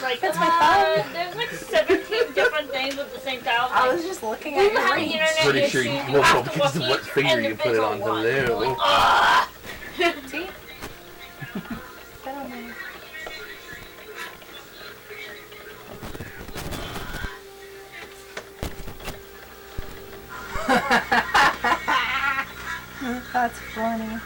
like, That's my phone. there's like 17 different things with the same tile. I was just looking at your rings. Pretty sure you will because of what finger you put it on. Hello. See? Get on there. That's funny.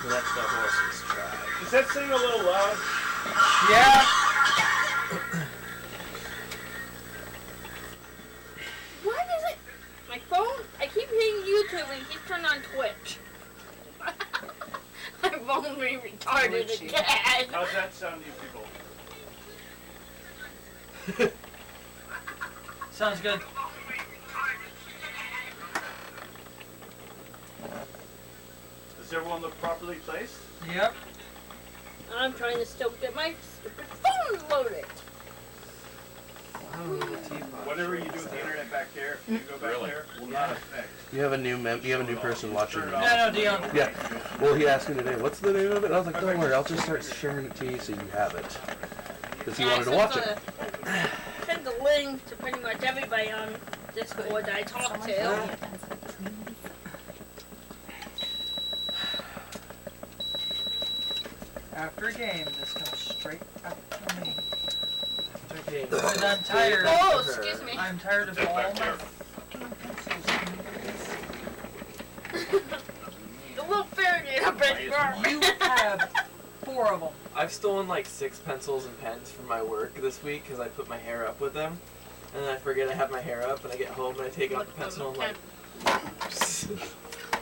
Let the horses try. Is that thing a little loud? Yeah. What is it? My phone? I keep hitting YouTube and it keeps turning on Twitch. My phone being retarded again. How's that sound to you people? Sounds good. Does everyone look properly placed? Yep. I'm trying to still get my stupid phone loaded. Whatever you do with the internet back there, if you go back there, will not affect. You have a new person watching. No, Dion. Yeah. Well, he asked me today, what's the name of it? And I was like, don't worry, I'll just start sharing it to you so you have it. Because he wanted to watch it. Send the link to pretty much everybody on Discord that I talk to. After a game, this comes straight up to me. Okay. And I'm tired. Oh, excuse me. I'm tired of all my fucking pencils. The little fairy up in there. You have 4 of them. I've stolen like 6 pencils and pens from my work this week because I put my hair up with them. And then I forget I have my hair up and I get home and I take out the pencil and I'm like...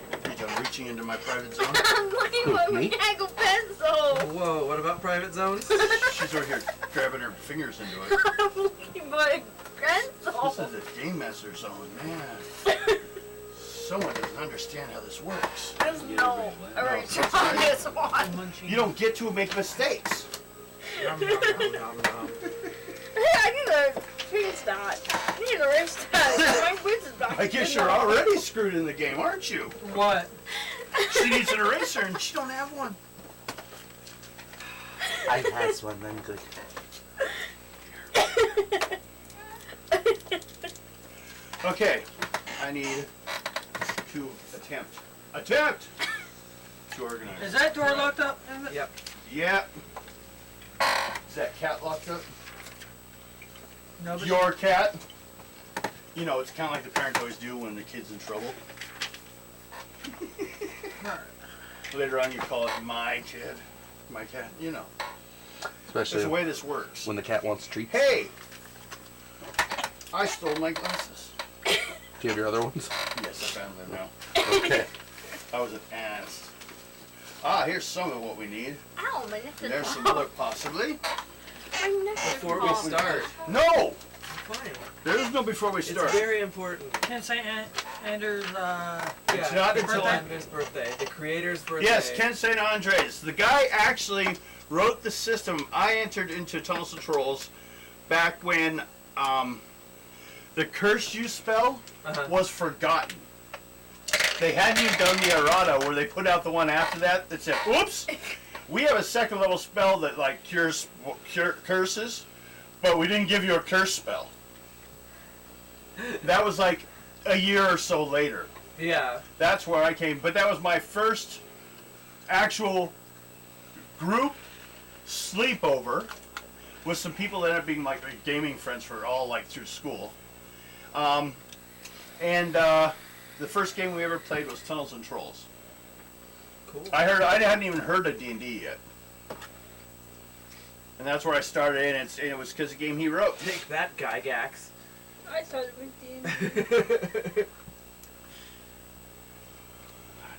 I think I'm reaching into my private zone. I'm looking for my mechanical pencil. Whoa, what about private zones? She's over here grabbing her fingers into it. I'm looking for a pencil. This is a game master zone, man. Someone doesn't understand how this works. There's no erase on this one. You don't get to make mistakes. Nom, nom, nom, nom, nom. Hey, I need a erase that. I need an erase that. My whiz is back. I guess you're already screwed in the game, aren't you? What? She needs an eraser and she don't have one. I has one, then good. Okay, I need to attempt to organize. Is that door locked up? Yep. Yeah. Is that cat locked up? No, but Your cat? You know, it's kind of like the parents always do when the kid's in trouble. Later on you call it my kid, my cat, you know. Especially That's the way this works. when the cat wants treats. Hey! I stole my glasses. Do you have your other ones? Yes, I found them now. Okay. I was an ass. Ah, here's some of what we need. Ow, my neck is There's some off. other possibly. My neck is Before we off. start. No! Fine. There is no before we start. It's very important. Ken St. Andrews, It's not until Andre's birthday. The creator's birthday. Yes, Ken St. Andres. The guy actually wrote the system. I entered into Tunnels and Trolls back when the curse you spell was forgotten. They hadn't even done the errata where they put out the one after that that said, oops, we have a second level spell that like cures curses, but we didn't give you a curse spell. That was like a year or so later. Yeah. That's where I came, but that was my first actual group sleepover with some people that ended up being like gaming friends for all like through school. The first game we ever played was Tunnels and Trolls. Cool. I hadn't even heard of D&D yet. And that's where I started, and it was because of the game he wrote. Take that, Gygax. I started with D&D. God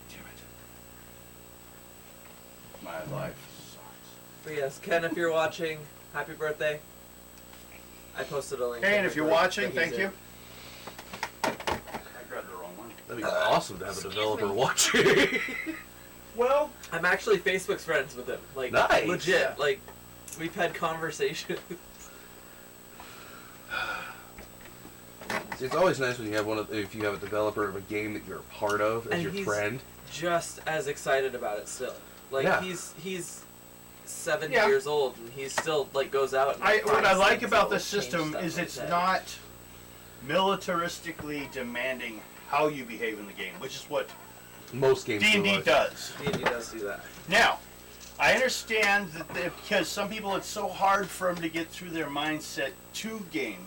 damn it. My life sucks. But yes, Ken, if you're watching, happy birthday. I posted a link. Hey, and if you're watching, that he's thank you. in. I grabbed the wrong one. That'd be awesome to have a developer watching. Well, I'm actually Facebook's friends with him. Like, Nice. legit. Yeah. Like, we've had conversations. It's always nice when you have if you have a developer of a game that you're a part of as And your he's friend. just as excited about it still. Like Yeah. he's 7 Yeah. years old and he still like goes out. And What I finds like things about that this will change system stuff is like it's that. not militaristically demanding how you behave in the game, which is what Most games D&D are. does. D&D does do that. Now, I understand that because some people it's so hard for them to get through their mindset to game,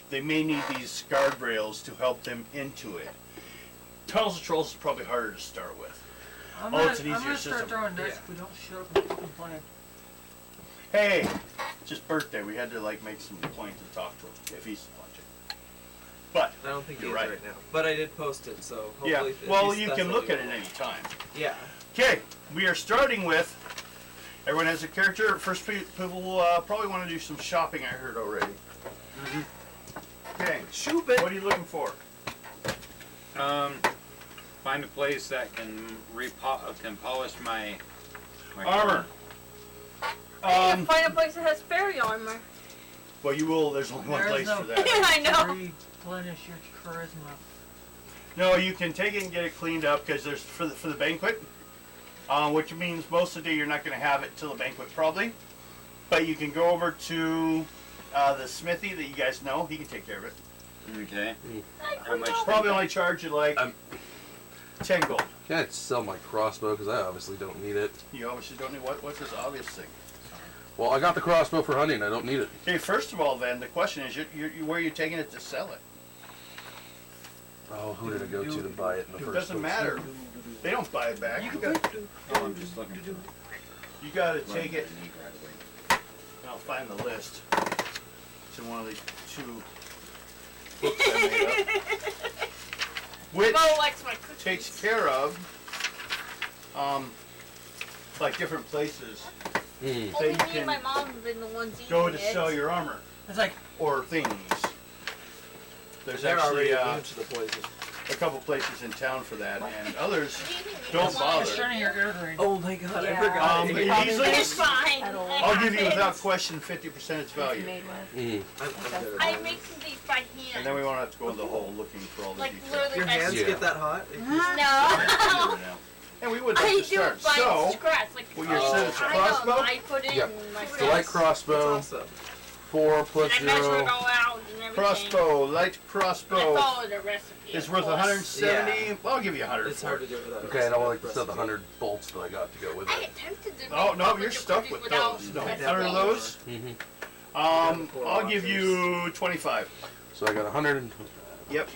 they may need these guardrails to help them into it. Tunnels of Trolls is probably harder to start with. It's an easier I'm gonna system. start throwing dice if we don't shut up and fucking play. Hey, it's his birthday. We had to like make some point to talk to him if he's watching. But I don't think he you're is right. right now. But I did post it, so hopefully Yeah. if Well, he's- you that's can what look you at it want. any time. Yeah. Okay, we are starting with. Everyone has a character. First, people probably want to do some shopping. I heard already. Okay, what are you looking for? Find a place that can polish my Armor. Find a place that has fairy armor. Well, you will. There's only one There's place no for that. I know. Replenish your charisma. No, you can take it and get it cleaned up because there's for the banquet, which means most of the day you're not going to have it till the banquet probably. But you can go over to the smithy that you guys know. He can take care of it. Okay. How much? Probably only charge you like 10 gold. Can I sell my crossbow because I obviously don't need it. You obviously don't need what's this obvious thing. Well, I got the crossbow for hunting. I don't need it. Okay, first of all, then the question is, where are you taking it to sell it? Oh, who did I go to buy it in the It first doesn't place? matter. They don't buy it back. Oh, I'm just looking. You got to take it. I'll find the list. It's in one of these two books I made up. Which Mo likes my cookies. takes care of, like different places Mm. that Only you me and my can mom have been the ones eating go to it. sell your armor It's like, or things. There's They're actually already immune to the poison. a couple places in town for that, and others You don't want bother. it's turning your ear green. Oh my god, I Yeah. forgot. Um, I easily- It's fine. At all. It I'll give you happens. without question 50% its It's value. made with. Mm. I'm good at I that. make these by hand. And then we won't have to go into the hole looking for all the like details. literally. Your hands Yeah. get that hot? No. And we would like I to do start. it by So, scratch. Like what you said is a I crossbow? know. I put it Yeah. in my It's a light dress. crossbow, That's awesome. 4 plus And I measure it 0. all out and everything. crossbow, light I crossbow follow the recipe. is of worth course. 170. Well, I'll give you 100 It's for hard it. to do it without Okay, and I'll like recipe. to sell the 100 bolts that I got to go with I it. get tempted to Oh, make no, chocolate you're chip stuck cookies with without those. No, recipe. 100 of those. Mm-hmm. I'll give you 25. So I got 100. Yep.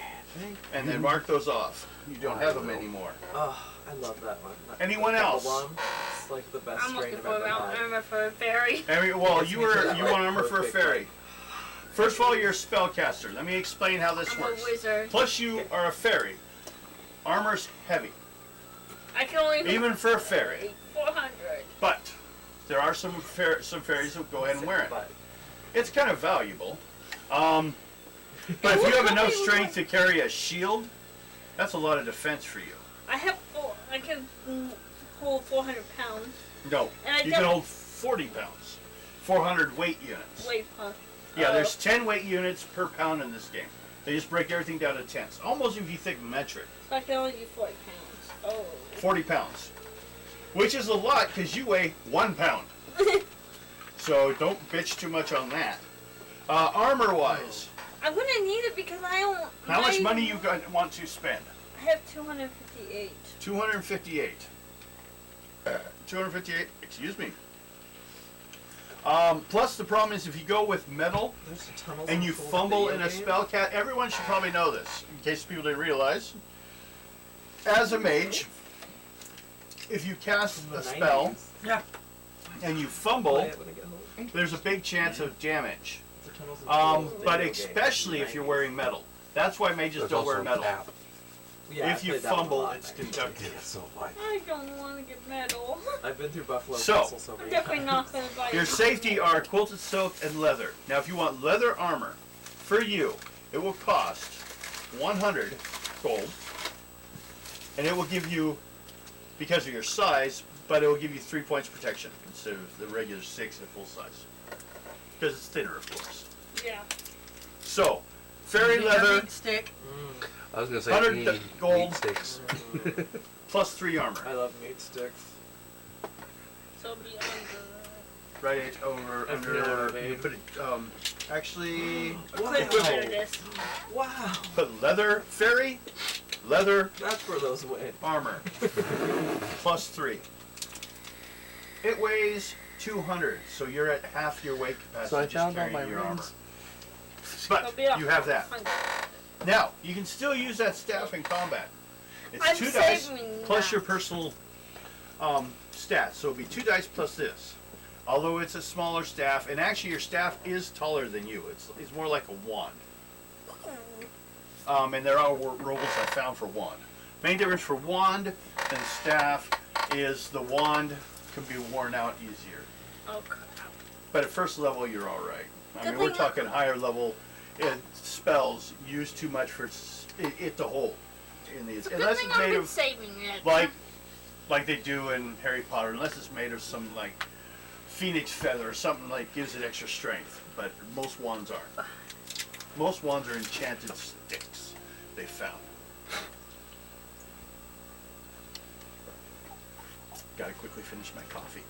And then mark those off. You don't have them anymore. Oh, I love that one. That Anyone double else? Plum, it's like the best I'm strain looking I've for ever Mount had. Armor for a fairy. Well, Yes, you me too. That want like armor for a perfect fairy. First of all, you're a spellcaster. Let me explain how this I'm a works. wizard. Plus, you are a fairy. Armor's heavy, I can only even for a fairy. 400. But there are some fairies who go ahead and wear it. But It's kind of valuable. But if you have enough strength to carry a shield, that's a lot of defense for you. I have I can hold 400 pounds. No, And I you can don't- hold 40 pounds. 400 weight units. Wait, huh? Yeah, there's 10 weight units per pound in this game. They just break everything down to tenths. Almost if you think metric. So I can only do 40 pounds. Oh. 40 pounds. Which is a lot because you weigh 1 pound. So don't bitch too much on that. Armor-wise, I'm gonna need it because I don't. how much money you want to spend? I have 258. 258. 258, excuse me. Plus the problem is if you go with metal there's tunnels and you full of fumble video in a games. spell cat, everyone should probably know this, in case people didn't realize. As a mage, if you cast From the a spell 90s. Yeah. and you Play fumble, it when I get home. there's a big chance of damage. The tunnels and tunnels But video game especially from if the you're 90s. wearing metal. That's why mages There's don't also wear a metal. tap. Yeah, If I you played that one a fumble, lot, it's actually. deducted. It's so fun. I don't want to get metal. I've been through Buffalo So, Castle so I'm many definitely times. not gonna buy Your it. safety are quilted silk and leather. Now, if you want leather armor, for you, it will cost 100 gold. And it will give you, because of your size, but it will give you 3 points protection instead of the regular 6 at full size. Because it's thinner, of course. Yeah. So, fairy leather, Meat stick. I was gonna say 100 meat gold. sticks. plus 3 armor. I love meat sticks. So be under. Right over I've under. never You made. put it. Actually, Quit Wow. rid of this. Wow. put leather fairy, leather That's where those went. armor, plus 3. It weighs 200, so you're at half your weight capacity. So I just found all carrying my your armor. rings. But So you have that. Now you can still use that staff in combat. It's I'm 2 dice saving plus that. your personal stats, so it'll be 2 dice plus this. Although it's a smaller staff, and actually your staff is taller than you. It's more like a wand. And there are rules I found for wand. Main difference for wand and staff is the wand can be worn out easier. Oh crap. But at first level, you're all right. I Good mean, we're thing talking higher level spells use too much for it to hold. In these, It's a good unless thing it's I've made been of saving it. like they do in Harry Potter. Unless it's made of some like phoenix feather or something like gives it extra strength. But most wands aren't. Most wands are enchanted sticks. They found. Gotta quickly finish my coffee.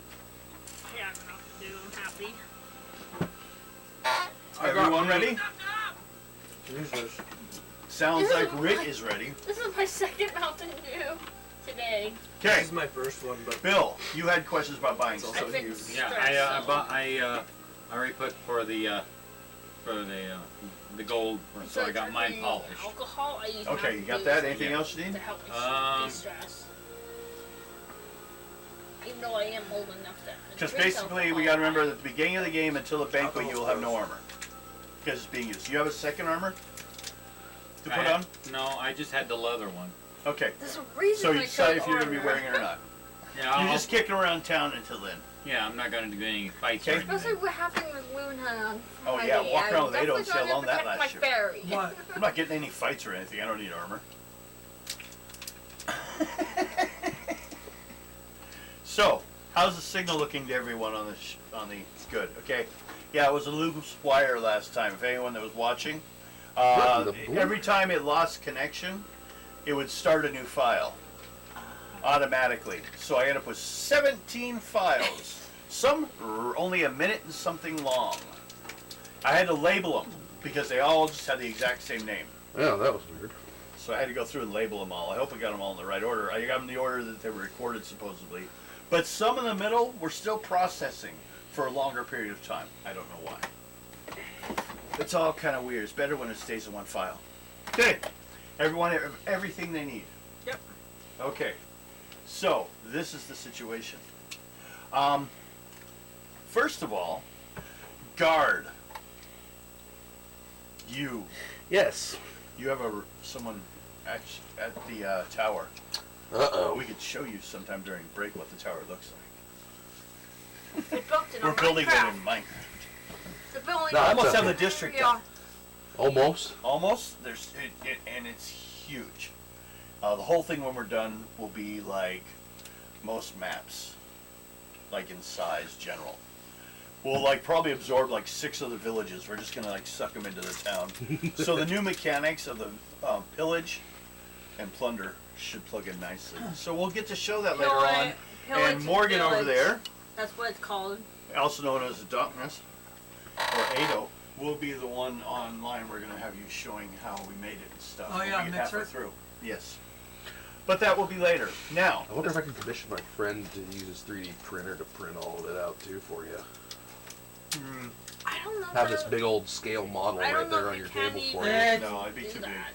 I got enough to do. I'm happy. Everyone ready? Jesus. Sounds like Rick is ready. This is my second Mountain Dew today. This Okay, is my first one, but Bill, you had questions about buying it's stuff. also I've been huge. Yeah, I bought. I already put for the gold, so I got mine drinking polished. Alcohol, I use Okay, you Mountain got Dew that? Anything else you to need? help me de-stress. Even though I am old enough to Because drink basically, alcohol. we got to remember that at the beginning of the game until the banquet, you will have no armor. Because it's being used. You have a second armor to put on? No, I just had the leather one. Okay. There's a reason So I you chose decide if you're going to be armor. wearing it or not. Yeah, You're just kicking around town until then. yeah, I'm not going to do any fights Okay. or anything. Especially what happened with Loonhunt on Oh, Friday. yeah, walk around with I'm Ado and definitely say, I gonna loaned that protect last my year. fairy. What? I'm not getting any fights or anything. I don't need armor. So, how's the signal looking to everyone on the good? Okay. Yeah, it was a loose wire last time. If anyone that was watching, every time it lost connection, it would start a new file automatically. So I ended up with 17 files. Some were only a minute and something long. I had to label them because they all just had the exact same name. Oh, that was weird. So I had to go through and label them all. I hope I got them all in the right order. I got them in the order that they were recorded supposedly. But some in the middle were still processing for a longer period of time. I don't know why. It's all kind of weird. It's better when it stays in one file. Okay. Everyone, everything they need. Yep. Okay. So, this is the situation. First of all, guard. You Yes. have someone at the tower. Uh-oh. We could show you sometime during break what the tower looks like. They built it We're on building it Minecraft. in Minecraft. The building No, I it's almost have okay. the district Yeah. done. Almost. Almost. There's and it's huge. The whole thing when we're done will be like most maps, like in size general. We'll like probably absorb like 6 of the villages. We're just gonna like suck them into the town. So the new mechanics of the pillage and plunder should plug in nicely. So we'll get to show that later on. And Morgan over there, That's what it's called. also known as the Darkness, or Ado, will be the one online. We're going to have you showing how we made it and stuff. Oh, when yeah, we get halfway Mixer? through. Yes. But that will be later. Now, I wonder if I can commission my friend to use his 3D printer to print all of it out too for you. I don't know. Have this if- big old scale model I right don't know there if on you your can table even for you. Eh, no, I'd be do too big. that.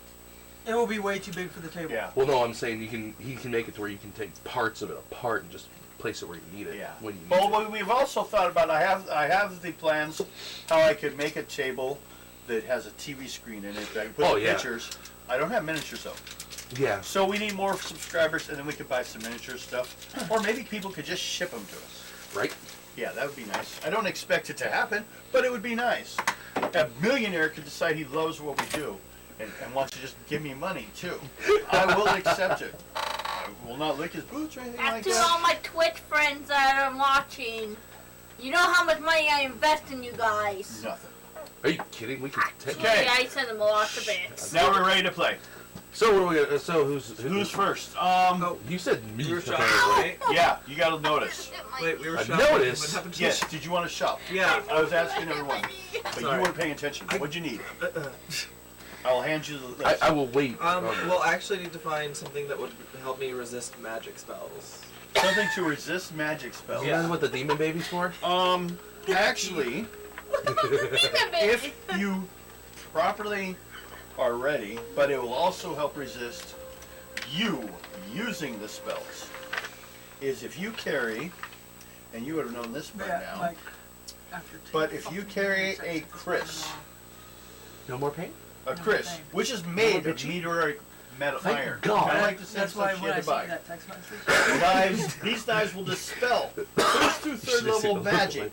It will be way too big for the table. Yeah. Well, no, I'm saying he can make it to where you can take parts of it apart and just place it where you need it. Yeah. When you need Well, it. what we've also thought about, I have the plans how I could make a table that has a TV screen in it that I can put Oh, the yeah. pictures. I don't have miniatures though. Yeah. So we need more subscribers and then we could buy some miniature stuff. Or maybe people could just ship them to us. Right. Yeah, that would be nice. I don't expect it to happen, but it would be nice. A millionaire could decide he loves what we do and wants to just give me money too. I will accept it. I will not lick his boots or anything Back like to that. all my Twitch friends that are watching. You know how much money I invest in you guys. Nothing. Are you kidding? We can take. Okay. Yeah, I sent him lots of bits. Now we're ready to play. So what are we gonna? So who's first? You said me. We were shopping, apparently. right? Yeah, you got to notice. Wait, we were I shopping. noticed. What happened to Yes. Did you want to shop? Yeah. I was asking everyone, but Sorry. you weren't paying attention. What'd you need? I'll hand you the list. I will wait. Well, I actually need to find something that would help me resist magic spells. Something to resist magic spells. You know what the demon baby's for? Actually, if you properly are ready, but it will also help resist you using the spells, is if you carry, and you would have known this by now, Like, after two but if you fucking carry years, a Chris, No more pain? a Chris, which is made of meteoric metal Thank iron. God. I like to send that's why some when I shit see to buy. that text message, These knives will dispel first through third level magic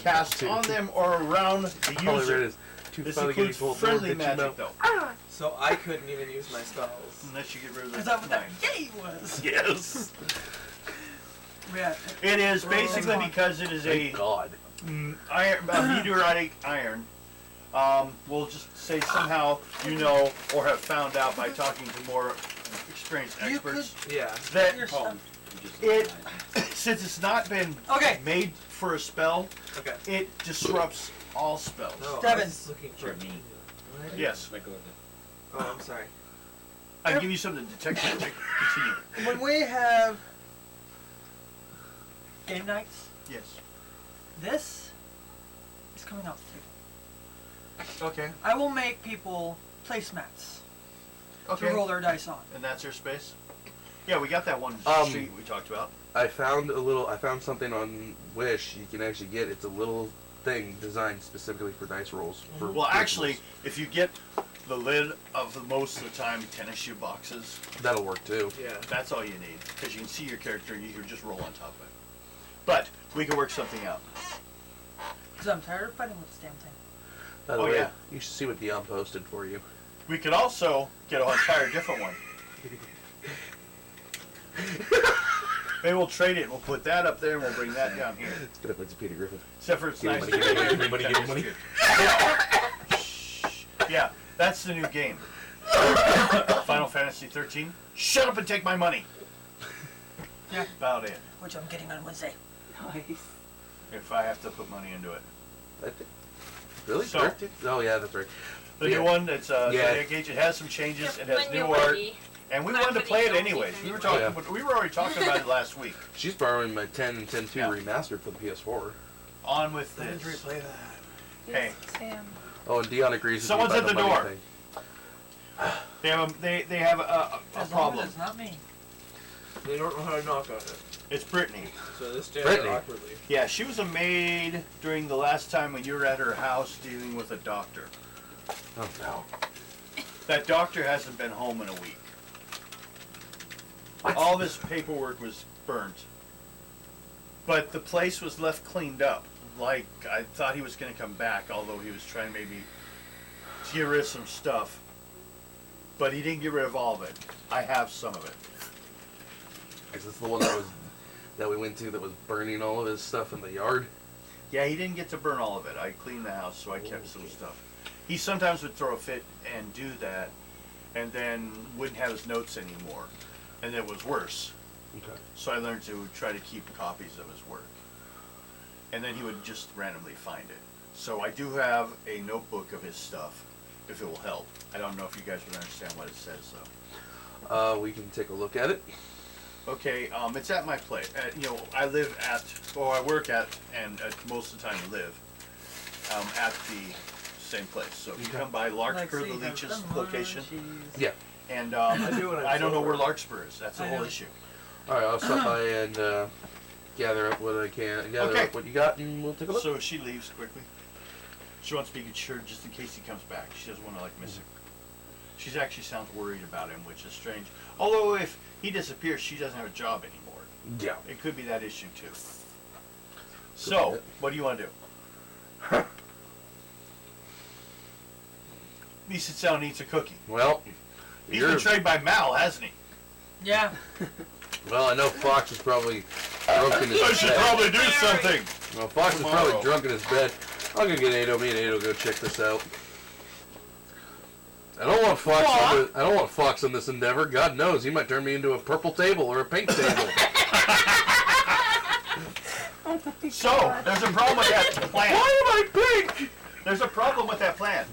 cast on them or around the All I read user. is too This funny includes getting told, friendly "Lord, did you magic know?" though, So I couldn't even use my spells. unless you get rid of is the that what that knives. gay was? Yes. Yeah. It is basically Roll. because it is Thank a God. a meteoritic iron. We'll just say somehow you know or have found out by talking to more experienced You experts Yeah. that Your stuff. it, since it's not been Okay. made for a spell, Okay. it disrupts all spells. No, I Devin. was looking for me. Yes. Oh, I'm sorry. I can give you something to detect magic. Continue. When we have game nights, Yes. this is coming off the table. Okay. I will make people placemats Okay. to roll their dice on. And that's your space? Yeah, we got that one sheet we talked about. I found something on Wish you can actually get. It's a little thing designed specifically for dice rolls. For Well, rituals. actually, if you get the lid of the most of the time tennis shoe boxes, That'll work too. Yeah. that's all you need. Because you can see your character and you can just roll on top of it. But we can work something out. Because I'm tired of fighting with this damn thing. By the Oh, way, yeah. you should see what Dion posted for you. We could also get an entire different one. Maybe we'll trade it. We'll put that up there and we'll bring that down here. Good, it's Peter Griffin. Except for it's Give me nice. money, give me money, give me money, give me money. Shh. Yeah, that's the new game. Final Fantasy 13. Shut up and take my money. Yeah. About it. Which I'm getting on Wednesday. If I have to put money into it. I think. Really? So- 13? Oh yeah, that's right. The Yeah. new one, it's Yeah. Zodiac Age. It has some changes. It When has new you're art. ready. And we Not wanted to for play it the anyways. DLC We were anymore. talking, but we were already talking about it last week. She's borrowing my 10 and 10-2 Yeah. remastered for the PS4. On with I didn't this. replay that. Hey, Sam. Oh, and Dion agrees with Someone's me at about the money door. thing. they have a As long problem. as it's not me. They don't know how to knock on it. It's Brittany. So this stands Brittany. awkwardly. Yeah, she was a maid during the last time when you were at her house dealing with a doctor. Oh no. That doctor hasn't been home in a week. What? All this paperwork was burnt. But the place was left cleaned up. Like, I thought he was going to come back, although he was trying maybe to get rid of some stuff. But he didn't get rid of all of it. I have some of it. Is this the one that we went to that was burning all of his stuff in the yard? Yeah, he didn't get to burn all of it. I cleaned the house, so I kept some stuff. He sometimes would throw a fit and do that, and then wouldn't have his notes anymore. And it was worse. Okay. So I learned to try to keep copies of his work. And then he would just randomly find it. So I do have a notebook of his stuff, if it will help. I don't know if you guys would understand what it says, though. We can take a look at it. Okay, it's at my place. I live at, or I work at, and most of the time live, at the same place. So if you come by Larkspur, the Leech's location, Yeah. and do when I'm I don't know where sober. Larkspur is. That's the I whole know. issue. All right, I'll stop by and gather up what I can, gather Okay. up what you got, and we'll take a look. So she leaves quickly. She wants to be insured just in case he comes back. She doesn't want to miss him. She actually sounds worried about him, which is strange. Although if he disappears, she doesn't have a job anymore. Yeah. It could be that issue too. be So, it. what do you want to do? Misa Tsao needs a cookie. Well, He's been trained by Mal, hasn't he? Yeah. well, I know Fox is probably drunk in his I should bed. probably do something. Well, Fox is Tomorrow. probably drunk in his bed. I'll go get Ado. Me and Ado go check this out. I don't want Fox on this endeavor. God knows, he might turn me into a purple table or a pink table. So, there's a problem with that plan. Why am I pink? There's a problem with that plan.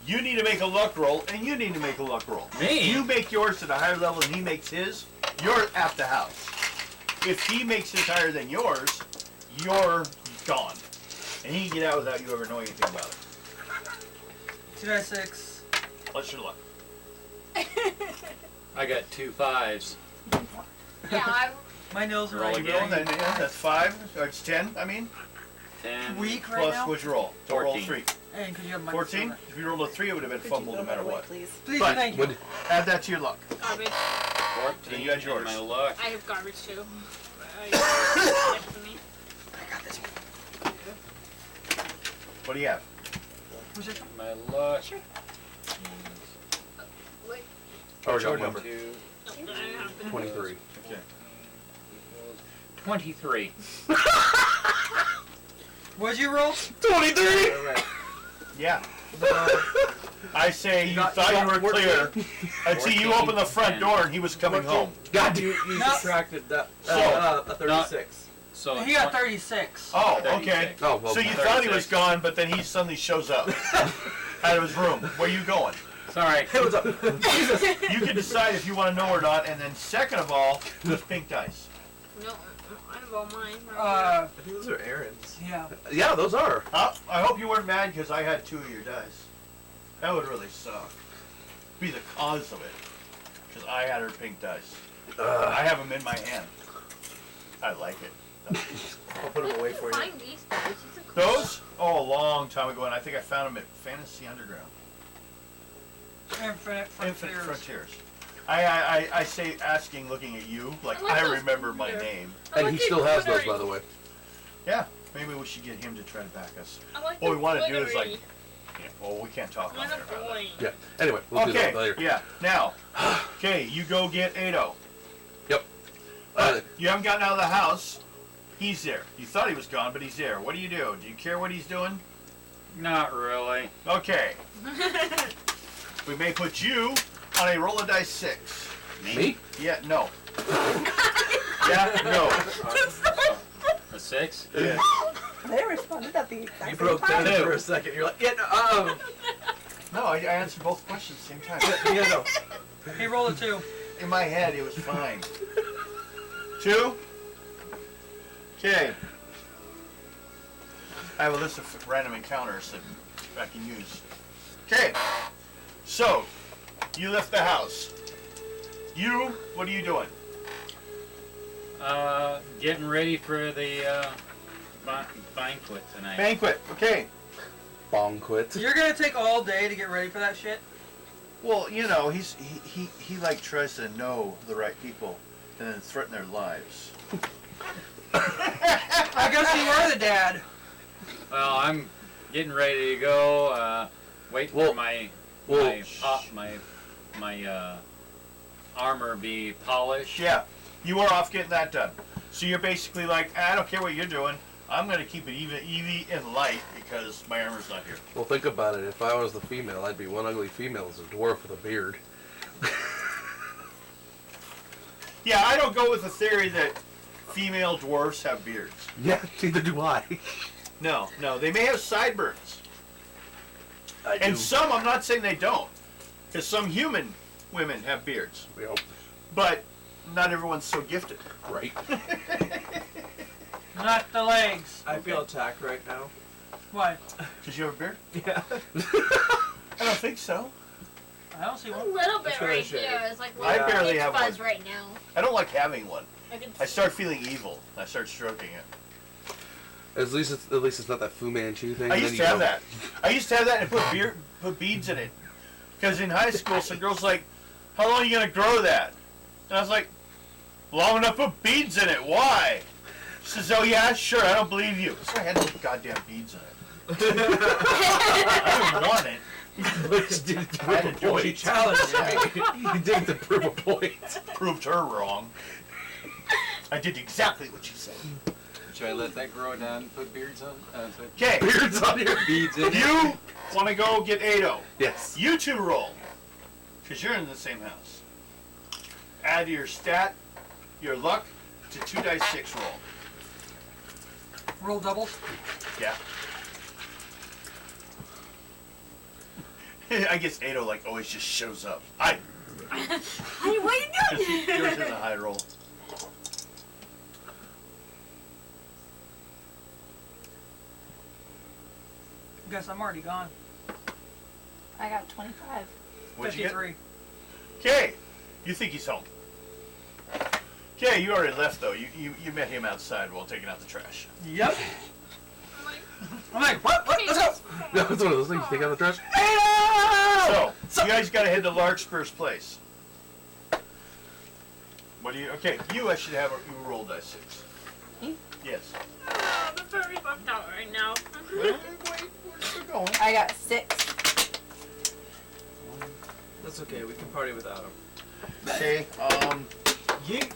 You need to make a luck roll, and you need to make a luck roll. Me? You make yours at a higher level than he makes his, you're at the house. If he makes his higher than yours, you're gone. And he can get out without you ever knowing anything about it. 2d6. What's your luck? I got 2 5s. Yeah, My nose are Roll right again. Then, yeah, that's 5, or it's 10, I mean. 10. Weak right Plus, now. what'd you roll? So roll 14. 3. And could you have my 14? If you rolled a 3, it would have been Could you fumbled go no matter that way, what. please? Please, But thank you. What- Add that to your luck. garbage. 14. You got yours. And my luck. I have garbage too. Next to me. What do you have? My luck. Wait. Oh, I got Short one. number. 2 No, I don't have to. 23. Okay. equals 23. What'd you roll? 23! Alright. Yeah. I say you got- thought you you got were clear 14. until you opened the front door and he was coming home. God, You No. subtracted that, So- a 36. So He got 36. Oh, okay. 36. oh, well, So you thought he was 36. gone, but then he suddenly shows up out of his room. Where you going? Sorry. Hey, what's up? You can decide if you want to know or not, and then second of all, who's pink dice? No, I have all mine. Uh, I think those are Aaron's. yeah. yeah, those are. I hope you weren't mad because I had 2 of your dice. That would really suck. Be the cause of it. Because I had her pink dice. I have them in my hand. I like it. I'll put them away for you. Find these guys. These are cool. Those? Oh, a long time ago, and I think I found them at Fantasy Underground. Infinite Infinite Frontiers. Frontiers. I say asking, looking at you, like I like I those remember my glittery. name. I And like he the still has those, glittery. by the way. Yeah, maybe we should get him to try to back us. I like What the we want to do is glittery. like, yeah, well, we can't talk on I'm there a about boy. Yeah. Anyway, we'll do Okay, that later. yeah. Now, okay, you go get Ado. Yep. You haven't gotten out of the house. He's there. You thought he was gone, but he's there. What do? Do you care what he's doing? Not really. Okay. We may put you on a roll of dice 6. Me? Yeah, no. Yeah, no. A 6? Yeah. They responded at the You exact same broke time. down for a second. You're like, yeah, no, No, I answered both questions at the same time. yeah, no. He rolled a 2. In my head, it was fine. 2? Okay. I have a list of random encounters that I can use. Okay. So, you left the house. You, what are you doing? Getting ready for the banquet tonight. Banquet. Okay. Bong quit. You're gonna take all day to get ready for that shit? Well, you know, he like tries to know the right people and then threaten their lives. I guess you were the dad. Well, I'm getting ready to go. Wait Well- for my well, armor be polished. Yeah, you are off getting that done. So you're basically like, I don't care what you're doing. I'm gonna keep it even and light because my armor's not here. Well, think about it. If I was the female, I'd be one ugly female as a dwarf with a beard. Yeah, I don't go with the theory that female dwarfs have beards. Yeah, neither do I. No, they may have sideburns. I And some, I'm not saying they don't, because some human women have beards. Yep. But not everyone's so gifted. Right. Not the legs. I feel attacked right now. Why? Because you have a beard? Yeah. I don't think so. I don't see A one. little bit That's what I right said. here. It's like I little barely pink have fuzz one. right now. I don't like having one. I can I start feeling evil. I start stroking it. At least it's not that Fu Manchu thing. I and used then to you have go, that. I used to have that and put beads in it. Because in high school, some girls like, how long are you going to grow that? And I was like, long enough to put beads in it. Why? She says, oh yeah, sure, I don't believe you. So I had no goddamn beads in it. I didn't want it. But you did it to I had prove to do a it. point. Challenge Yeah. You did it to prove a point. Proved her wrong. I did exactly what she said. Should I let that grow down? Put beards on? Okay. Beards on your Beads in it? You want to go get Ado. Yes. You two roll. Because you're in the same house. Add your stat, your luck, to 2 dice 6 roll. Roll doubles. Yeah. I guess Ado like always just shows up. Hey, what are you doing? Yours is a high roll. Guess I'm already gone. I got 25. What'd you get? 53. Okay. You think he's home. Okay, you already left though. You met him outside while taking out the trash. Yep. I'm like, what? Let's go. No, it's one of those things. You take out the trash. So, you guys gotta head to Larkspur's place. What do you? Okay, you I should have you roll dice 6. Me? Yes. Oh, the furry's left out right now. Wait, where's it going? I got 6. That's okay. We can party without him. Okay. Yeet.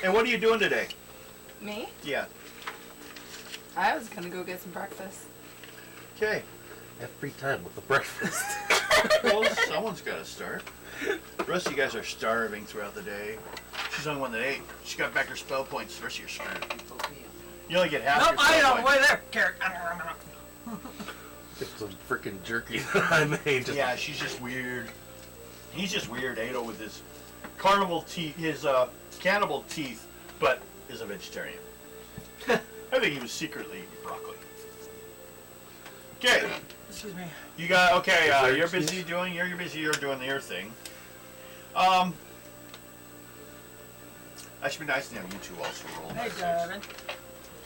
And what are you doing today? Me? Yeah. I was gonna go get some breakfast. Okay. Every time with the breakfast. Well, someone's got to start. The rest of you guys are starving throughout the day. She's the only one that ate. She got back her spell points. The rest of you are screwed. You only get half Nope, your I spell know. points. Way there, carrot. It's some freaking jerky that I made. Just Yeah, she's just weird. He's just weird, Ado, with his carnival teeth, his cannibal teeth, but is a vegetarian. I think he was secretly eating broccoli. Okay, Excuse me. you got okay. Is there You're excuse? busy doing your thing. I should be nice to have you two also roll. Hey, dice. Devin.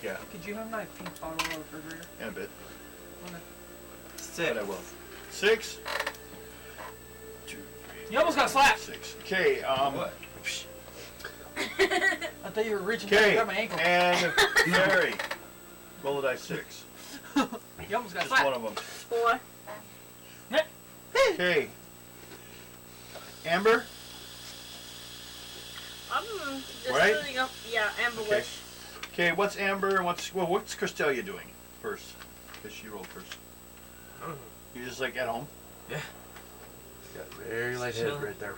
Yeah, Could you have my pink bottle of refrigerator? in a bit. Okay. Sick. But I will. 6. 2, 3. You almost got slapped. 6. Okay. What? I thought you were reaching down to Okay. grab my ankle. And Mary, roll a dice 6. You almost got Just slapped. one of them. 4. Okay. Amber. I'm just Right? really go. Yeah, Amber Okay. Wish. Okay, what's Amber and what's Cristelia doing first? Because she rolled first. You just like at home? Yeah. got very light head Chilling. right there.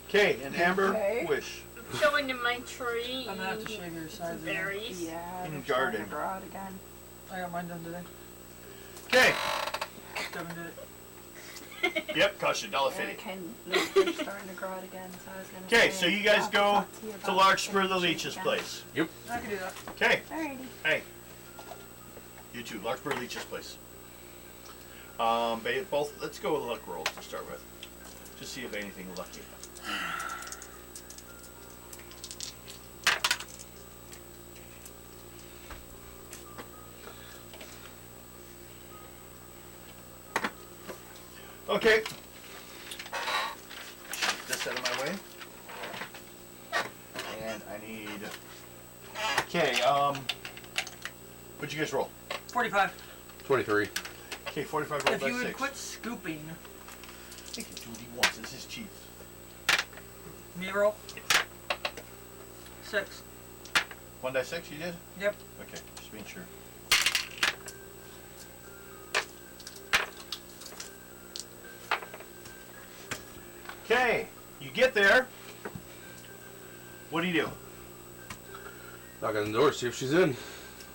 Okay, and Amber, Okay. Wish. Chilling in my tree. I'm gonna have to shave your sides again. Berries. Yeah, In they're garden. starting to grow out again. I got mine done today. Okay. Devin did it. Yep, cost you They're $1.50. starting to grow out again, so I was gonna Okay, say, so you guys I'll go talk you to about Larkspur the finishing Leech's again. place. I can do that. Okay, Alrighty. hey. You two, Larkspur Leech's place. Both. Let's go with luck rolls to start with. Just see if anything lucky. Okay. Get this out of my way. And I need. Okay. What'd you guys roll? 45. 23. Okay, 45 roll If by you would 6. quit scooping. He can do what he wants. It's his chief. Me roll. 6. 1 die 6 you did? Yep. Okay, just being sure. Okay, you get there. What do you do? Knock on the door, see if she's in.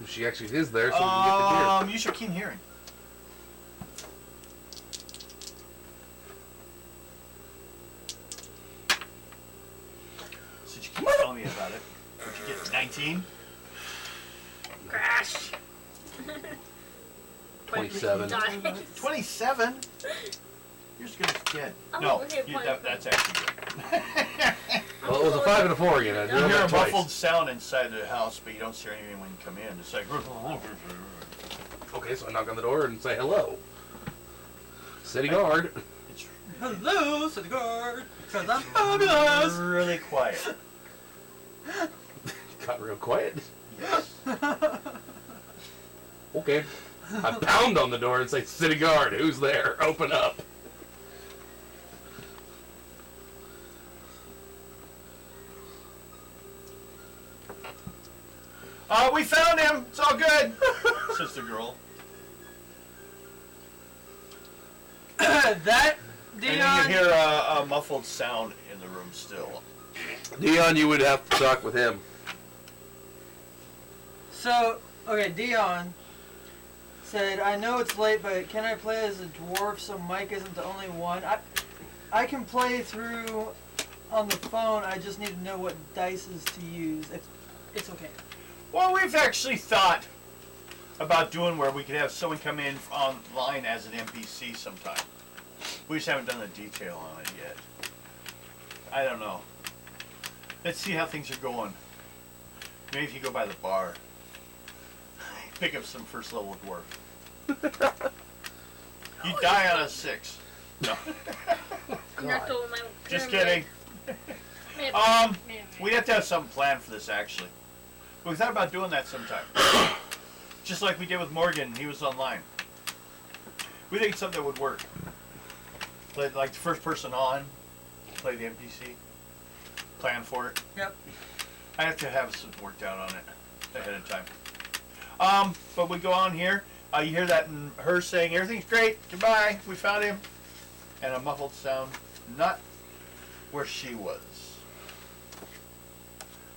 If she actually is there, so we can get the beer. Use your keen hearing. Since you keep telling me about it, what'd you get? 19? Crash. 27. 27? You're as good as a kid. Oh, No, okay, that's actually good. Well, it was a 5 and a 4 again. I did You hear a that twice. muffled sound inside the house, but you don't hear anything when you come in. It's like. Okay, so I knock on the door and say hello. City guard. It's Hello, city guard. Because I'm fabulous. really quiet. Got real quiet. Yes. Okay. I pound on the door and say, City guard, who's there? Open up. We found him. It's all good. Says the girl. That And Dion. then you hear a muffled sound in the room still. Dion, you would have to talk with him. So okay, Dion said, "I know it's late, but can I play as a dwarf so Mike isn't the only one? I can play through on the phone. I just need to know what dices to use. If it's okay." Well, we've actually thought about doing where we could have someone come in online as an NPC sometime. We just haven't done the detail on it yet. I don't know. Let's see how things are going. Maybe if you go by the bar, pick up some first level dwarf. You die on a 6. No. Not the my Just pyramid. kidding. We have to have some plan for this actually. We thought about doing that sometime. Just like we did with Morgan, he was online. We think it's something that would work. Like the first person on, play the NPC, plan for it. Yep. I have to have some worked out on it ahead of time. But we go on here. You hear that and her saying, "Everything's great, goodbye, we found him." And a muffled sound, not where she was.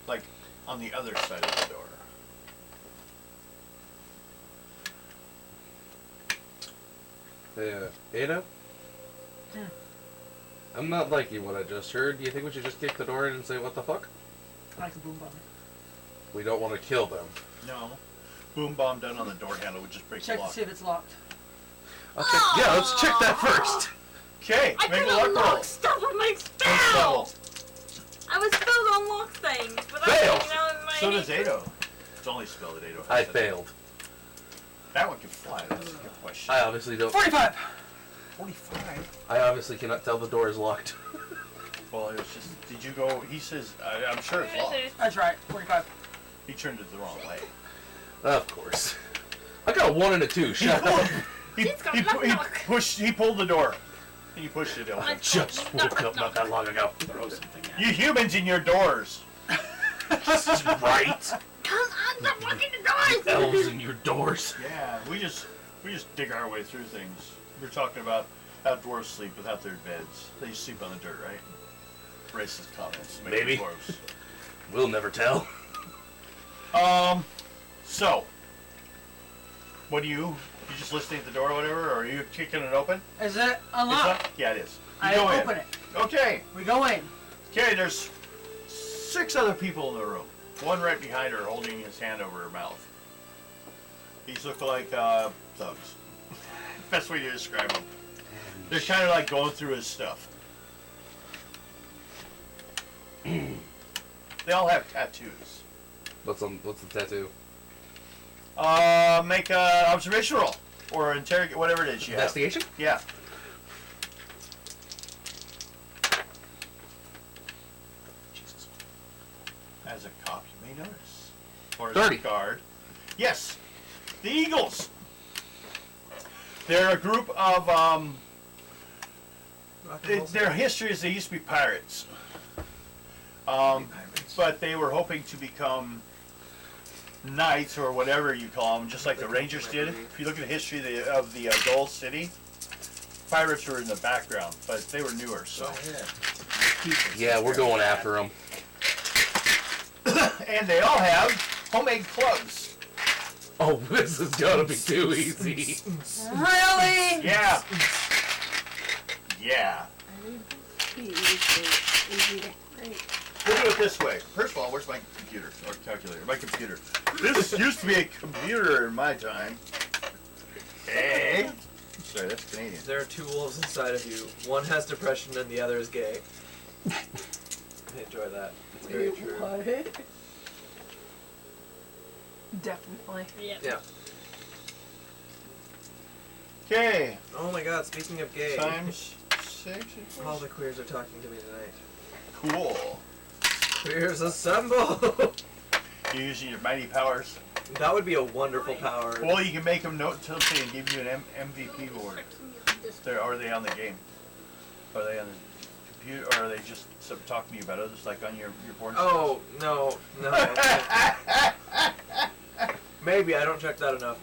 Like on the other side of the door. Ada? I'm not liking what I just heard. Do you think we should just kick the door in and say, what the fuck? I like the boom bomb. We don't want to kill them. No. Boom bomb done on the door handle would just break Check the to lock. see if it's locked. Okay, yeah, let's check that first. Okay, I make a can luck unlock roll. stuff with my First spell! level. I was supposed to unlock things, but Failed. I So does Ado. It's only spell that Ado has. I failed. That one can fly. That's a good question. I obviously don't. 45. 45. I obviously cannot tell the door is locked. Well, it was just. Did you go? He says. I'm sure it's locked. That's right. 45. He turned it the wrong way. Of course. I got a 1 and a 2. Shut up. He pulled the door. And you pushed it open. I just woke up not that long ago. You humans in your doors. This is right. Come on, stop locking the doors! Elves in your doors. Yeah, we just dig our way through things. We're talking about how dwarves sleep without their beds. They just sleep on the dirt, right? Racist comments. Make Maybe. Dwarves. We'll never tell. So, what do you just listening at the door or whatever, or are you kicking it open? Is it It's unlocked? not? Yeah, it is. You I go in. open it. Okay. We go in. Okay, there's 6 other people in the room. One right behind her holding his hand over her mouth. These look like thugs. Best way to describe them. They're kind of like going through his stuff. They all have tattoos. What's the tattoo? Make an observation roll. Or interrogate, whatever it is you have. Investigation? Yeah. Jesus. As a cop, you may notice. Or as 30. a guard. Yes. The Eagles. They're a group of, their history is they used to be pirates. But they were hoping to become knights or whatever you call them, just like the Rangers did. If you look at the history of the Gull City, pirates were in the background, but they were newer, so. Yeah, we're going after them. And they all have homemade clubs. Oh, this is gonna be too easy. Really? Yeah. Yeah. We'll do it this way. First of all, where's my computer or calculator? My computer. This used to be a computer in my time. Hey. Sorry, that's Canadian. There are 2 wolves inside of you. One has depression and the other is gay. I enjoy that. It's very true. What? Definitely. Yeah. Okay. Oh my god, speaking of gay, Times 6. all the queers are talking to me tonight. Cool. Queers assemble! You're using your mighty powers. That would be a wonderful power. Well, you can make them note something and give you an MVP award. Are they on the game? Are they on the computer, or are they just talking to you about others, like on your board? Oh, no. Maybe, I don't check that enough.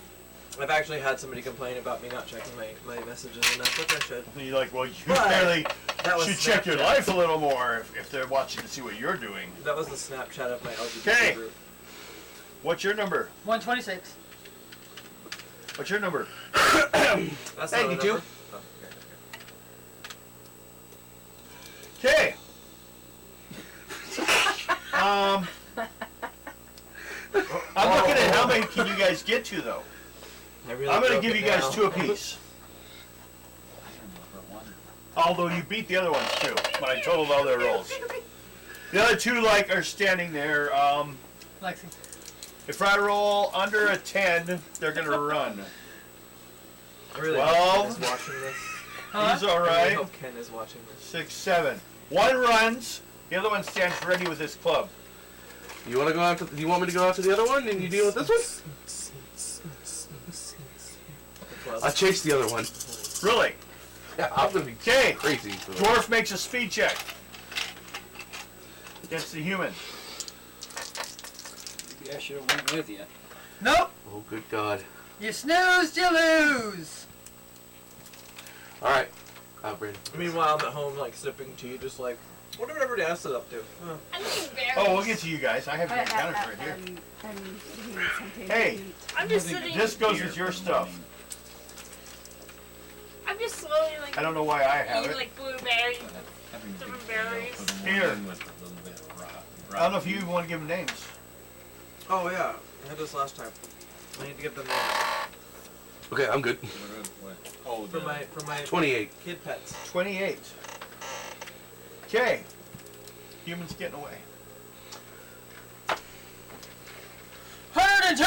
I've actually had somebody complain about me not checking my messages enough, which I should. And you're like, well, you But barely that was should check your Snapchat. life a little more if they're watching to see what you're doing. That was the Snapchat of my LGBT Okay. group. What's your number? 126. What's your number? That's not a 92. number. Oh, okay. Okay. I'm looking at how many can you guys get to though. I really I'm gonna broke give it you guys down. 2 apiece. Although you beat the other ones too, when I totaled all their rolls. The other 2 are standing there. Lexi. If I roll under a 10, they're gonna run. I really 12. hope Ken is watching this. Huh? He's I really alright. hope Ken is watching this. 6, 7. 1 runs. The other one stands ready with his club. You want to go after? Do you want me to go after the other one and you deal with this one? I chased the other one. Really? Yeah, I'm gonna be Okay. crazy. For that. Dwarf makes a speed check against the human. Maybe I should have went with you. Nope. Oh, good God! You snooze, you lose. All right, Brandon. Meanwhile, I'm at home, sipping tea, just whatever everybody else is up to. I'm being embarrassed. Oh, we'll get to you guys. I have your counters right here. Hey, I'm just sitting. this goes with your stuff. I'm just slowly I don't know why I have eating it. blueberries, different berries. Here. I don't know if you even want to give them names. Oh, yeah. I had this last time. I need to get them names. Okay, I'm good. Oh, For my 28. kid pets. 28. Okay. Humans getting away. 102.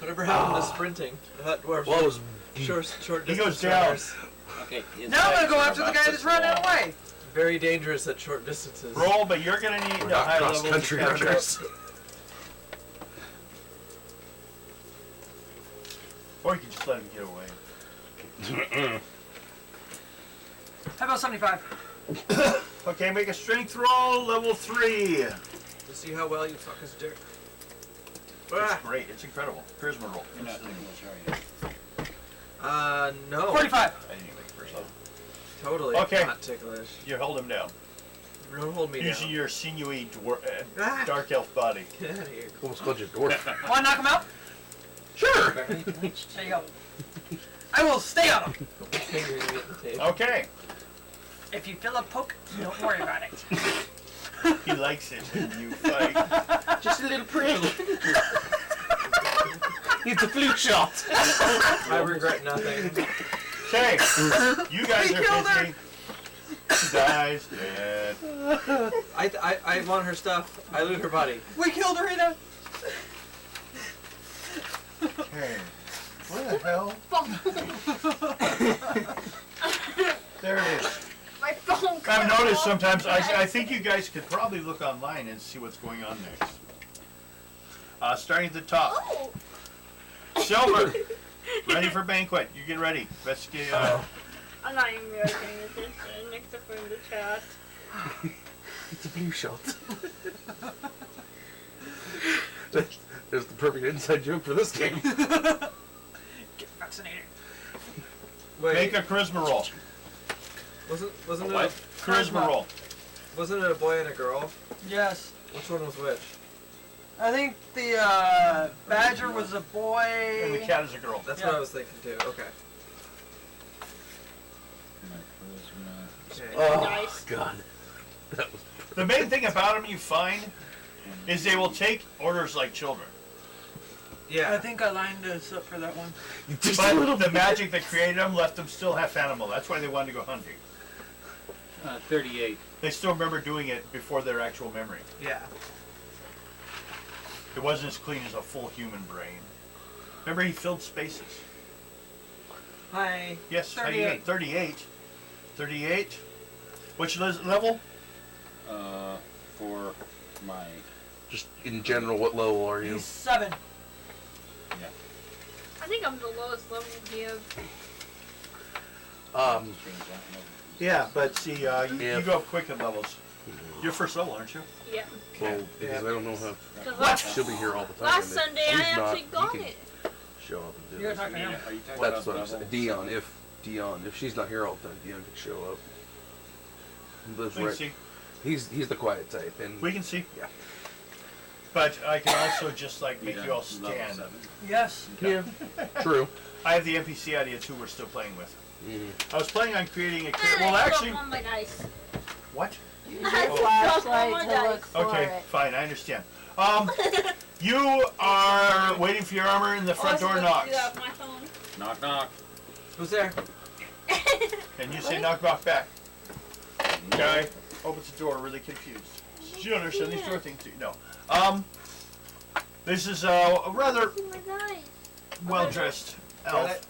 Whatever happened to sprinting? That dwarf's Well, it was short He goes distance down. runners. Okay. Now I'm gonna go after the guy that's running away. Very dangerous at short distances. Roll, but you're going to need We're the not high level to cross-country catch up. runners. Or you can just let him get away. How about 75? Okay, make a strength roll, level 3. To see how well you suck his dick. It's great. It's incredible. Charisma roll. You're not Interesting. No. 45. I didn't even make first level. Totally Okay. not ticklish. You hold him down. Don't hold me Using down. your sinewy Ah. dark elf body. Get out of here. almost called you a dwarf. Want to knock him out? Sure. There you go. I will stay on him. Fingering me at the table. Okay. If you feel a poke, don't worry about it. He likes it when you fight. Just a little prick. It's a flu shot. I regret nothing. Okay. You guys We are killed her. busy. She dies dead. I want her stuff. I loot her body. We killed Rita. Okay. What the hell? There it is. My phone. I've noticed sometimes, I think you guys could probably look online and see what's going on next. Starting at the top. Oh. Silver. Ready for banquet. You get ready. Investigate. I'm not even really paying attention except for in the chat. It's a flu shot. There's the perfect inside joke for this game. Get vaccinated. Wait, Make a charisma roll. wasn't What? it Charisma roll. wasn't it a boy and a girl? Yes. Which one was which? I think the badger was a boy. And the cat is a girl. That's Yeah. what I was thinking too. Okay. Okay. Oh Nice. God, that was. The main thing about them you find is they will take orders like children. I Yeah. think I lined us up for that one. Just a little But the bit. magic that created them left them still half animal. That's why they wanted to go hunting. 38. They still remember doing it before their actual memory. Yeah. It wasn't as clean as a full human brain. Remember, he filled spaces. Hi. Yes, 38. 38. 38. Which level? For my. Just in general, what level are you? He's 7. I think I'm the lowest level we have. Yeah, but see, you Yeah. go up quick in levels. You're first level, aren't you? Yeah. Well, because I don't know how. Because She'll be here all the time. last and if Sunday she's I not, actually you got can it. Show up and do You're this. talking now. Are you talking That's about what I'm saying. Dion, if she's not here all the time, Dion can show up. He lives We can right. see. He's the quiet type, and We can see. Yeah. But I can also just like make Yeah, you all level stand. 7. Yes. yeah, true. I have the NPC idea too. We're still playing with. Mhm. I was planning on creating a And character. I Well, dropped actually, on my dice. what? I dropped on my dice. Okay, fine. I understand. You are waiting for your armor, and the front door knocks, My phone. Knock, knock. Who's there? and you say knock, knock back. Guy opens the door, really confused. You don't understand these door things, do you? No. This is a rather My dice. well-dressed elf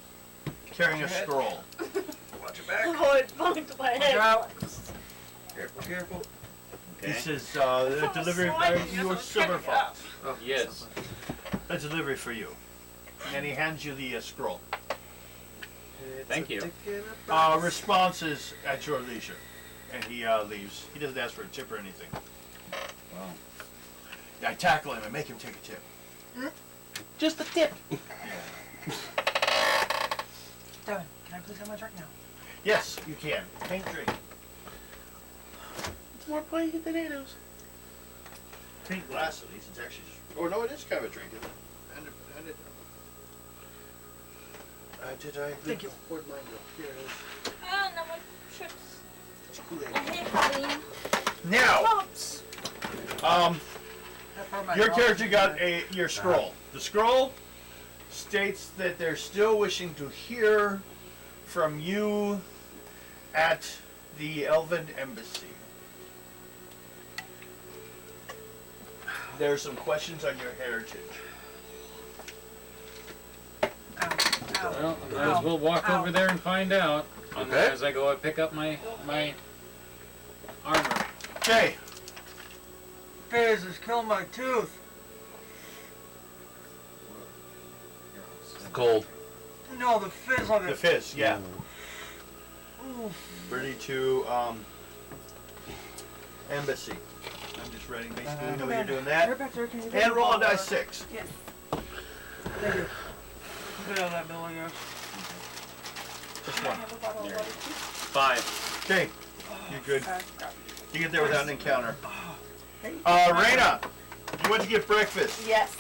carrying a scroll. Watch your back. Oh, it bumped my head. Drop. Careful, careful. Okay. This is the delivery. You are Silver Fox. Oh, Yes. A delivery for you. And he hands you the scroll. Thank you. Responses at your leisure. And he leaves. He doesn't ask for a tip or anything. Well, I tackle him and make him take a tip. Just a tip. Devin, can I please have my drink now? Yes, you can. Pink drink. It's more plain than potatoes. Pink glass at least. It's actually. Oh no, it is kind of a drink. Isn't it? Did I? Thank you. Where'd mine go? Here it is. Oh, no more chips. It's Kool-Aid. I hate Halloween. Now, Pops. That part of my your mouth character is got good. your scroll. The scroll states that they're still wishing to hear from you at the Elven Embassy. There's some questions on your heritage. well, I might as well walk over there and find out. And Okay. as I go, I pick up my armor. Okay. Fizz is killing my tooth. It's cold. No, the fizz of The it. fizz, yeah. Ooh. Ready to embassy. I'm just writing basically know you're doing that. And roll a dice 6. Thank you. Get out of that bill, I guess. Just one. 5. Okay. You're good. You get there without an encounter. Raina, you went to get breakfast. Yes.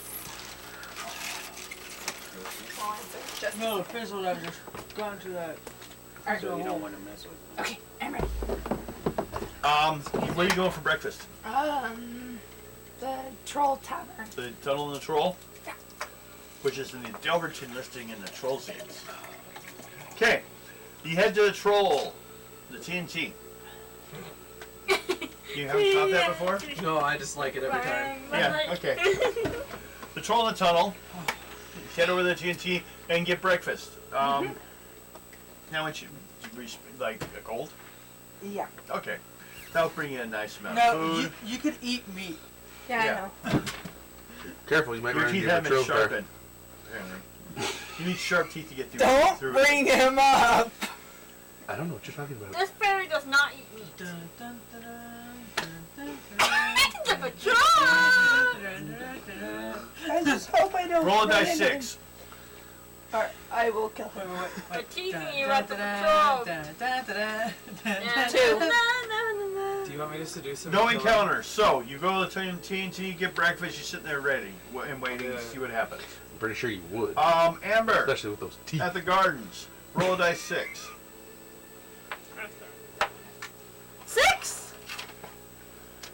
No, the fizz would have just gone to that. So you don't want to mess with me. Okay, I'm ready. Where are you going for breakfast? The Troll Tavern. The Tunnel and the Troll? Yeah. Which is in the Delverton listing in the Troll Zines. Okay. You head to the Troll, the TNT. You haven't caught that before? No, I just like it every time. Yeah, okay. The Troll in the Tunnel. You head over to the TNT and get breakfast. How much? Like a gold? Yeah. Okay. That'll bring you a nice amount No, of food. you could eat meat. Yeah, I know. Careful, you might Your run teeth into a haven't been trove there. sharpened. Apparently. You need sharp teeth to get through. Don't through bring him up. I don't know what you're talking about. This fairy does not eat meat. Dun, dun, dun, dun, dun, Took a try. I just hope I don't. Roll a run dice into 6. him. Alright, I will kill him. The teething you at the patrol. Two. Do you want me just to do some? No killing? encounter. So you go to the TNT, get breakfast. You're sitting there ready and waiting to see what happens. I'm pretty sure you would. Amber Especially with those teeth. at the gardens. Roll a dice 6. 6.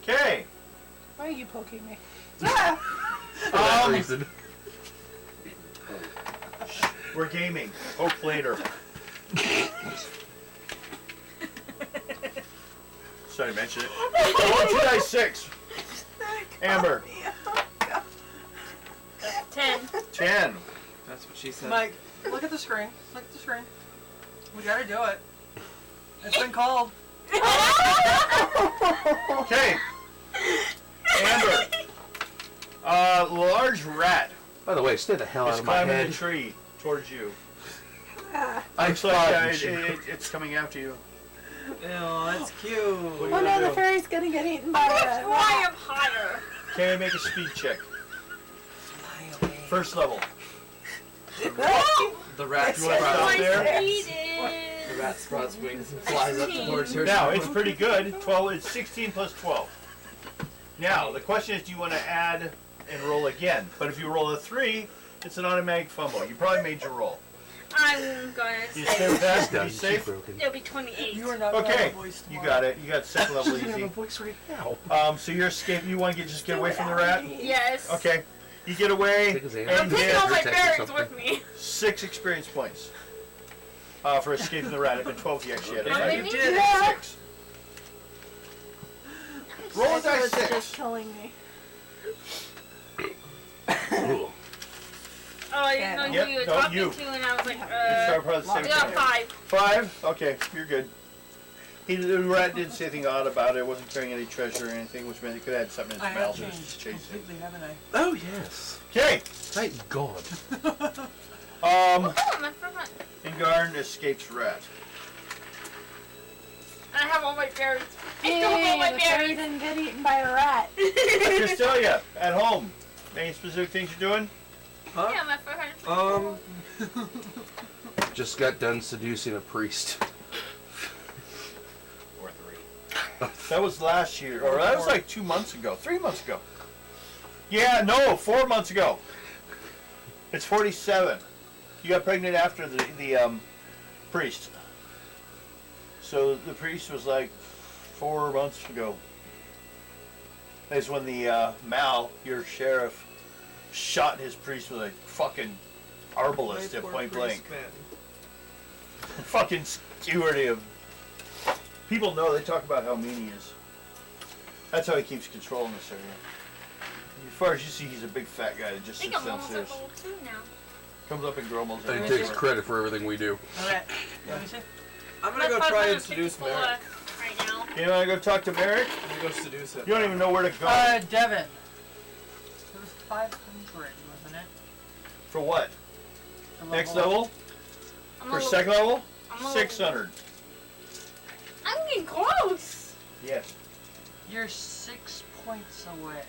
Okay. Why are you poking me? For that reason. We're gaming. Hope later. Sorry to mention it. Roll 2 dice 6. Amber. 10. 10. That's what she said. Mike, look at the screen. Look at the screen. We gotta do it. It's been called. Okay. Amber. Large rat By the way, stay the hell out is of my climbing head. a tree towards you. I Looks like thought you should. it's coming after you. that's cute. Oh no, the fairy's gonna get eaten by Let's a fly up higher. Can I make a speed check? First level. The rat You want to sprouts. stop there? The rat sprouts wings and flies up towards her. Now, it's pretty good. 12. It's 16 plus 12. Now, the question is, do you want to add and roll again? But if you roll a 3, it's an automatic fumble. You probably made your roll. I'm gonna You say stay with that to Done. be She's safe? broken. it'll be 28. You are not Okay, gonna voice you tomorrow. got it. You got second level You have a easy. voice right now. So you're escaping. You want to just get away from the rat? Yes. Okay. You get away Take his hand. I'm and taking get all my Protect berries something. with me. 6 experience points for escaping the rat. If it's 12, you actually had How it. many? You did Yeah. 6. Roll a dice It's 6. just killing me. Ooh. Oh, I didn't know Yep, who you were no, talking you. to, and I was like, Sorry, probably the I same got thing. 5. 5? Okay, you're good. The rat didn't say anything odd about it. It wasn't carrying any treasure or anything, which meant it could have had something in I its have mouth that was changed chasing. completely, haven't I? Oh yes. Okay. Thank God. Oh, I forgot. Ingarn escapes rat. I have all my berries. I still have all my the fairy berries. didn't get eaten by a rat. Castelia, at home. Any specific things you're doing? Yeah, my friend. Just got done seducing a priest. Or 3. That was last year, or that was like 2 months ago, 3 months ago. Yeah, no, 4 months ago. It's 47. You got pregnant after the priest. So the priest was like 4 months ago. That's when the Mal, your sheriff, shot his priest with a fucking arbalist at point blank. Fucking skewered him. People know, they talk about how mean he is. That's how he keeps control in this area. As far as you see, he's a big fat guy that I just think sits I'm almost downstairs. level 2 now. Comes up and grumbles. And at he takes everyone. credit for everything we do. Okay. What do you say? I'm gonna go try and seduce 554 Merrick. right now. You want to go talk to Merrick? I'm gonna go seduce him. You don't even know where to go. Devin. It was 500, wasn't it? For what? The Next level? I'm For level- second level? I'm level- 600. I'm getting close. Yes. You're 6 points away.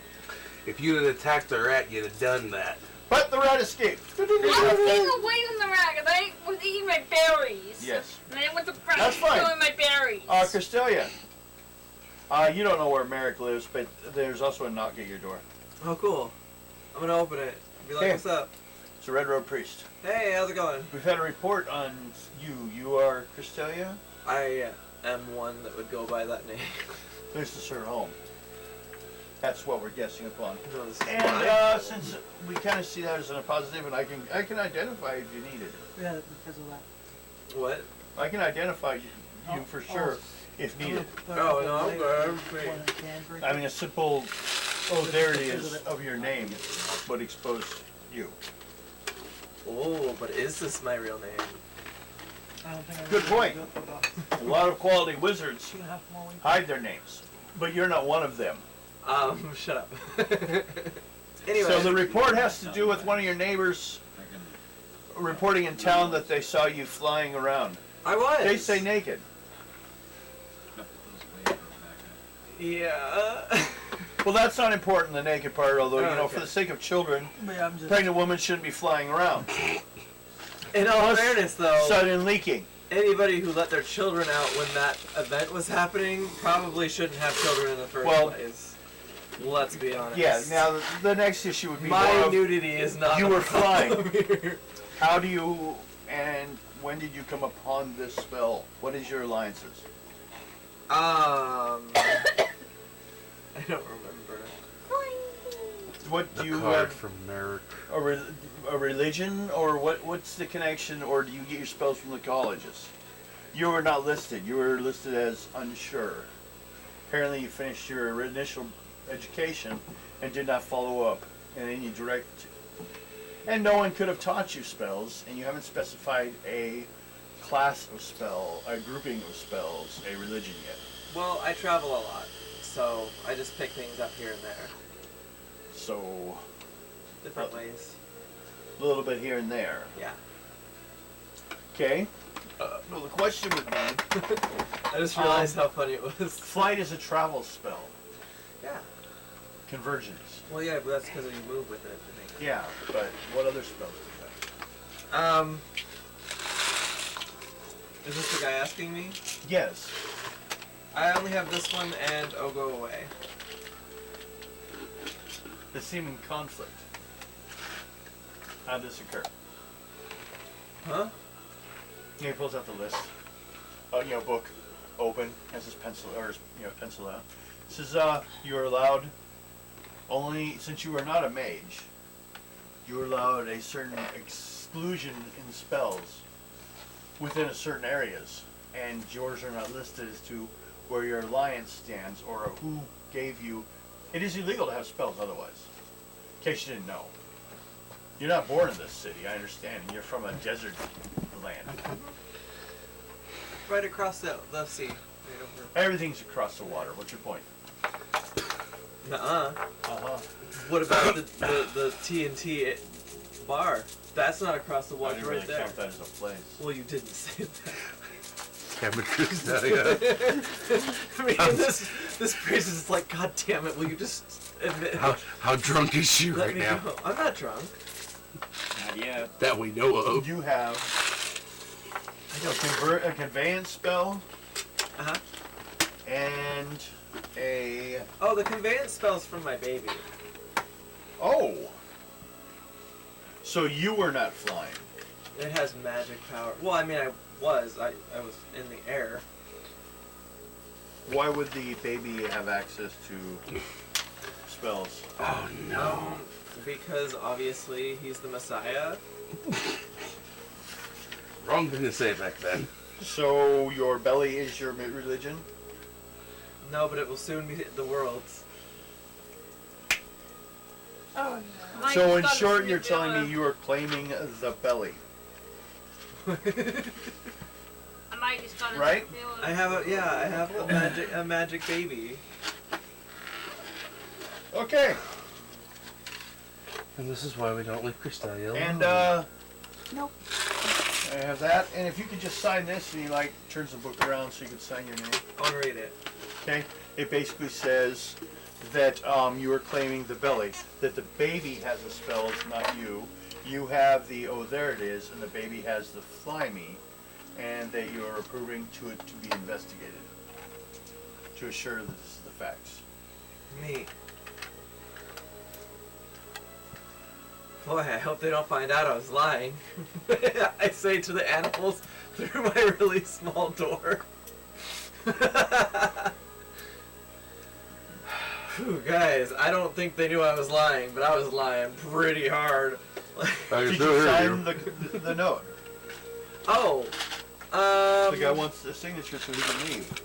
If you'd have attacked the rat, you'd have done that. But the rat escaped. I was getting away from the rat because I was eating my berries. Yes. And I went to front That's fine. stealing my berries. Castelia. You don't know where Merrick lives, but there's also a knock at your door. Oh, cool. I'm gonna open it. Be like, Okay. what's up? It's a Red Road Priest. Hey, how's it going? We've had a report on you. You are Castelia? I am one that would go by that name. This is her home. That's what we're guessing upon. No, this is And mine. since we kind of see that as a positive, and I can identify if you need it. Yeah, because of that. What? I can identify you for sure if needed. Oh, no, I'm good. Great. I mean, a simple, oh, there it is, of your name would expose you. Oh, but is this my real name? I don't think I Good really point. do it for about A lot of quality wizards 2.5 more weeks. hide their names, but you're not one of them. Shut up. Anyway. So the report has to do with one of your neighbors reporting in town that they saw you flying around. I was. They say naked. Yeah. Well, that's not important, the naked part, although, you know, okay. for the sake of children, But yeah, I'm just. pregnant women shouldn't be flying around. In all fairness, though, Sudden leaking. anybody who let their children out when that event was happening probably shouldn't have children in the first Well, place. Let's be honest. Yeah, now the next issue would be more my of, nudity is not. you the were flying. problem here. how do you, and when did you come upon this spell? What is your alliances? I don't remember. What do The you card have? from Merrick. A religion, or what's the connection, or do you get your spells from the colleges? You were not listed. You were listed as unsure. Apparently you finished your initial education and did not follow up in any direct, and no one could have taught you spells, and you haven't specified a class of spell, a grouping of spells, a religion yet. Well, I travel a lot, so I just pick things up here and there, So different ways. a little bit here and there. Yeah. Okay. No, the question would be, I just realized how funny it was. flight is a travel spell. Yeah. Convergence. Well, yeah, but that's because you move with it, I think. Yeah, but what other spells do that? Is this the guy asking me? Yes. I only have this one and Oh Go Away. They seem in conflict. How did this occur? Huh? He pulls out the list. Book open, has his pencil or his, pencil out. Says, you are allowed only since you are not a mage. You are allowed a certain exclusion in spells within a certain areas, and yours are not listed as to where your alliance stands or who gave you. It is illegal to have spells otherwise. In case you didn't know. You're not born in this city, I understand, and you're from a desert land. Right across the sea. Right over. Everything's across the water. What's your point? Nuh-uh. Uh-huh. What about the TNT bar? That's not across the I water didn't right really there. count that as a place. Well, you didn't say that. Amateurs, yeah. I mean, this place is like, God damn it! Will you just admit? How drunk is she Let right me now? go. I'm not drunk. Not yet. That we know of. You have a conveyance spell Uh-huh. and a... Oh, the conveyance spell's from my baby. Oh! So you were not flying. It has magic power. Well, I mean, I was in the air. Why would the baby have access to spells? Oh no. Because obviously he's the Messiah. Wrong thing to say back then. So your belly is your religion? No, but it will soon be the world's. Oh no. So in short, you're telling me you are claiming the belly. I might just got Right? I have a magic baby. Okay. And this is why we don't leave Cristalia alone. And Nope. I have that. And if you could just sign this, and he turns the book around so you can sign your name. I'll read it. Okay. It basically says that you are claiming the belly, that the baby has the spells, not you. You have the there it is, and the baby has the fly me, and that you are approving to it to be investigated to assure that this is the facts. Me. Boy, I hope they don't find out I was lying. I say to the animals through my really small door. Whew, guys, I don't think they knew I was lying, but I was lying pretty hard. Did you sign the note? Oh, The guy wants a signature so he can leave.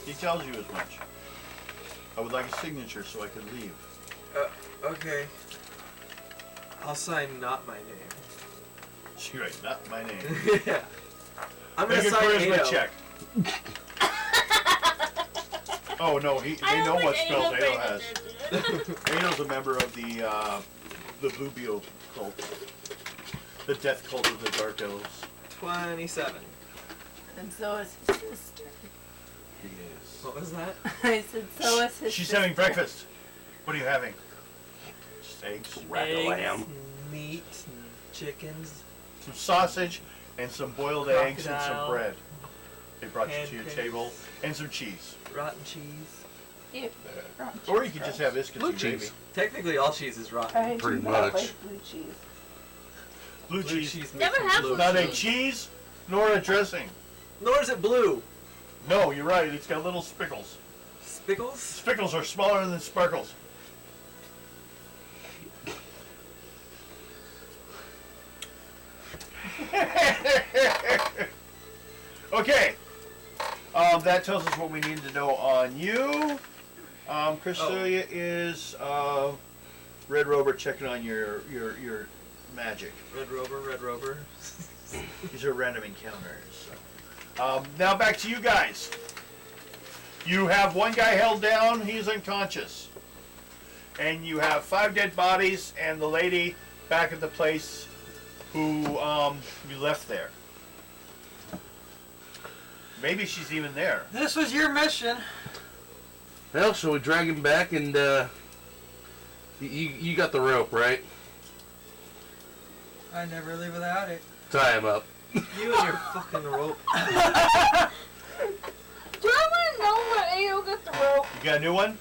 He tells you as much. I would like a signature so I can leave. Okay. I'll sign not my name. She writes, not my name. Yeah. I'm gonna Make a sign charisma Ado. check. Oh no, they know what spells Ado has. Ado's a member of the Bluebeel cult. The death cult of the Dark Elves. 27. And so is his sister. He is. What was that? I said, so is his She's sister. having breakfast. What are you having? Just eggs, Eggs, meat, and chickens. some sausage, and some boiled eggs and some Crocodile. bread. They brought you to your Pancakes. table, and some cheese. Rotten cheese. Ew. Or you could just have this Blue because you cheese. Technically, all cheese is rotten. I Pretty do not much. like blue cheese. Blue Blue cheese. cheese Never makes it had blue. Not a cheese, nor a dressing. Nor is it blue. No, you're right. It's got little spickles. Spickles? Spickles are smaller than sparkles. Okay. That tells us what we need to know on you. Cristelia is Red Rover checking on your magic. Red Rover. These are random encounters. Now back to you guys. You have one guy held down, he's unconscious. And you have 5 dead bodies and the lady back at the place who you left there. Maybe she's even there. This was your mission. Well, shall we drag him back and, you got the rope, right? I never leave without it. Tie him up. You and your fucking rope. Do I want to know where Ayo got the rope? You got a new one?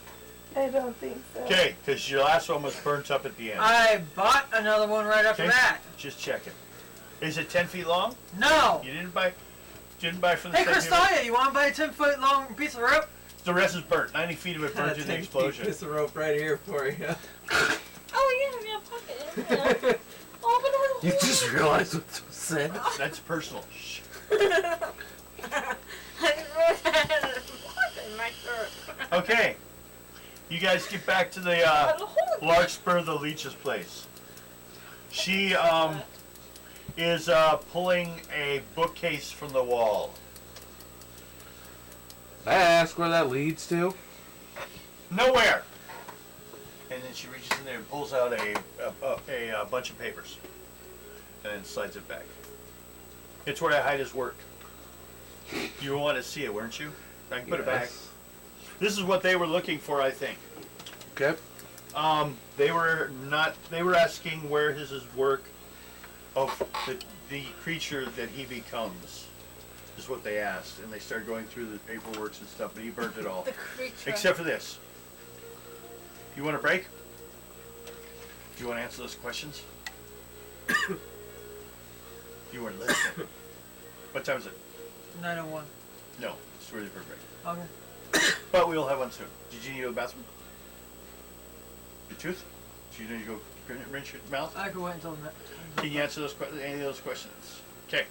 I don't think so. Okay, because your last one was burnt up at the end. I bought another one right after Okay. that. Just checking. Is it 10 feet long? No. You didn't buy from the Hey, same people? Kristalia, you want to buy a 10-foot long piece of rope? The rest is burnt. 90 feet of it burned in the explosion. This rope right here for you. Oh yeah, fuck it. Yeah. Oh, but You that's just realized what was said? That's personal. Shh. I didn't realize I had a fuck in my shirt. Okay. You guys get back to the Larkspur the Leech's place. She is pulling a bookcase from the wall. I ask where that leads to? Nowhere. And then she reaches in there and pulls out a bunch of papers, and then slides it back. It's where I hide his work. You want to see it, weren't you? I can put it back. This is what they were looking for, I think. Okay. They were asking where is his work of the creature that he becomes. Is what they asked, and they started going through the paperwork and stuff, but he burnt it all. The creature. Except for this. You want a break? Do you want to answer those questions? You weren't listening. What time is it? 9:01. No, it's ready for a break. Okay. But we will have one soon. Did you need to go to the bathroom? Your tooth? Do you need to go rinse your mouth? I could wait until Can you answer any of those questions? Okay.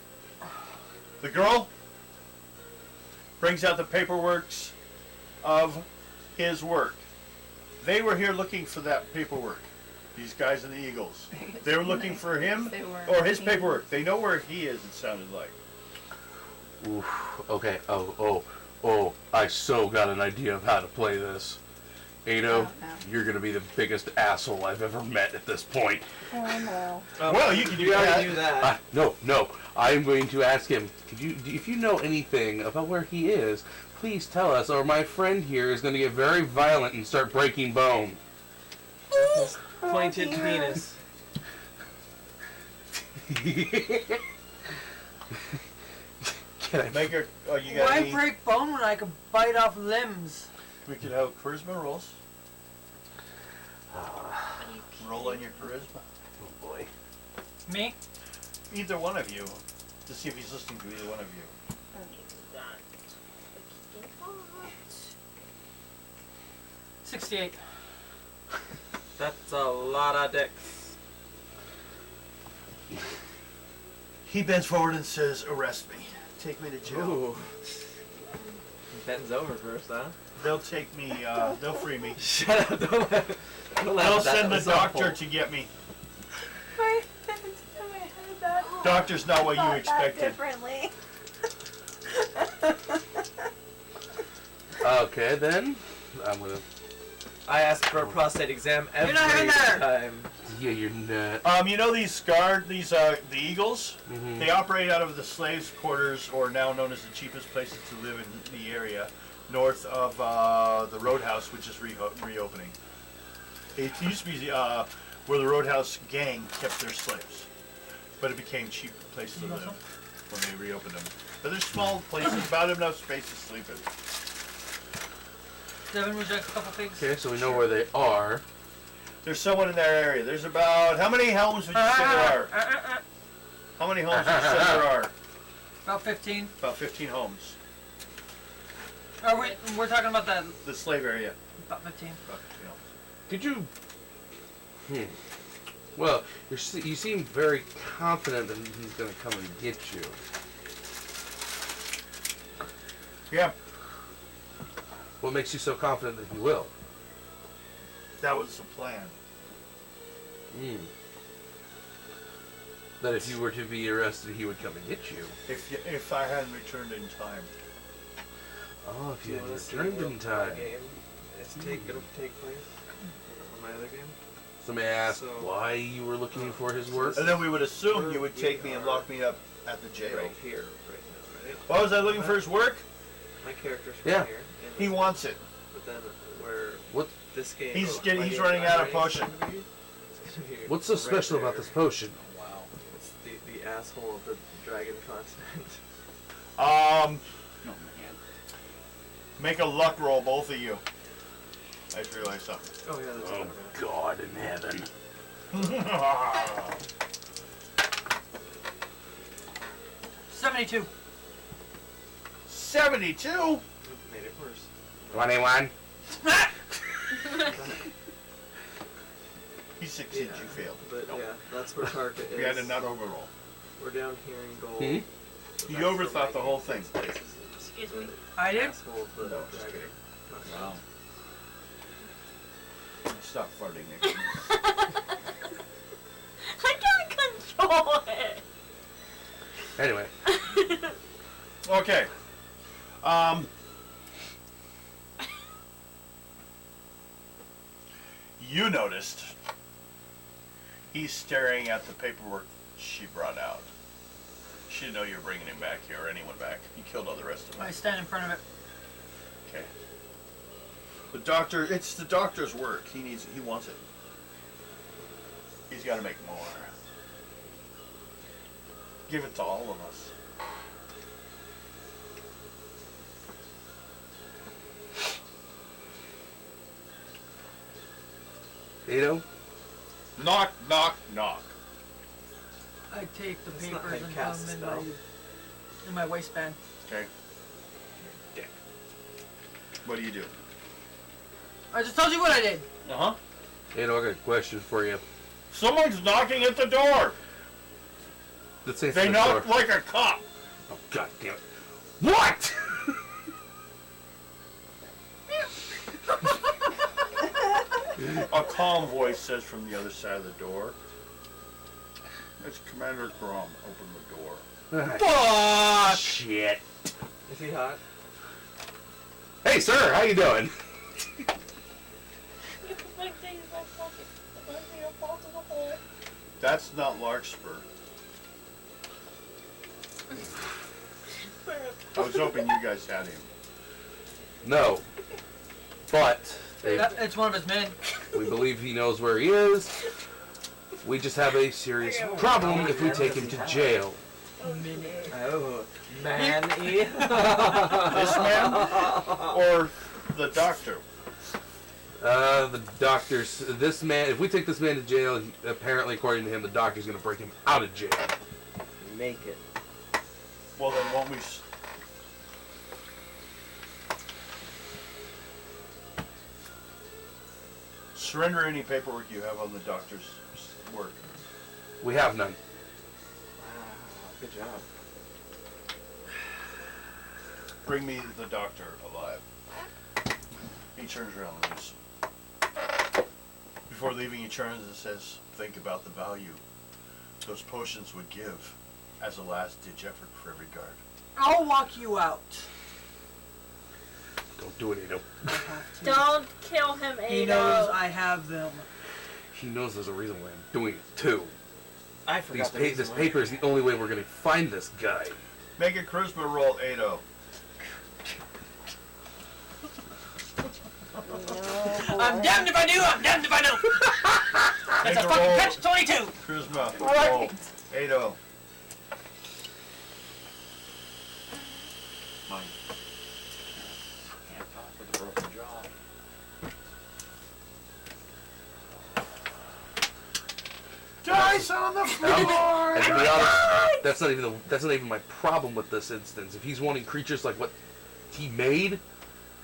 The girl brings out the paperworks of his work. They were here looking for that paperwork. These guys in the Eagles. They were looking for him or his paperwork. They know where he is, it sounded like. Oof. Okay. Oh, I so got an idea of how to play this. Ado, you're gonna be the biggest asshole I've ever met at this point. Oh no. Well, you can do that. No. I'm going to ask him, if you know anything about where he is, please tell us, or my friend here is going to get very violent and start breaking bone. His pointed penis. Can I make her? Oh, you got Why any? break bone when I could bite off limbs? We could have charisma rolls. Roll on your charisma. Oh boy. Me? Either one of you, to see if he's listening to either one of you. 68. That's a lot of dicks. He bends forward and says, "Arrest me. Take me to jail." Ooh. Bends over first, huh? They'll take me. They'll free me. Shut up! Don't let They'll that send the was doctor awful. to get me. My head that Doctor's not what you thought that expected. differently. Okay, then. I'm gonna... I ask for a prostate exam every You're not in there. time. Yeah, you're not... You know these the Eagles? Mhm. They operate out of the slaves' quarters, or now known as the cheapest places to live in the area, north of the Roadhouse, which is reopening. It used to be where the Roadhouse gang kept their slaves, but it became cheap place to live when they reopened them. But they're small places, about enough space to sleep in. Devin, would you like a couple things? Okay, so we know where they are. There's someone in their area. There's about, how many homes would you say there are? How many homes would you say there are? About 15. About 15 homes. Are we? We're talking about that. The slave area. About 15. About 15 homes. Could you... Well, you seem very confident that he's going to come and get you. Yeah. What makes you so confident that he will? That was the plan. That if you were to be arrested, he would come and get you. If I hadn't returned in time. Oh, if you had wanna see returned the in time. game is gonna take place on my other game. So may I ask So- why you were looking for his work? And then we would assume you would take me and lock me up at the jail. Right here, right What was I looking for his work? My character's from Yeah. here. He wants it. But then where What? this game... He's my getting- he's game running I'm out of writing is potion. gonna be, it's gonna be What's so right special about there. this potion? Wow. It's the asshole of the dragon continent. No, man. Make a luck roll, both of you. I just realized something. Oh yeah, that's Oh God in heaven. 72. 72? made it worse. 21. He succeeded, Yeah. you failed. But Nope. yeah, that's where Target is. We had a nut overroll. We're down here in gold. Hmm? You That's overthought where the my whole game thing. takes place, is Excuse me. I the did? asshole of the No, just dragon. kidding. Wow. Stop farting, Nick. I can't control it. Anyway, Okay. You noticed he's staring at the paperwork she brought out. She didn't know you were bringing him back here or anyone back. You killed all the rest of them. I stand in front of it. Okay. The doctor, it's the doctor's work. He wants it. He's got to make more. Give it to all of us. Ado, Knock, knock, knock. I take the That's not how papers you and cast put a them in my waistband. Okay. Dick. What do you do? I just told you what I did. Uh-huh. Ado, I got a question for you. Someone's knocking at the door. Let's say it's They the knock door. like a cop. Oh God damn it! What? A calm voice says from the other side of the door. It's Commander Grom. Open the door. Fuck! Shit. Is he hot? Hey, sir, how you doing? Get the big thing in my pocket. It might be a fall to the hole. That's not Larkspur. I was hoping you guys had him. No, but It's one of his men. we believe he knows where he is. We just have a serious problem if we take him to jail. Oh, man-y. This man or the doctor? The doctor's. This man. If we take this man to jail, apparently, according to him, the doctor's going to break him out of jail. Make it. Well, then won't we? Surrender any paperwork you have on the doctor's work. We have none. Wow, good job. Bring me the doctor alive. He turns around and leaves. Before leaving, he turns and says, think about the value those potions would give as a last-ditch effort for every guard. I'll walk you out. Don't do it, Ado. I have to. Don't kill him, Ado. He knows I have them. He knows there's a reason why I'm doing it too. I forgot the reason This why. paper is the only way we're going to find this guy. Make a charisma roll, Ado. I'm damned if I do, I'm damned if I don't. Make It's a a fucking roll. catch-22. Charisma. Right. Roll. Ado. Mine. Can't talk with a broken jaw. Dice on the floor! And to be honest, that's not even my problem with this instance. If he's wanting creatures like what he made,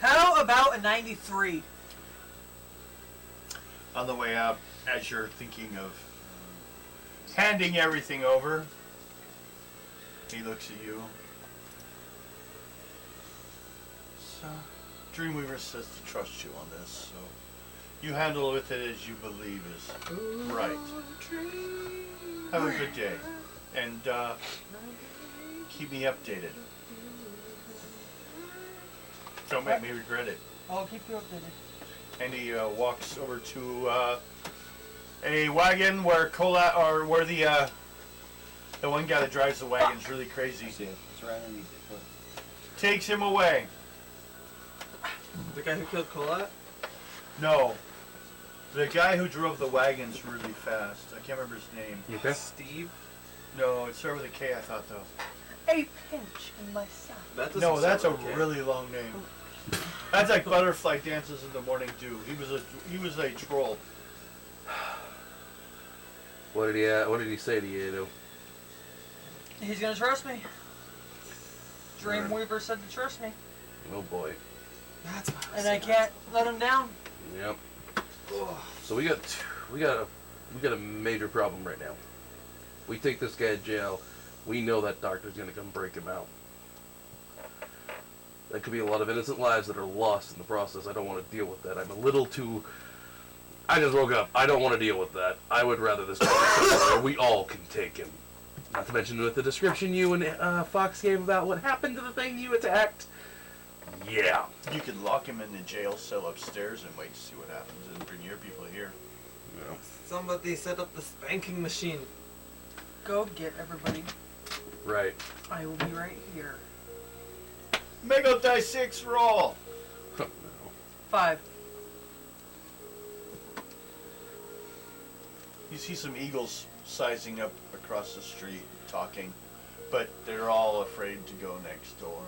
How about a 93? On the way out, as you're thinking of handing everything over, he looks at you. So, Dreamweaver says to trust you on this, so you handle with it as you believe is right. Have a good day, and keep me updated. Don't make me regret it. I'll keep you updated. And he walks over to a wagon where the one guy that drives the wagon's really crazy. It's right underneath it. Look. Takes him away. The guy who killed Colette? No. The guy who drove the wagons really fast. I can't remember his name. You okay? Steve? No, it started with a K, I thought, though. A pinch in my side. That doesn't No, that's a sound okay. really long name. That's like Butterfly Dances in the Morning Dew. He was a troll. What did he say to you, though? He's gonna trust me. Dreamweaver said to trust me. Oh boy. That's what And I can't let him down. Yep. So we got a major problem right now. We take this guy to jail. We know that doctor's gonna come break him out. That could be a lot of innocent lives that are lost in the process. I don't want to deal with that. I'm a little too. I just woke up. I don't want to deal with that. I would rather this guy be somewhere where we all can take him. Not to mention with the description you and Fox gave about what happened to the thing you attacked. Yeah. You could lock him in the jail cell upstairs and wait to see what happens and bring your people here. Yeah. Somebody set up the spanking machine. Go get everybody. Right. I will be right here. Make a die 6 roll. 5. You see some eagles sizing up across the street, talking, but they're all afraid to go next door.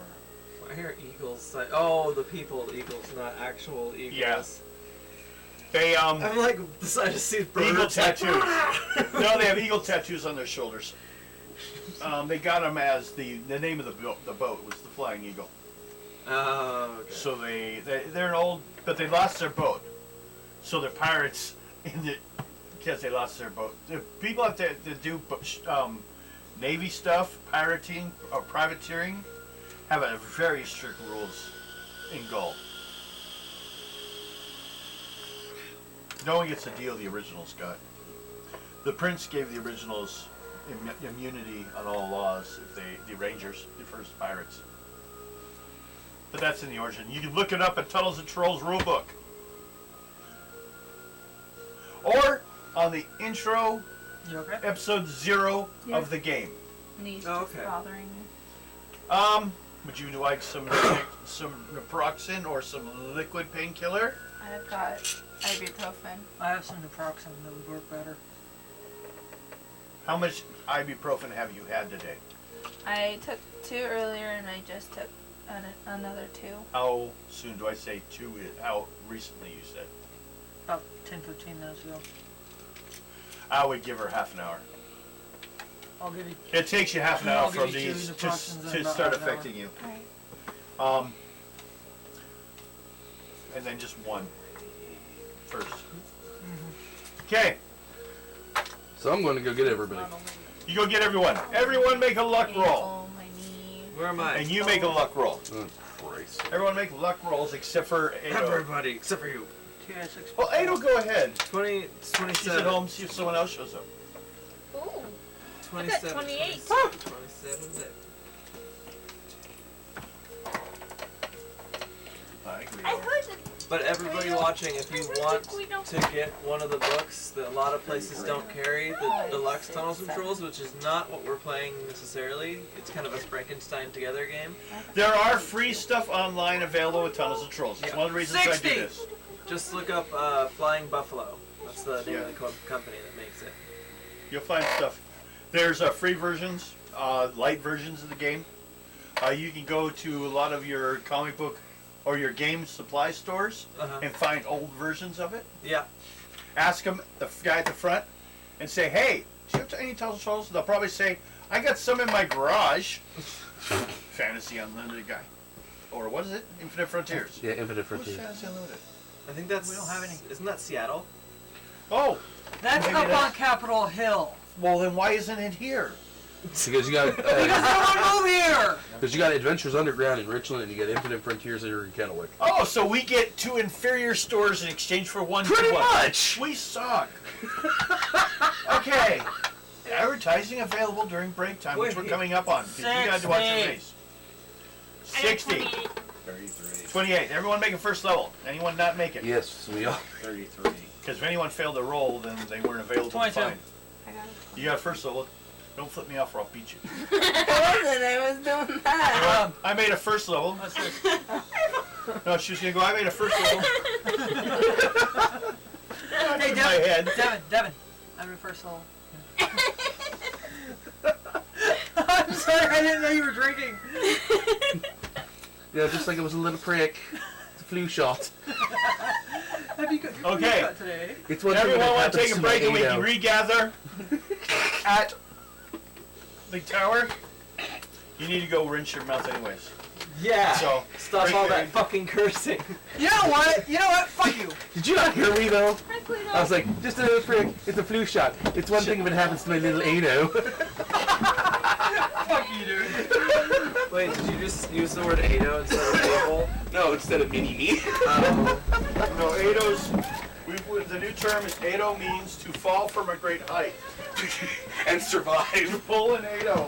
I hear eagles. Oh, the people eagles, not actual eagles. Yes. They I'm like decided to see birds. eagle tattoos. No, they have eagle tattoos on their shoulders. They got them as the name of the boat was the Flying Eagle. Oh, okay. So they're an old, but they lost their boat. So they're pirates because they lost their boat. The people out there that do Navy stuff, pirating or privateering, have a very strict rules in Gull. No one gets to deal the originals got. The prince gave the originals immunity on all laws if the Rangers, the first pirates. But that's in the origin. You can look it up at Tunnels and Trolls rulebook. Or on the intro, You okay? episode 0 Yeah. of the game. Knees Oh, just okay. bothering me. Would you like some naproxen or some liquid painkiller? I've got ibuprofen. I have some naproxen that would work better. How much ibuprofen have you had today? I took 2 earlier and I just took another 2. How soon do I say 2? How recently you said? About 10-15 minutes ago. I would give her half an hour. I'll give you. It takes you half an I'll hour give from you 2 these naproxens in to about start half an hour. affecting you. Alright. And then just one first. Okay, So I'm going to go get everybody. Not only you go get everyone. Everyone make a luck roll. ankle, my knee. Where am I? And you make a luck roll. Oh, Christ. Everyone make luck rolls except for Ado. Everybody except for you. 2-6. Well, Ado, go ahead. 20, it's She's 27. at home, see if someone else shows up. Ooh. 27. 28. 27. I agree. I heard that. But everybody watching, if you want to get one of the books that a lot of places don't carry, the Deluxe Tunnels and Trolls, which is not what we're playing necessarily. It's kind of a Frankenstein together game. There are free stuff online available with Tunnels and Trolls. It's one of the reasons I 60. do this. Just look up Flying Buffalo. That's the name of the company that makes it. You'll find stuff. There's free versions, light versions of the game. You can go to a lot of your comic book or your game supply stores and find old versions of it. Yeah. Ask them, the guy at the front, and say, "Hey, do you have any Tunnels and Trolls?" They'll probably say, "I got some in my garage." Fantasy Unlimited guy. Or what is it? Infinite Frontiers. Yeah, Infinite Who's Frontier. Fantasy Unlimited? I think that's. We don't have any. Isn't that Seattle? Oh, That's maybe up that's- on Capitol Hill. well then why isn't it here? Because you got Because I don't want to move here. because you got Adventures Underground in Richland, and you got Infinite Frontiers here in Kennewick. Oh, so we get 2 inferior stores in exchange for one Pretty good one. much. We suck. Okay. Advertising available during break time, which we're coming up on. 'Cause you got to watch the 60. race. I got 60. 28. 33. 28. Everyone make a first level. Anyone not make it? Yes, we are. 33. Because if anyone failed to roll, then they weren't available 22. to find. I got it. You got first level. Don't flip me off or I'll beat you. I was doing that. I made a first level. No, she was gonna go, I made a first level. Hey, in my head. Devin. I'm in first level. I'm sorry, I didn't know you were drinking. Yeah, just like it was a little prick. It's a flu shot. Have you got your Okay. shot today? It's one thing when Everyone it want to happens take a my break and we can ego. regather at the tower? You need to go rinse your mouth anyways. Yeah. So, Stop break all your- that fucking cursing. You know what? Fuck you. Did you not hear me though? Hi, Guido. I was like, just a little prick. It's a flu shot. It's one thing if it happens to my little Ado. Fuck you, dude. Wait, did you just use the word Ado instead of a-hole? No, instead of mini me. No, Ado's, the new term is Ado means to fall from a great height. And survive. To pull an Ado.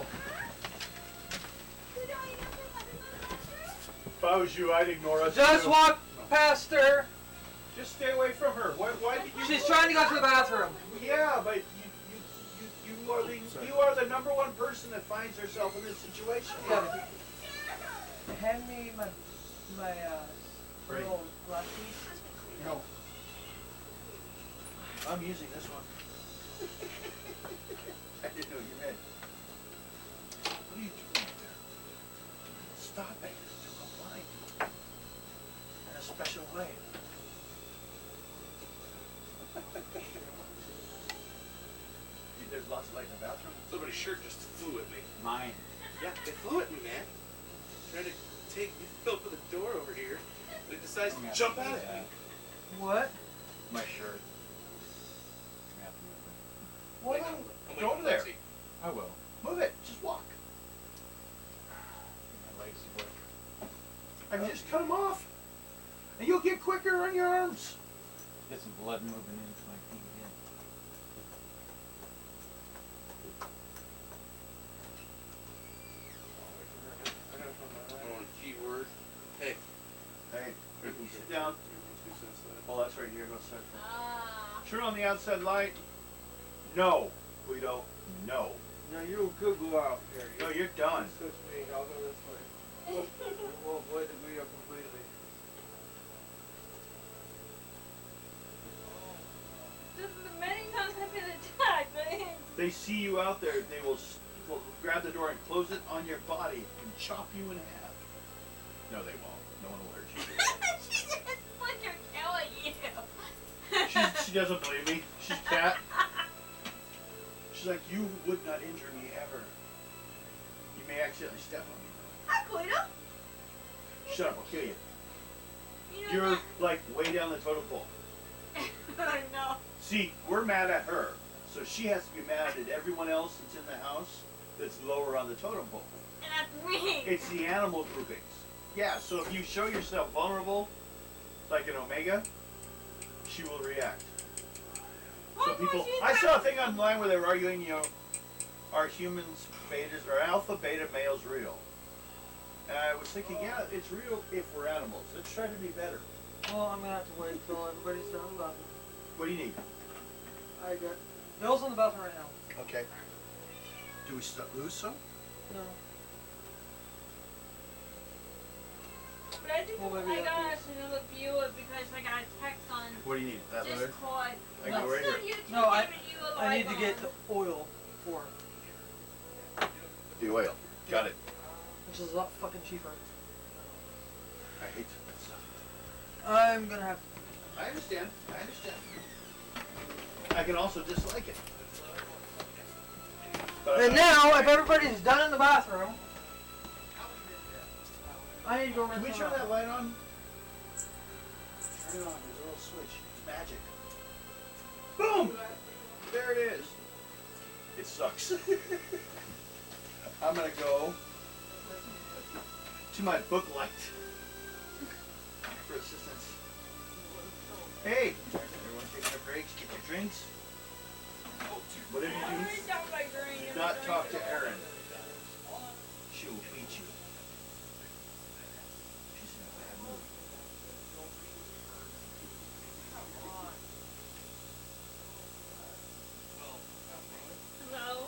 If I was you, I'd ignore us. Just too. walk past her. Just stay away from her. Why did you? She's trying to go to the bathroom. Yeah, but you are the number one person that finds herself in this situation. Hand me my little left piece. No. I'm using this one. I didn't know you had. What are you doing there? Stop it. You're complying. In a special way. There's lots of light in the bathroom. Somebody's shirt just flew at me. Mine. Yeah, it flew at me, man. Trying to open the door over here, and it decides to jump out at me. What? My shirt. Well, then, go over there. I will. Move it. Just walk. My legs work. I mean, just cut them off. And you'll get quicker on your arms. Get some blood moving into my feet again. Keyword. Hey. Hey, you sit down. Oh, that's right here. Go start. Turn on the outside light. No, Guido. No. No, you could go out here. No, you're done. Switch me. I'll go this way. We'll avoid the Guido completely. Many times I've been attacked. They see you out there, they will grab the door and close it on your body and chop you in half. No, they won't. No one will hurt you. She just fucking killing you. She doesn't believe me. She's cat. She's like, you would not injure me ever. You may accidentally step on me. Hi, Guido. Shut up, I'll kill you. You know You're what? like way down the totem pole. I know. See, we're mad at her, so she has to be mad at everyone else that's in the house that's lower on the totem pole. And that's me. It's the animal groupings. Yeah, so if you show yourself vulnerable, like an omega, she will react. So people, I saw a thing online where they were arguing, you know, are humans betas or alpha beta males real? And I was thinking, yeah, it's real if we're animals. Let's try to be better. Well, I'm gonna have to wait till everybody's done with that. What do you need? I got Bill's in the bathroom right now. Okay. Do we lose some? No. But I think Well, maybe I that got piece. another viewer because I got a text on What do you need? That leather? Discord. I go right here. YouTube No, I giving you a I need to live get on. the oil for it, The oil. Got it. which is a lot fucking cheaper. I hate that stuff. I'm gonna have. I understand. I understand. I can also dislike it. But And now, if everybody's done in the bathroom, I need to go Can rinse we them turn out. that light on? Turn it on. There's a little switch. It's magic. Boom! There it is. It sucks. I'm gonna go to my book light for assistance. Hey, everyone taking their breaks, get your drinks. Whatever you do, do not talk to Erin. She will beat you. She's in a bad mood. Hello.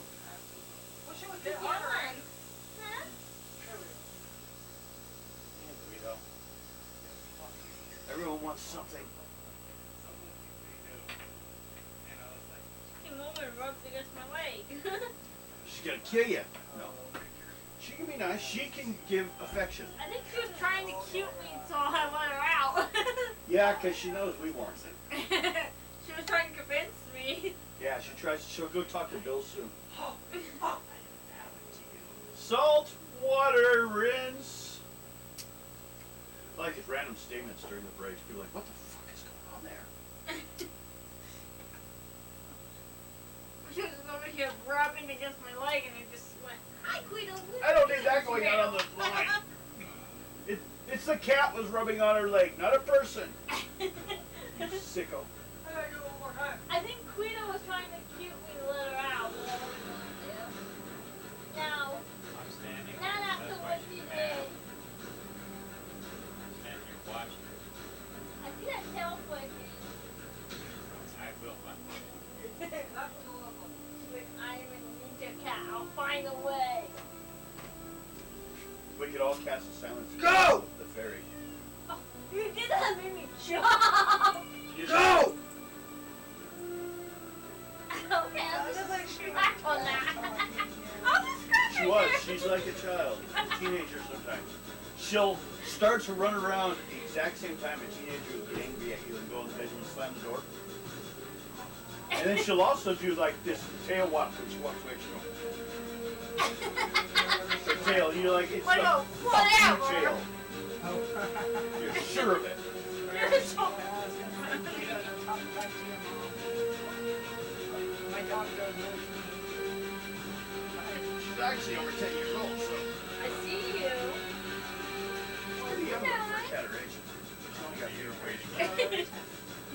wants something. Came over and rubbed against my leg. She's gonna kill you. No. She can be nice. She can give affection. I think she was trying to cute me, so I let her out. Yeah, because she knows we won't. She was trying to convince me. Yeah, she'll go talk to Bill soon. Salt water rinse. I like these random statements during the breaks. People are like, what the fuck is going on there? She was over here rubbing against my leg, and I just went, "Hi, Guido." I don't need that going on the line. It's the cat was rubbing on her leg, not a person. You sicko. I think Guido was trying to cute me to let her out. But I wasn't going to. No. I'm standing. Not after That's why what she's she mad. did. I'm standing here watching. I see that tail flicking. I will find I'm a ninja cat. I'll find a way. We could all cast a silence. Go! The fairy. Oh, you did that, made me jump. Go! Okay, I'll just scratch on that. I'll just scratch She her was. here. She's like a child. A teenager sometimes. She'll start to run around at the exact same time a teenager will get angry at you and go in the bedroom and slam the door. And then she'll also do like this tail walk when she walks away. She'll go. Her tail, you're like, it's Wait, the no, fucking whatever. tail. You're sure of it. You're so My dog does this. She's actually over 10 years old, so I see you. pretty young for a cat her age. She's only got 0 waiting.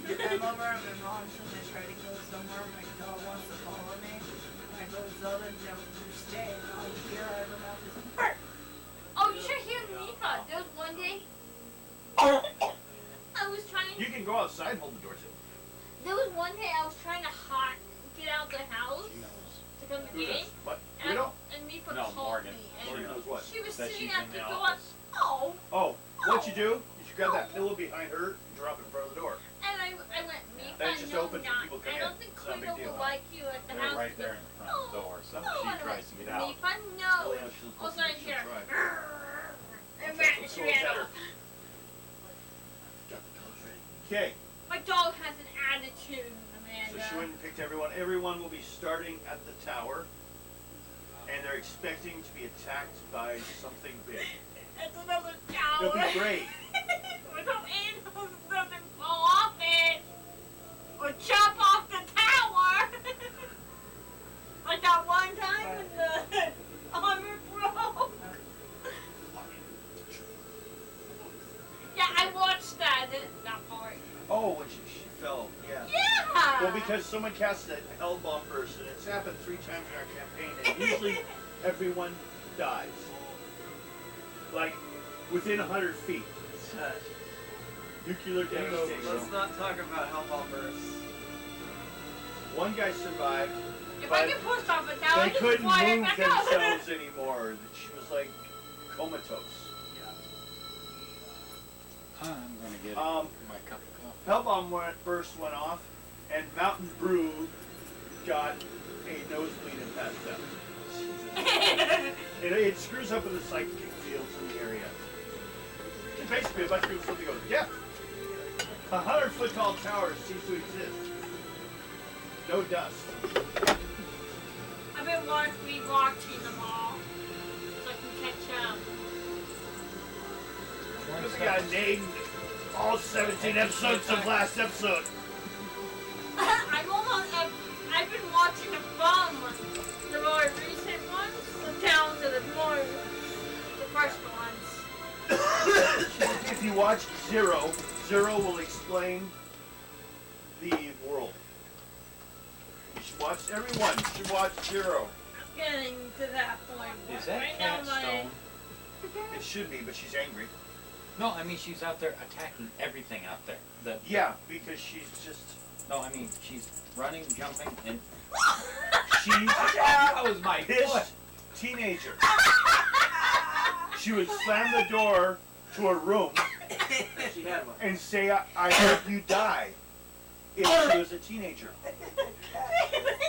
I'm over at my mom's and I try to go somewhere. My dog wants to follow me. I go, Zelda, no, you stay. And I'll hear her mouth is burp. Oh, you should hear Mika. There was one day I was trying. You can go outside and hold the door too. There was one day I was trying to get out the house to come to Who game. does? What? And, We don't? and Mika No, called Morgan. me. Morgan And knows what? she was That sitting she's at in the the door. office. Oh. Oh, what you do is you grab that pillow behind her and drop it in front of the door. And I went, Mika, That just no, opens when not. people come I in. don't think It's not a big Quino deal. will like you at the They're house. right there in the front door, so No, she I tries to get out. Mika, Oh, no. yeah, she'll Also, I she'll hear. try. And That's she what ran soul's off. Got the pillows ready. Okay, My dog has an attitude, so Amanda. she went and picked everyone. Everyone will be starting at the tower, and they're expecting to be attacked by something big. It's another tower. It'll be great. With some animals and something fall off it. Or chop off the tower. Like that one time when the armor broke. Yeah, I watched that part. Oh, when she fell, yeah. Yeah. Well, because someone cast a hell bomb burst, and it's happened 3 times in our campaign, and usually everyone dies. Like, within 100 feet. Nuclear devastation. Let's not talk about hellball bursts. One guy survived, If I but get pushed off a tower, they just couldn't fly move back up. themselves anymore. She was like comatose. I'm gonna get Um, my cup of coffee. Hellbomb burst went off, and Mountain Brew got a nosebleed and passed out. It screws up with the psychic fields in the area. And basically, a bunch of people suddenly go, yeah, 100-foot tall tower ceased to exist. No dust. I've been rewatching them all, so I can catch up. We got named all 17 episodes of last episode. I've been watching them from the more recent ones down to the first ones. If you watch Zero, Zero will explain the world. You should watch everyone. You should watch Zero. Getting to that point. Is that right cat now, stone? It should be, but she's angry. No, I mean she's out there attacking everything out there. Yeah, because she's just... No, I mean she's running, jumping, and She's that was my foot. pissed teenager. She would slam the door to her room. She had one. and say, I hope you die if she was a teenager.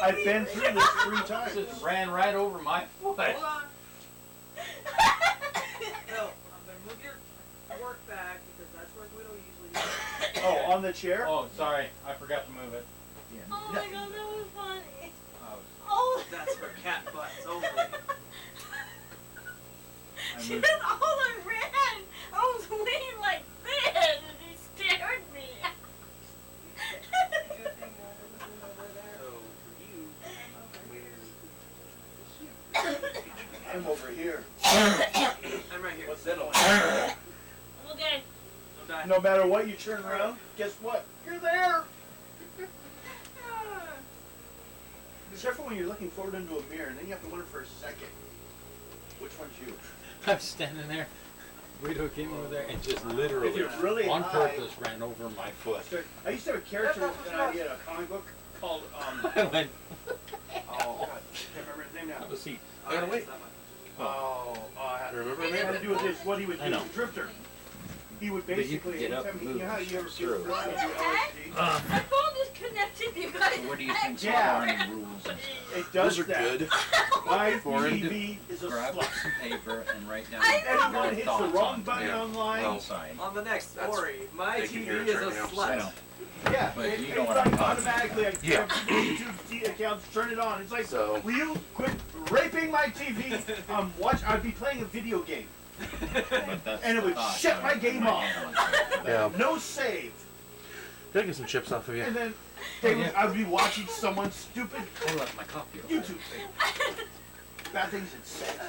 I've been through this 3 times. Just ran right over my foot. Hold on. No, I'm gonna move your work back because that's where Guido usually is. Oh, on the chair? Oh, sorry. I forgot to move it. Oh my god, that was funny. Oh, Oh. That's for cat butts only. She was all I ran. I was leaning like this, and he stared me. Good thing that isn't over there. So, for you, I'm over here. I'm right here. What's that? Okay. Don't die. No matter what you turn around, guess what? You're there! Except for when you're looking forward into a mirror, and then you have to wonder for a second, which one's you? I was standing there. Guido came over there and just If literally, you're really on high, purpose, ran over my foot. I used to have a character that I did a comic book called, I went, oh, God, can't remember his name now. have a seat. I gotta wait. It's not mine. Remember It had to do with this, what he would do, I know. Drifter. He would But you basically, get up anytime, and you know how move you ever see through. the LSD? My phone is connected, you guys. What do you think's Yeah. foreign rules and stuff? It does Those are that. good. My Foreign TV is a Grab slut. some paper and write down Anyone your hits the thoughts wrong on button Yeah. online, Well, inside. On the next That's- story, my they can TV hear it is right a now. I slut. know. yeah, But it, you it's know what like I'm talking automatically, like, Yeah. YouTube accounts turn it on. It's like, So- will you quit raping my TV? I'd be playing a video game. But that's And it would thought, shut so my I put game my off. hand on it. Yeah. No save. Can I get some chips off of you? And then yeah. I'd be watching someone's stupid I left my coffee over YouTube thing. That thing's insane.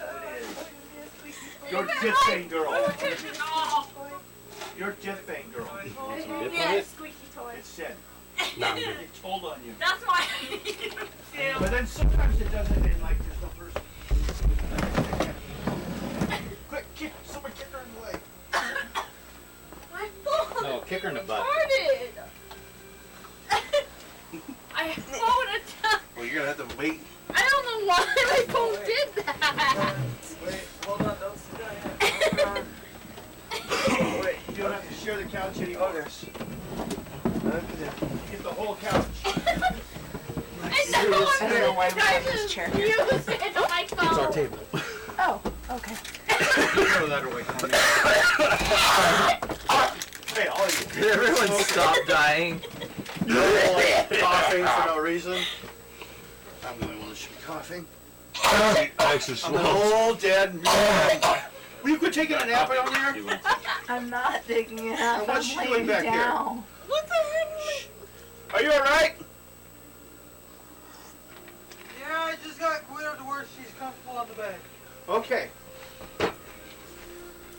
You're You're a Diff girl. Oh. You're a Diff girl. Want some dip with Yes, it? squeaky toy. It's said. Nah, I'm good. It's told on you. That's why I need to. But then sometimes it doesn't, and like there's no person. Quick, kick! Someone kick her in the leg. My phone No, kick her in the butt. retarded. I phone attacked. Well, you're gonna have to wait. I don't know why my phone did that. Wait, hold on, don't sit down yet. Wait, you don't have to share the couch anymore. Oh, gosh. Get the whole couch. I don't know why we have this chair here. Use it on my phone. It's our table. Oh, okay. Throw that away. Hey, all of you. Did everyone stop dying? You're all like coughing for no reason. I'm the only one that should be coughing. Extra I'm an swell. old dead man. Will you quit taking a nap down there? I'm not taking it out. What's I'm she doing laying back there? down. What the heck? Are you alright? Yeah, I just got Guido to where she's comfortable on the bed. Okay.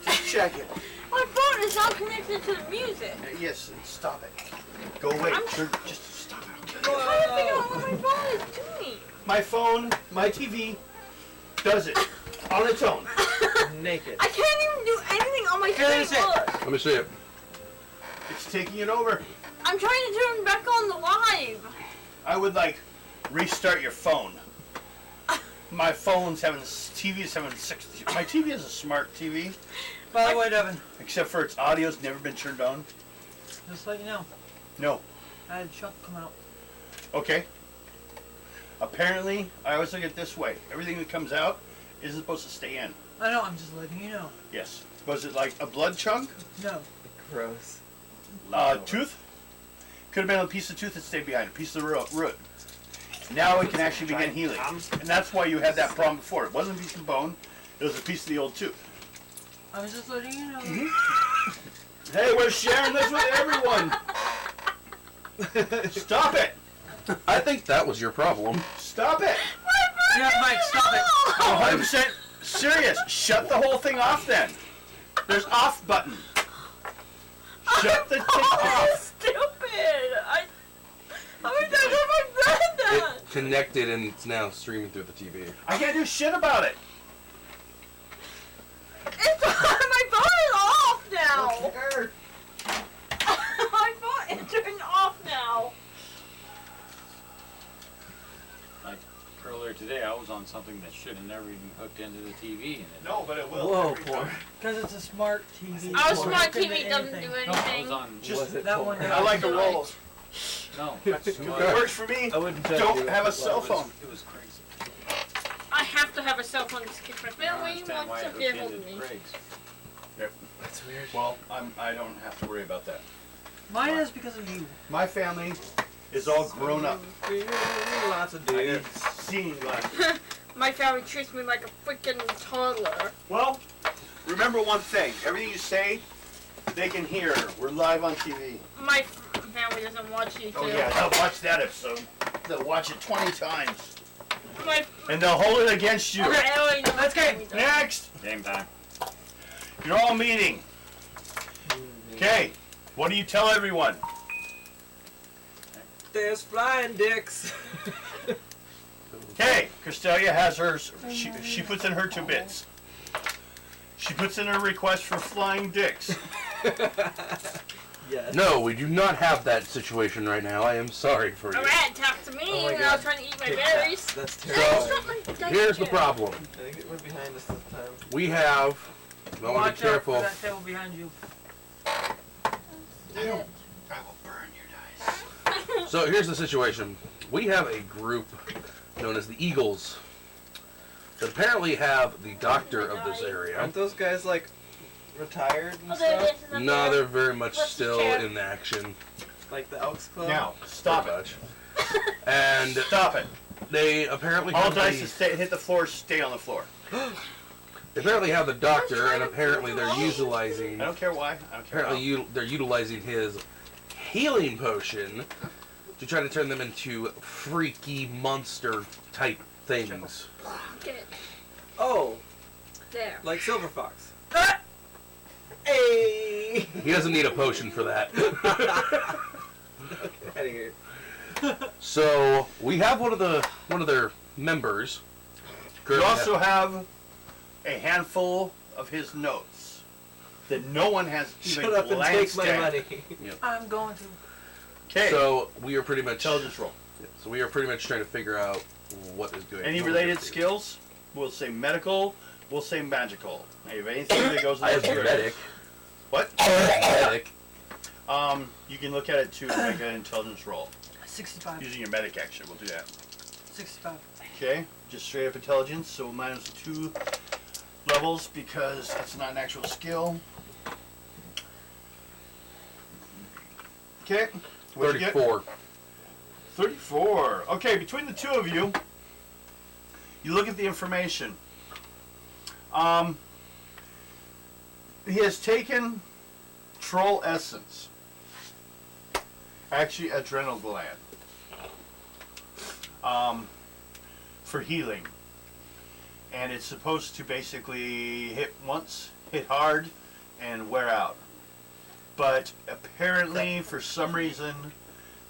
Just check it. My phone is not connected to the music. Yes, stop it. Go away. Just stop it. I'm trying to figure out what my phone is doing. My phone, my TV, does it on its own. Naked. I can't even do anything on my screen. Look. Let me see it. It's taking it over. I'm trying to turn back on the live. I would like restart your phone. My phone's having TV's having 60. My TV is a smart TV, By the way, Devin, except for its audio's never been turned on. just let you know, No. I had Chuck come out. Okay. Apparently, I always look at it this way. Everything that comes out isn't supposed to stay in. I know, I'm just letting you know. Yes. Was it like a blood chunk? No. Gross. Tooth? Could have been a piece of tooth that stayed behind, a piece of the root. Now it can actually begin healing. And that's why you had that problem before. It wasn't a piece of bone, it was a piece of the old tooth. I was just letting you know. Hey, we're sharing this with everyone! Stop it! I think that was your problem. Stop it! Yeah, Mike, stop it. I'm 100% serious. Shut the whole thing off then. There's off button. Shut the thing Oh, off. stupid. How many times have I done that? It connected and it's now streaming through the TV. I can't do shit about it. My phone is off now. Care. My phone is turned off now. Curl earlier today, I was on something that should have never even hooked into the TV. And it No, but it will. Whoa, every poor. time. Because it's a smart TV. Our It smart won't hook into TV doesn't anything. do No, I anything. was on. Just That one. I like the roll. No, It works for me. I wouldn't try to Don't do it, have a but cell it was- phone. It was crazy. I have to have a cell phone to keep my I don't family understand why wants it to get hooked hold into of me. Craig's. That's weird. Well, I don't have to worry about that. Mine is because of you. My family is all grown up. Lots of I need dudes. seeing glasses. My family treats me like a freaking toddler. Well, remember one thing. Everything you say, they can hear. We're live on TV. My family doesn't watch YouTube. Oh yeah, they'll watch that episode. They'll watch it 20 times. My And they'll hold it against you. family doesn't Let's go. watch Next! Game time. You're all meeting. Okay, what do you tell everyone? There's flying dicks. Okay, Cristelia has hers. She puts in her 2 bits. She puts in her request for flying dicks. Yes. No, we do not have that situation right now. I am sorry for you. A rat talked to me Oh my when I God. was trying to eat my Tic berries. Tac. That's So, terrible. here's the problem. I think it went behind us this time. We have. I want Watch to be out careful. for that table behind you. I will burn your dice. So here's the situation. We have a group known as the Eagles that apparently have the doctor of this area. Aren't those guys like retired and Oh, there it stuff? is. It's up No, there. they're very much What's the still chair? in action. Like the Elks Club? Now, stop Pretty it. much. And Stop it. they apparently All have dice the, that stay, hit the floor, stay on the floor. they apparently have the doctor, and apparently they're utilizing. I don't care why. I don't care Apparently, how. they're utilizing his healing potion to try to turn them into freaky monster type things. Okay, Oh, there. like Silver Fox. Hey! He doesn't need a potion for that. Out of here. So we have one of their members. You also have a handful of his notes that no one has even Shut up and take glanced my at. money. I'm going to. Okay. So we are pretty much Intelligence roll. So we are pretty much trying to figure out what is going. Any on related with it. skills? We'll say medical. We'll say magical. If anything that goes I have with your medic. What? Medic. You can look at it to make an intelligence roll 65. using your medic action. We'll do that. 65. Okay, just straight up intelligence. So minus 2 levels because that's not an actual skill. Okay. What'd you get? 34. 34. Okay, between the two of you, you look at the information. He has taken troll essence. Actually, adrenal gland. For healing. And it's supposed to basically hit once, hit hard, and wear out. But apparently, for some reason,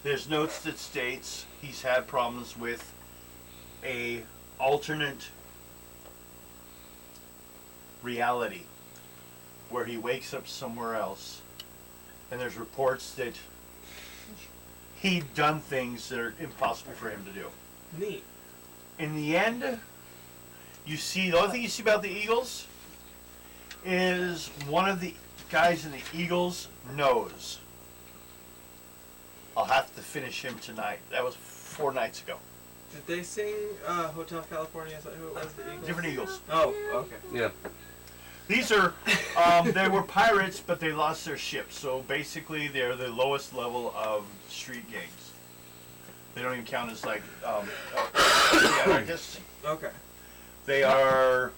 there's notes that states he's had problems with a alternate reality where he wakes up somewhere else, and there's reports that he'd done things that are impossible for him to do. Neat. In the end, you see, the only thing you see about the Eagles is one of the guys in the Eagles' nose. I'll have to finish him tonight. That was 4 nights ago. Did they sing Hotel California? Is that who it was? The Eagles? Different Eagles. Oh, okay. Yeah. These are, they were pirates, but they lost their ship. So basically, they're the lowest level of street gangs. They don't even count as like anarchists. Okay. They are.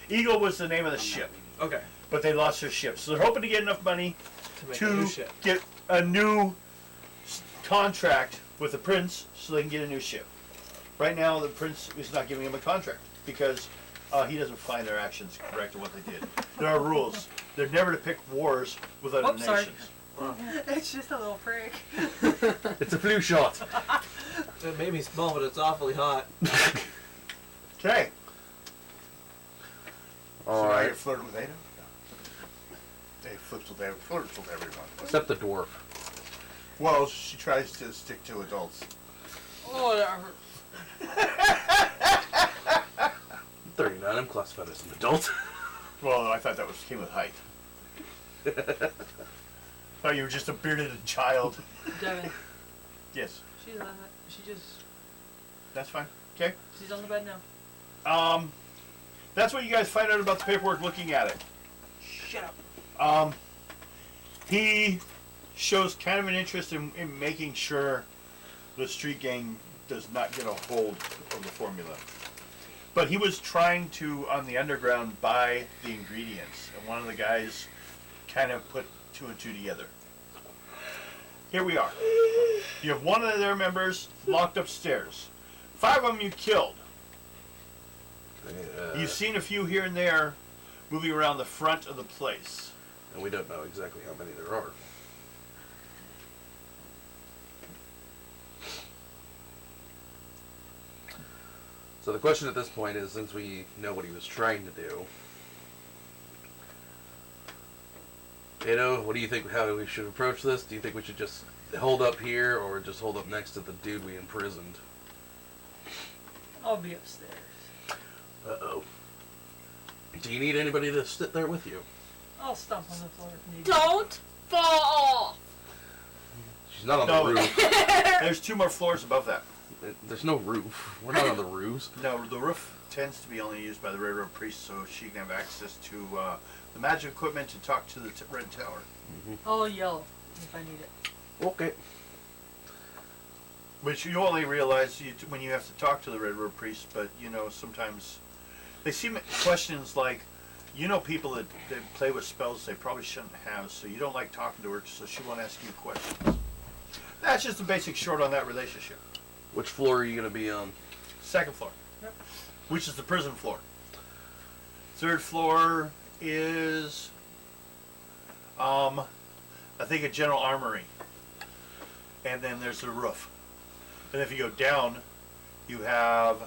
Eagle was the name of the ship, Okay. but they lost their ship. So they're hoping to get enough money To make a to new ship. get a new contract with the prince, so they can get a new ship. Right now, the prince is not giving him a contract because he doesn't find their actions correct or what they did. There are rules. They're never to pick wars with other Oops, sorry. nations. It's just a little prick. It's a flu shot. It made me small, but it's awfully hot. Okay. All So now right. you're flirting with Ada? They flirts with everyone. Except the dwarf. Well, she tries to stick to adults. Oh, that hurts. 39. I'm classified as an adult. Well, I thought that came with height. Thought you were just a bearded child. Devin, Yes, she's on it. She just, that's fine. Okay. she's on the bed now. That's what you guys find out about the paperwork looking at it. Shut up. He shows kind of an interest in making sure the street gang does not get a hold of the formula. But he was trying to, on the underground, buy the ingredients. And one of the guys kind of put 2 and 2 together. Here we are. You have one of their members locked upstairs. 5 of them you killed. You've seen a few here and there moving around the front of the place. And we don't know exactly how many there are. So the question at this point is, since we know what he was trying to do, what do you think how we should approach this? Do you think we should just hold up here or just hold up next to the dude we imprisoned? I'll be upstairs. Uh-oh. Do you need anybody to sit there with you? I'll stomp on the floor if needed. Don't fall off. She's not on No. the roof. There's 2 more floors above that. There's no roof. We're not on the roofs. No, the roof tends to be only used by the railroad priest, so she can have access to the magic equipment to talk to the Red Tower. I'll yell if I need it. Okay. Which you only realize when you have to talk to the railroad priest, but sometimes they seem questions like, people that play with spells they probably shouldn't have, so you don't like talking to her, so she won't ask you questions. That's just the basic short on that relationship. Which floor are you going to be on? 2nd floor. Yep. Which is the prison floor. 3rd floor is, I think, a general armory. And then there's the roof. And if you go down, you have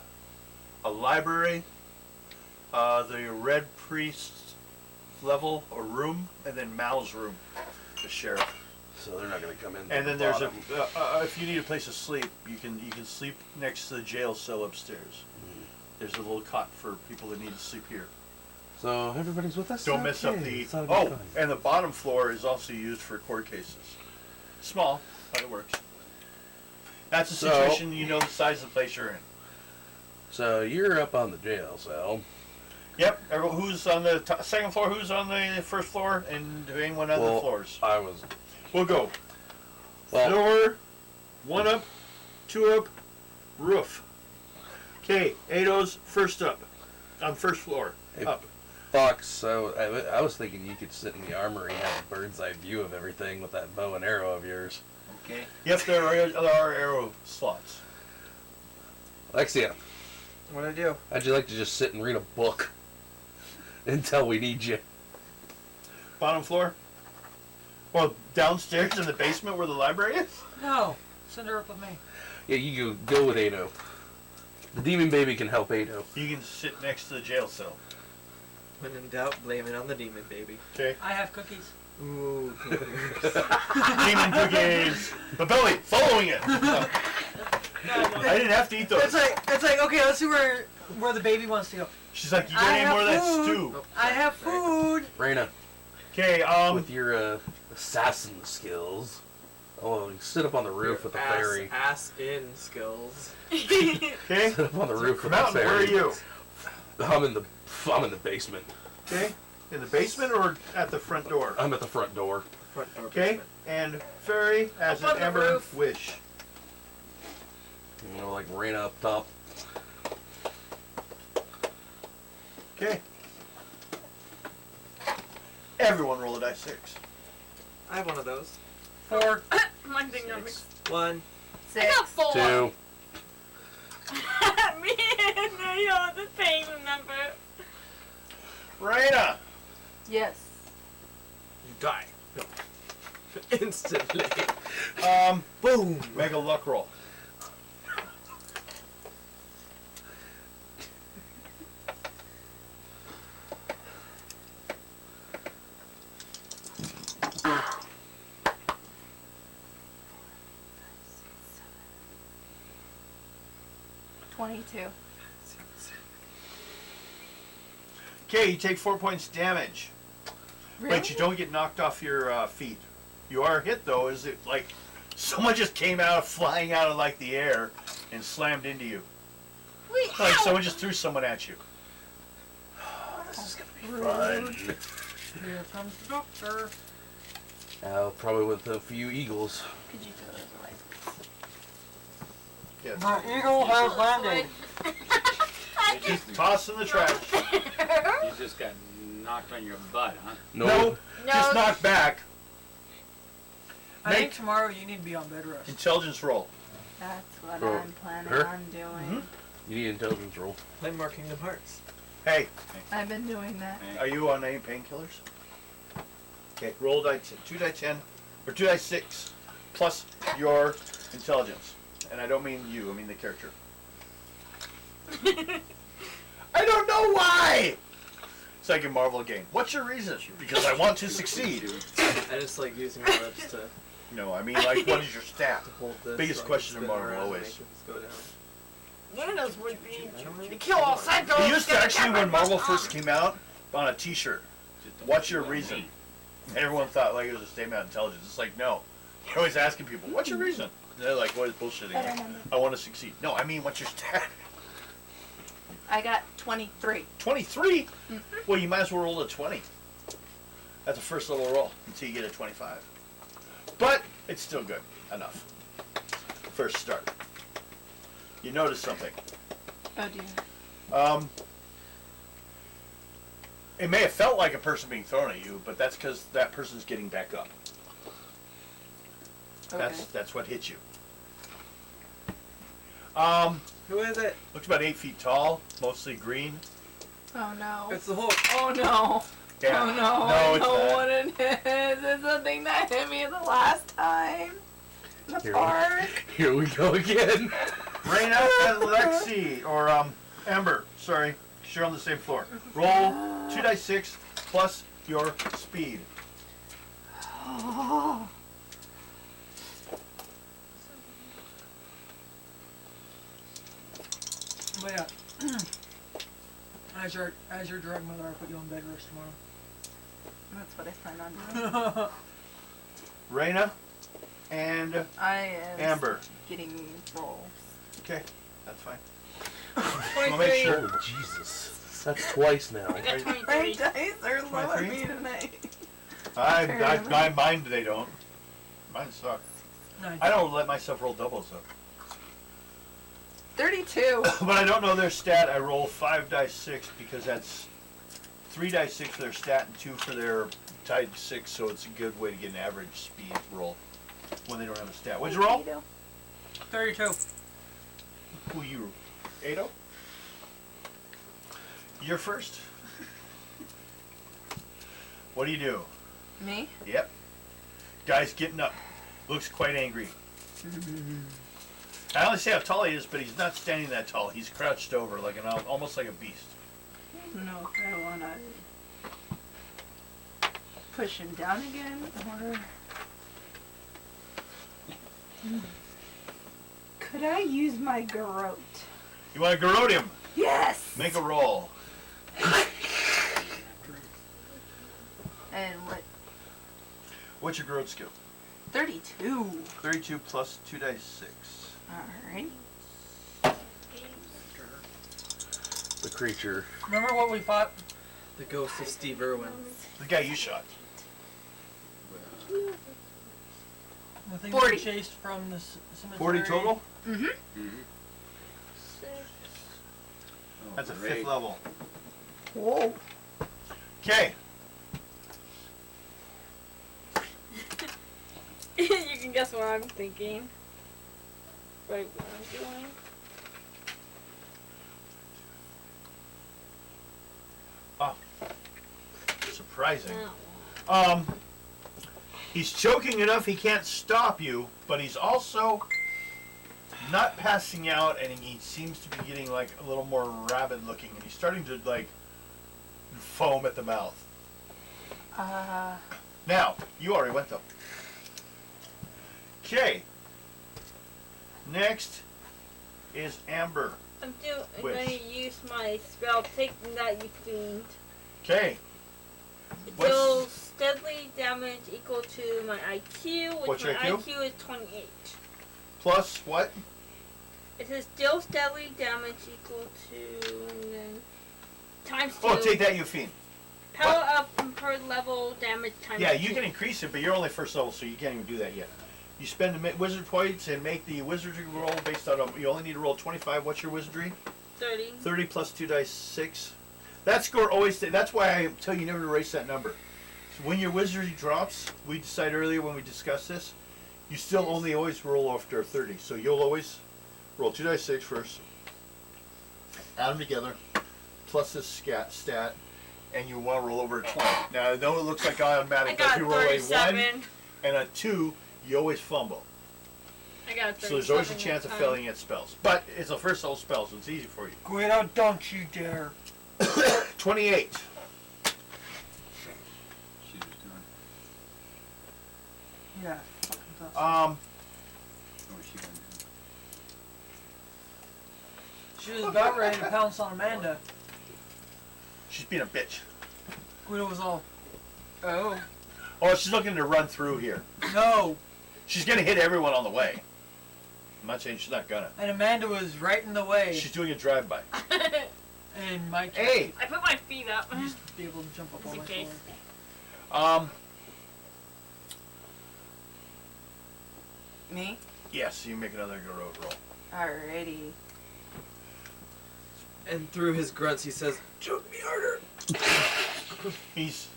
a library, the Red Priest's level or room, and then Mal's room, the sheriff. So they're not going to come in. And then the there's bottom. if you need a place to sleep, you can sleep next to the jail cell upstairs. There's a little cot for people that need to sleep here. So everybody's with us. Don't mess up Okay, the. it's all Oh, fine. and the bottom floor is also used for court cases. Small, but it works. That's a So- situation the size of the place you're in. So you're up on the jail cell. Yep. Everyone, who's on the 2nd floor? Who's on the 1st floor? And anyone on the floors? I was. We'll go. Well, Floor, 1 up, 2 up, roof. Okay, Ado's first up, on 1st floor, Hey, up. Fox, so I was thinking you could sit in the armory and have a bird's eye view of everything with that bow and arrow of yours. Okay. Yep, there are arrow slots. Alexia, What'd I do? how'd you like to just sit and read a book until we need you? Bottom floor? Well, downstairs in the basement where the library is? No, send her up with me. Yeah, you go with Ado. The demon baby can help Ado. You can sit next to the jail cell. When in doubt, blame it on the demon baby. Okay. I have cookies. Ooh. Demon cookies. The belly, following it. I didn't have to eat those. It's like okay, let's see where the baby wants to go. She's like, you got any more of that stew? I have food. Raina, Okay, with your assassin skills, sit up on the roof with the fairy. Ass in skills. Okay. Sit up on the roof with the Mountain, fairy. where are you? I'm in the basement. Okay. In the basement or at the front door? I'm at the front door. Front door Okay. basement. And fairy as Up on an the ever roof. wish. Like Raina up top. Okay. Everyone roll a die 6. I have one of those. 4. One thing I'm 1. I got 4. 2. Me and you're the same number. Raina! Yes. You die. No. Instantly. Boom! Make a luck roll. Okay, you take 4 points damage. Really? But you don't get knocked off your feet. You are hit though. Is it like someone just came out, flying out of like the air and slammed into you? Wait, Like ow! someone just threw someone at you. This is gonna be fun. Here comes the doctor. Probably with a few eagles. Could you throw those away? Yes. My eagle has landed. Just toss in the trash. You just got knocked on your butt, huh? No, just knock back. I think tomorrow you need to be on bed rest. Intelligence roll. That's what For I'm planning her? on doing. You need an intelligence roll. Play more Kingdom Hearts. Hey, I've been doing that. are you on any painkillers? Okay, roll 2 die 10 or 2 die 6 plus your intelligence, and I don't mean you. I mean the character. I don't know why. It's like a Marvel game. What's your reason? Because I want to succeed. I just like using my lips to No, I mean like what is your stat? hold this. Biggest so I can question in spin it Marvel, around and always. make this go down. One of those would be I don't to really kill all psychos. It used to actually, when Marvel first came out, on a T-shirt. What's your reason? Everyone thought like it was a statement of intelligence. It's like no. You're always asking people, "What's your reason?" And they're like, "What is bullshitting? I want to succeed." No, I mean, what's your stat? I got 23. 23? Well, you might as well roll a 20. That's a first level roll until you get a 25. But it's still good enough. First start. You notice something. Oh dear. It may have felt like a person being thrown at you, but that's because that person's getting back up. Okay. That's what hit you. Who is it? Looks about 8 feet tall, mostly green. Oh no. It's the Hulk. Oh no. Yeah. Oh no. No, I it's know not. what it is. It's the thing that hit me the last time. The Here we- part. Here we go again. Raina and Lexi, or Amber, sorry, 'cause you're on the same floor. Roll 2 die 6 plus your speed. Oh. But yeah. As your drug mother, I'll put you on bed rest tomorrow. That's what I plan on doing. Raina and I am Amber. getting rolls. Okay, that's fine. 23. I'll make sure. Oh, Jesus. That's twice now. I got My 23. dice are low at 23? me tonight. Mine they don't. Mine suck. I don't let myself roll doubles though. 32. But I don't know their stat. I roll 5 die 6 because that's 3 die 6 for their stat and 2 for their tied 6, so it's a good way to get an average speed roll when they don't have a stat. What'd you roll? 32. Who you? Ado? You're first. What do you do? Me? Yep. Guy's getting up. Looks quite angry. I only say how tall he is, but he's not standing that tall. He's crouched over, like almost like a beast. No, I wanna push him down again, or could I use my garrote? You want to garrote him? Yes. Make a roll. And what? What's your garrote skill? 32. 32 plus 2 dice 6. All right. The creature. Remember what we fought? The ghost of Steve Irwin. The guy you shot. The thing 40. we chased from the cemetery. 40 total? Mm-hmm. That's a 5th level. Whoa. Okay. You can guess what I'm thinking. Right, what I'm doing. Surprising. Oh. He's choking enough he can't stop you, but he's also not passing out, and he seems to be getting like a little more rabid looking, and he's starting to like foam at the mouth. Now, you already went though. Okay. Next is Amber. I'm Wish. going to use my spell, take that you cleaned. Okay. Deal steadily damage equal to my IQ, which What's my your IQ? IQ is 28. Plus what? It says deal steadily damage equal to times 2. Oh, take that, you fiend. Power up per level damage times 2. Yeah, you can increase it, but you're only first level, so you can't even do that yet. You spend the wizard points and make the wizardry roll based on you only need to roll 25. What's your wizardry? 30. 30 plus 2 dice 6. That score always. That's why I tell you never to erase that number. So when your wizardry drops, we decided earlier when we discussed this, you still only always roll after 30. So you'll always roll 2 dice 6 first. Add them together, plus this stat, and you want to roll over a 20. Now I know it looks like automatic, but if you roll a 1 and a 2, you always fumble. I got 37. So there's always a chance of failing at spells. But it's a first level spell, so it's easy for you. Guido, don't you dare. 28. She was doing. Yeah, fucking tough. What was she gonna do? She was about ready to pounce on Amanda. She's being a bitch. Guido was all, oh. Oh, she's looking to run through here. No. She's gonna hit everyone on the way. I'm not saying she's not gonna. And Amanda was right in the way. She's doing a drive-by. And Mike. Hey! I put my feet up. He used to be able to jump up on my Okay. floor. Me? Yes, you make another roll. Alrighty. And through his grunts, he says, "Choke me harder." He's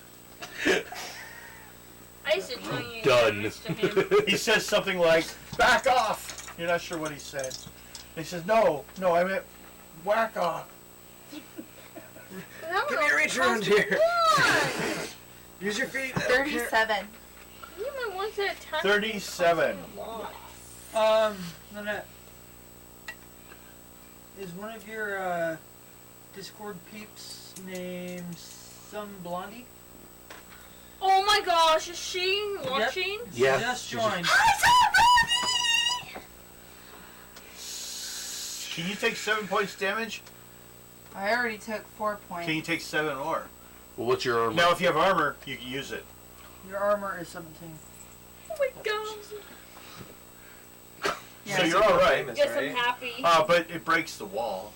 I used to 28 Done. damage to him. he says something like, "Back off." You're not sure what he said. And he says, "No, I meant whack off." Give me a reach around here. Use your feet. 37. You might want to attack 37. Nanette. Is one of your Discord peeps named some Blondie? Oh my gosh, is she watching? Yep. Yeah. Just joined. Can you take 7 points damage? I already took 4 points. Can you take 7 more? Well, what's your armor? Now, if you have armor, you can use it. Your armor is 17. Oh my gosh. So you're all right. Famous, Yes, right? I'm happy. But it breaks the wall.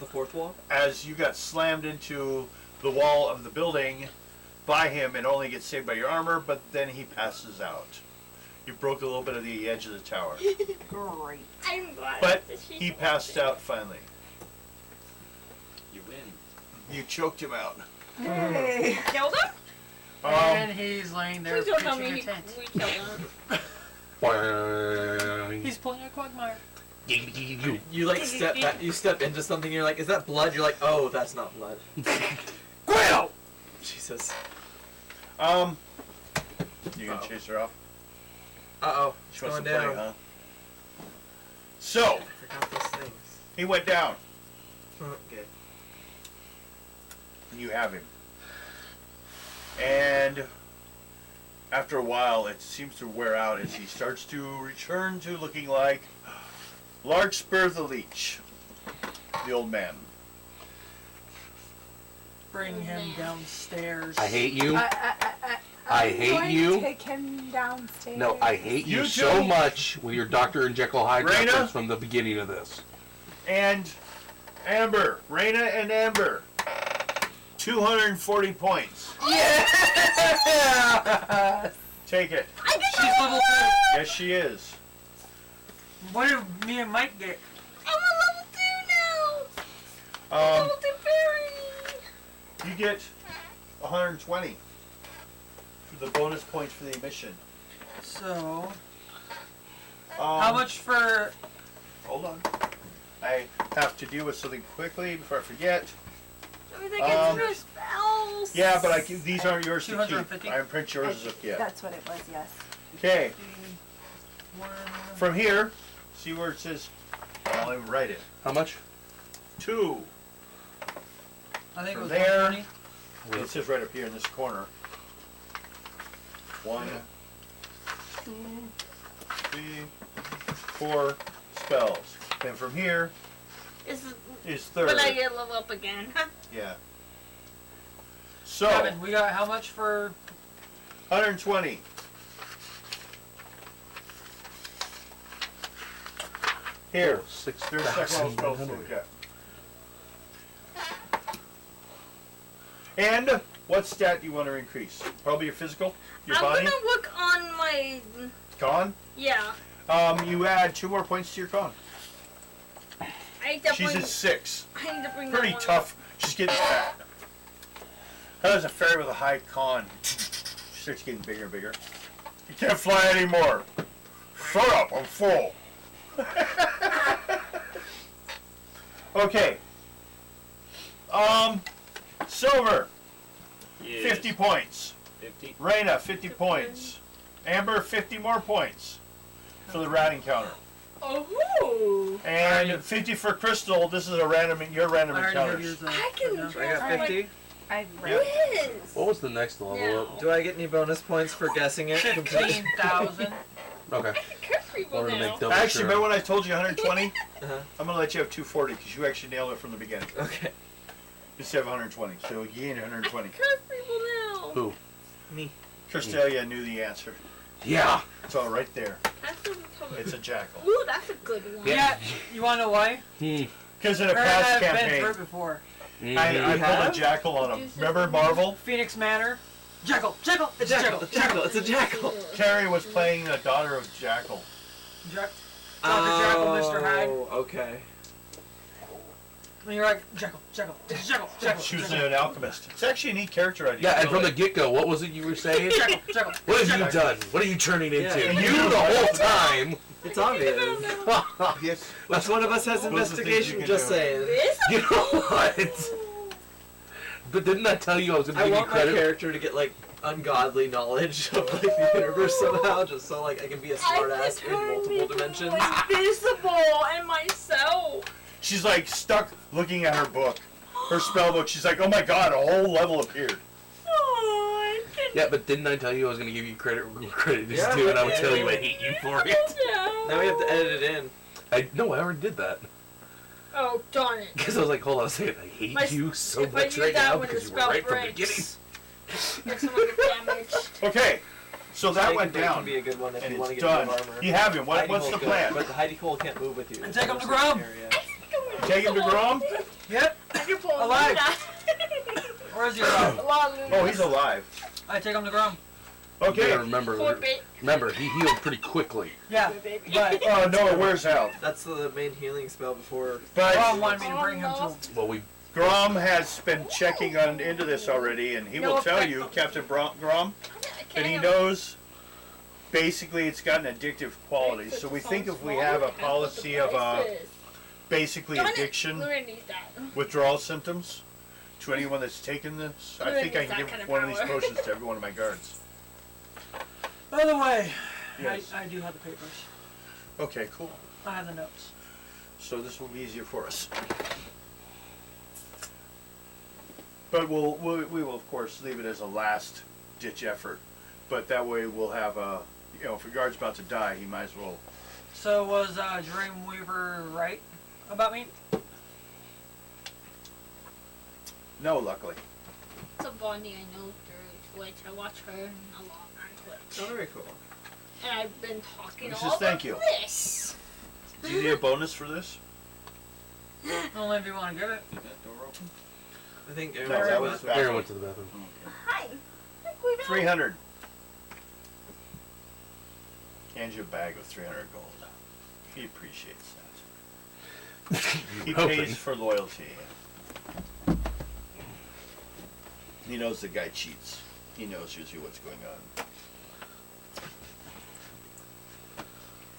The fourth wall? As you got slammed into the wall of the building by him, it only gets saved by your armor, but then he passes out. You broke a little bit of the edge of the tower. Great. I'm glad But that she's he passed out finally. You win. You choked him out. Hey. Killed him? And he's laying there Please don't tell pitching me a tent. we killed him. He's pulling a quagmire. You like step back, you step into something, you're like, is that blood? You're like, oh, that's not blood. Guido! Jesus. You gonna chase her off? Uh-oh. She It's wants going to play, down. huh? So, I forgot those things. he went down. Okay. You have him. And after a while, it seems to wear out as he starts to return to looking like Larkspur the Leech, the old man. Bring him downstairs. I hate you. I hate going you. To take him downstairs. No, I hate you You so too. much with your Dr. and Jekyll Hyde Raina? reference from the beginning of this. And Amber, Raina and Amber, 240 points. Yeah! Take it. She's level 2. Yes, she is. What did me and Mike get? I'm a level 2 now! Level 2 fairy! You get 120 for the bonus points for the mission. So, how much for... Hold on. I have to deal with something quickly before I forget. I mean, they get through spells! Yeah, but these aren't yours to keep. 250? I haven't printed yours as of yet. That's what it was, yes. Okay, 1... from here, see where it says, I'll even write it. How much? 2. I think it From was there. 120. It says right up here in this corner. 1, 2, 3, 4 spells. Then from here Is is 30. when I get level up again. Yeah. So, Kevin, we got how much for? 120. Here, there's the second level spells to look at. And what stat do you want to increase? Probably your physical, your I'm body. gonna look on my. Con. Yeah. You add 2 more points to your con. I need to She's bring. at 6. I need to bring Pretty that one tough. She's getting fat. That is a fairy with a high con. She starts getting bigger and bigger. You can't fly anymore. Shut up, I'm full. Okay. Silver, Yes. 50 points. 50. Raina, 50 points. Amber, 50 more points for the rat encounter. Oh. And 50 for Crystal. This is a random, your random I already have encounters. yours. I can. I got 50. I Yes. What was the next level up? Do I get any bonus points for guessing it? 15,000. Okay. Curse people Wanted to now. make double Actually, sure. remember when I told you 120? Uh-huh. I'm going to let you have 240 because you actually nailed it from the beginning. Okay. Just have 120, so you gained 120. Curse people now. Who? Me. Cristelia knew the answer. Yeah. It's all right there. That's what we covered. It's a jackal. Ooh, that's a good one. Yeah. You want to know why? Because in a Or past I've been campaign, through it before. I pulled a jackal on him. Remember Marvel? Phoenix Manor. Jackal. Jackal. It's a Jackal. Jackal. It's a jackal. Carrie was playing the daughter of Jackal. Dr. Jackal, Mr. Hyde. Oh, okay. And you're like, Jackal, Jackal, it's Jackal, Jackal. She was Jackal. an alchemist. It's actually a neat character idea. Yeah, and from the get-go, what was it you were saying? Jackal, Jackal. What have you Jackal. done? What are you turning into? Yeah. You the whole time. It's obvious. Yes. Which one of us has Those are the things you investigation? can Just do. saying. You know what? But didn't I tell you I was going to I give you want my credit? character to get like ungodly knowledge of like the universe somehow, just so like I can be a smartass in multiple dimensions. Invisible and myself. She's like stuck looking at her book, her spell book. She's like, oh my god, a whole level appeared. Oh, I can. Yeah, but didn't I tell you I was going to give you credit where credit is Yeah, due, and I would yeah. tell you I hate you for it? Now we have to edit it in. No, I already did that. Oh, darn it. Because I was like, hold on a second, I hate My- you so if I much use right that now when the because you were spell right from the breaks. beginning. If someone gets damaged. Okay, so that Snake went break can down, be a good one if and you want to it's get done. more armor. You have him. Hidey What's hole the good, plan? But the hidey hole can't move with you. And take him to Grom. Take him to Grom? Yep. I can pull Alive. Luna. Where's your Grom? A lot of Lunas. Oh, he's alive. I take him to Grom. You Okay. gotta remember, Poor bit. he healed pretty quickly. Yeah. But Oh no, it wears out. That's the main healing spell before. But Grom wanted me to bring him to. Well, we Grom has been checking on into this already, and he No will tell effect you, on- Captain Grom, that he Can't- knows basically it's got an addictive quality. So we think if we have a policy of basically Darn it. addiction, Luna needs that. withdrawal symptoms to anyone that's taken this, I think I can give one of these potions to every one of my guards. By the way, Yes. I do have the papers. Okay, cool. I have the notes. So this will be easier for us. But we will of course leave it as a last ditch effort. But that way we'll have if a guard's about to die, he might as well. So was Dreamweaver right about me? No, luckily. It's a Bonnie I know through Twitch. I watch her a lot on Twitch. Oh, very cool. And I've been talking He all says thank about you. this. Do you need a bonus for this? Only if you want to give it. Did that door open? I think No, that was Aaron bathroom. went to the bathroom. Hi. 300. Hands you a bag of 300 gold. He appreciates that. He pays for loyalty. He knows the guy cheats. He knows usually what's going on.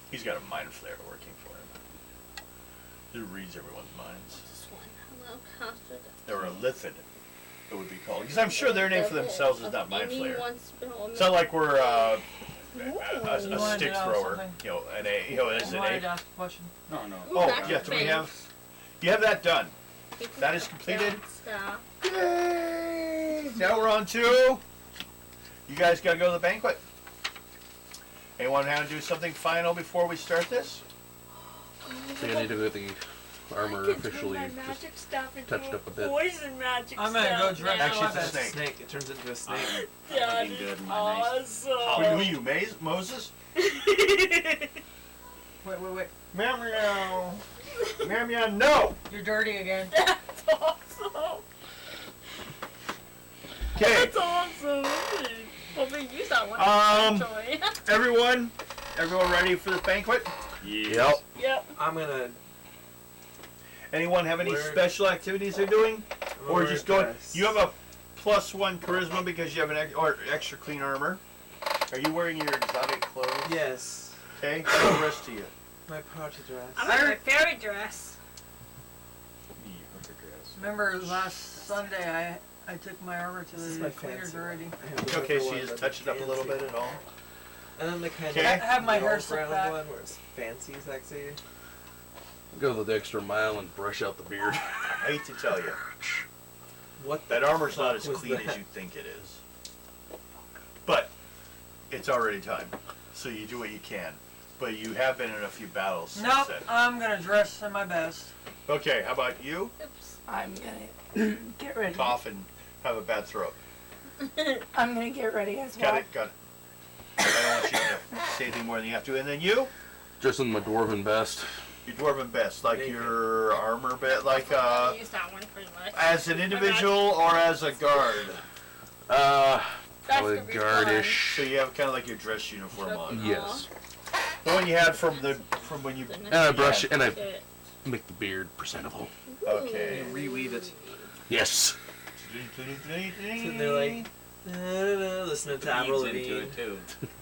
He's got a mind flayer working for him. He reads everyone's minds. This one. Hello, Costa. They're a lithid, it would be called. Because I'm sure their name for themselves is not mind flayer. It's not like we're a You stick wanted to know thrower. something? As I an wanted A. to ask a question. No, no. Oh, that's yeah, do we big. have? You have that done. That is completed. Stuff. Yay! Now we're on to. You guys gotta go to the banquet. Anyone have to do something final before we start this? I think I need to go get the armor I can officially turn my just magic stuff into touched up a bit. poison magic I'm gonna go stuff dress now. Actually, it's a That's snake. Snake. It turns into a snake. That looking is good in my nice- Who awesome. you, Moses? Wait. Meow meow. Meow meow. No. You're dirty again. That's awesome. Okay. That's awesome. Well, we use that one. Actually. Everyone ready for the banquet? Yep. Yep. I'm gonna. Anyone have any Wear- special activities they're doing, I'm gonna or wear just a going? dress. You have a +1 charisma because you have an extra clean armor. Are you wearing your exotic clothes? Yes. Okay. How the rest of you? My party dress. I'm wearing my fairy dress. Me, hooker dress. Remember last Sunday I took my armor to This is the my cleaners fancy already. one. I have the Okay, other so one you just that's touch it up a little fancy. bit at all. And then the kind Okay. of I have my hair gold slicked brown back. one where it's fancy, sexy. Go the extra mile and brush out the beard. I hate to tell you, What that armor's not as was clean that? as you think it is. But it's already time, so you do what you can. But you have been in a few battles since Nope, then. I'm gonna dress in my best. Okay, how about you? Oops. I'm gonna get ready. Cough and have a bad throat. I'm gonna get ready as well. Got it. I don't want you to say anything more than you have to. And then you? Just in my dwarven best. Your dwarven best, like Thank your armor best, like I use that one pretty much. as an individual or as a guard. That's Probably gonna be guardish. So you have kind of like your dress uniform on. Yes. The one you had from when you. And I brush it and I Shit. make the beard presentable. Okay. You reweave it. Yes. Sitting there like, listening to Avril Leads into Lavigne. it too.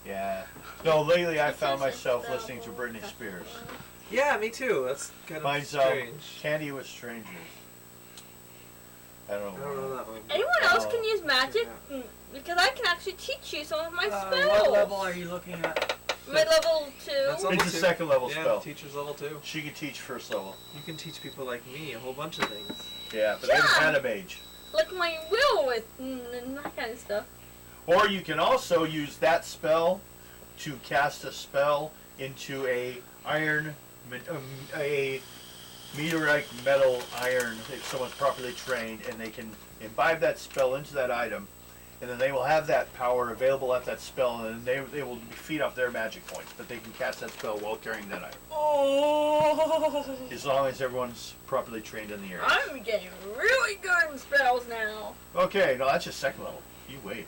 Yeah. No, lately I found myself listening to Britney Spears. Yeah, me too. That's kind of Mine's strange. Candy with Strangers. I don't I don't know know. that one. Anyone else Oh. can use magic? Because I can actually teach you some of my spells. What level are you looking at? My level 2. That's level It's a 2. second level Yeah, spell. teacher's level 2. She can teach first level. You can teach people like me a whole bunch of things. Yeah, but then Yeah. kind of mage. Like my will with and that kind of stuff. Or you can also use that spell to cast a spell into a meteorite metal iron if someone's properly trained, and they can imbibe that spell into that item, and then they will have that power available at that spell, and they will feed off their magic points, but they can cast that spell while carrying that item. Oh, As long as everyone's properly trained in the area. I'm getting really good in spells now. Okay, no, that's just second level. You wait.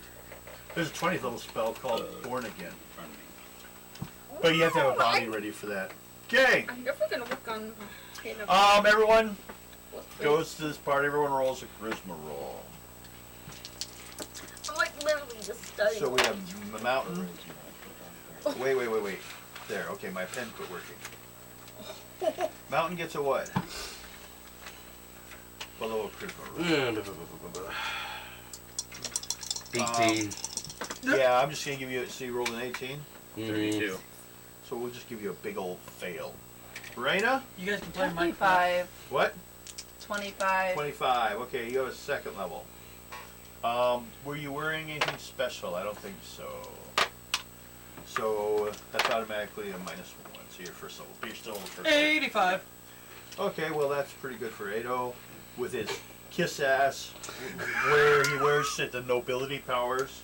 There's a 20th level spell called Born Again. But you have to have a body ready for that. Okay. I'm definitely gonna work on getting a Everyone what's this? goes to this part. Everyone rolls a charisma roll. I'm like literally just studying. So we have the mountain. Wait. There. Okay, my pen quit working. Mountain gets a what? Below a charisma roll. 18. Yeah, I'm just gonna give you. So you rolled an 18. 32. So we'll just give you a big old fail. Raina? You guys can play Minecraft. 25. What? 25. 25. Okay, you have a second level. Were you wearing anything special? I don't think so. So that's automatically a -1. So you're first level. But you're still first level. 85. Okay, well that's pretty good for Ado with his kiss ass where he wears it, the nobility powers.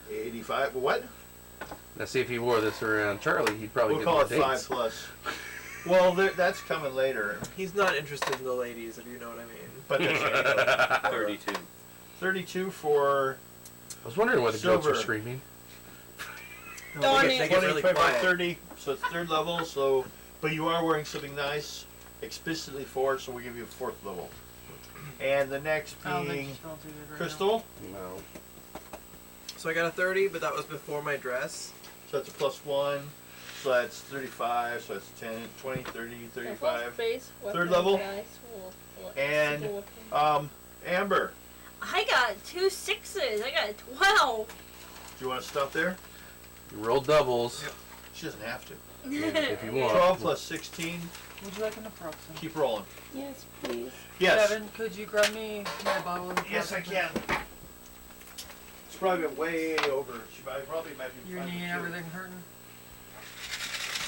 85. What? Now see if he wore this around Charlie, he'd probably We'll get call more it 5 dates. plus. Well, that's coming later. He's not interested in the ladies, if you know what I mean. But that's 32. 32 for I was wondering why the goats were Silver. screaming. No, Darn they it. get 20, really 25, quiet. 30, so it's third level, so, but you are wearing something nice, explicitly for, so we'll give you a 4th level. And the next I don't think being you smell too good right Crystal, No. So I got a 30, but that was before my dress. so that's a +1, so that's 35, so that's 10, 20, 30, 35. Third level. And, Amber, I got 2 6s. I got a 12. do you want to stop there? You roll doubles. Yep. She doesn't have to. If you want. 12 plus 16, now. Would you like an approximate? keep rolling. Yes, please. Yes. Kevin, could you grab me my bottle of Yes, I approximate? can. It's probably been way over. She probably might be. Your fine knee with and you. everything hurting?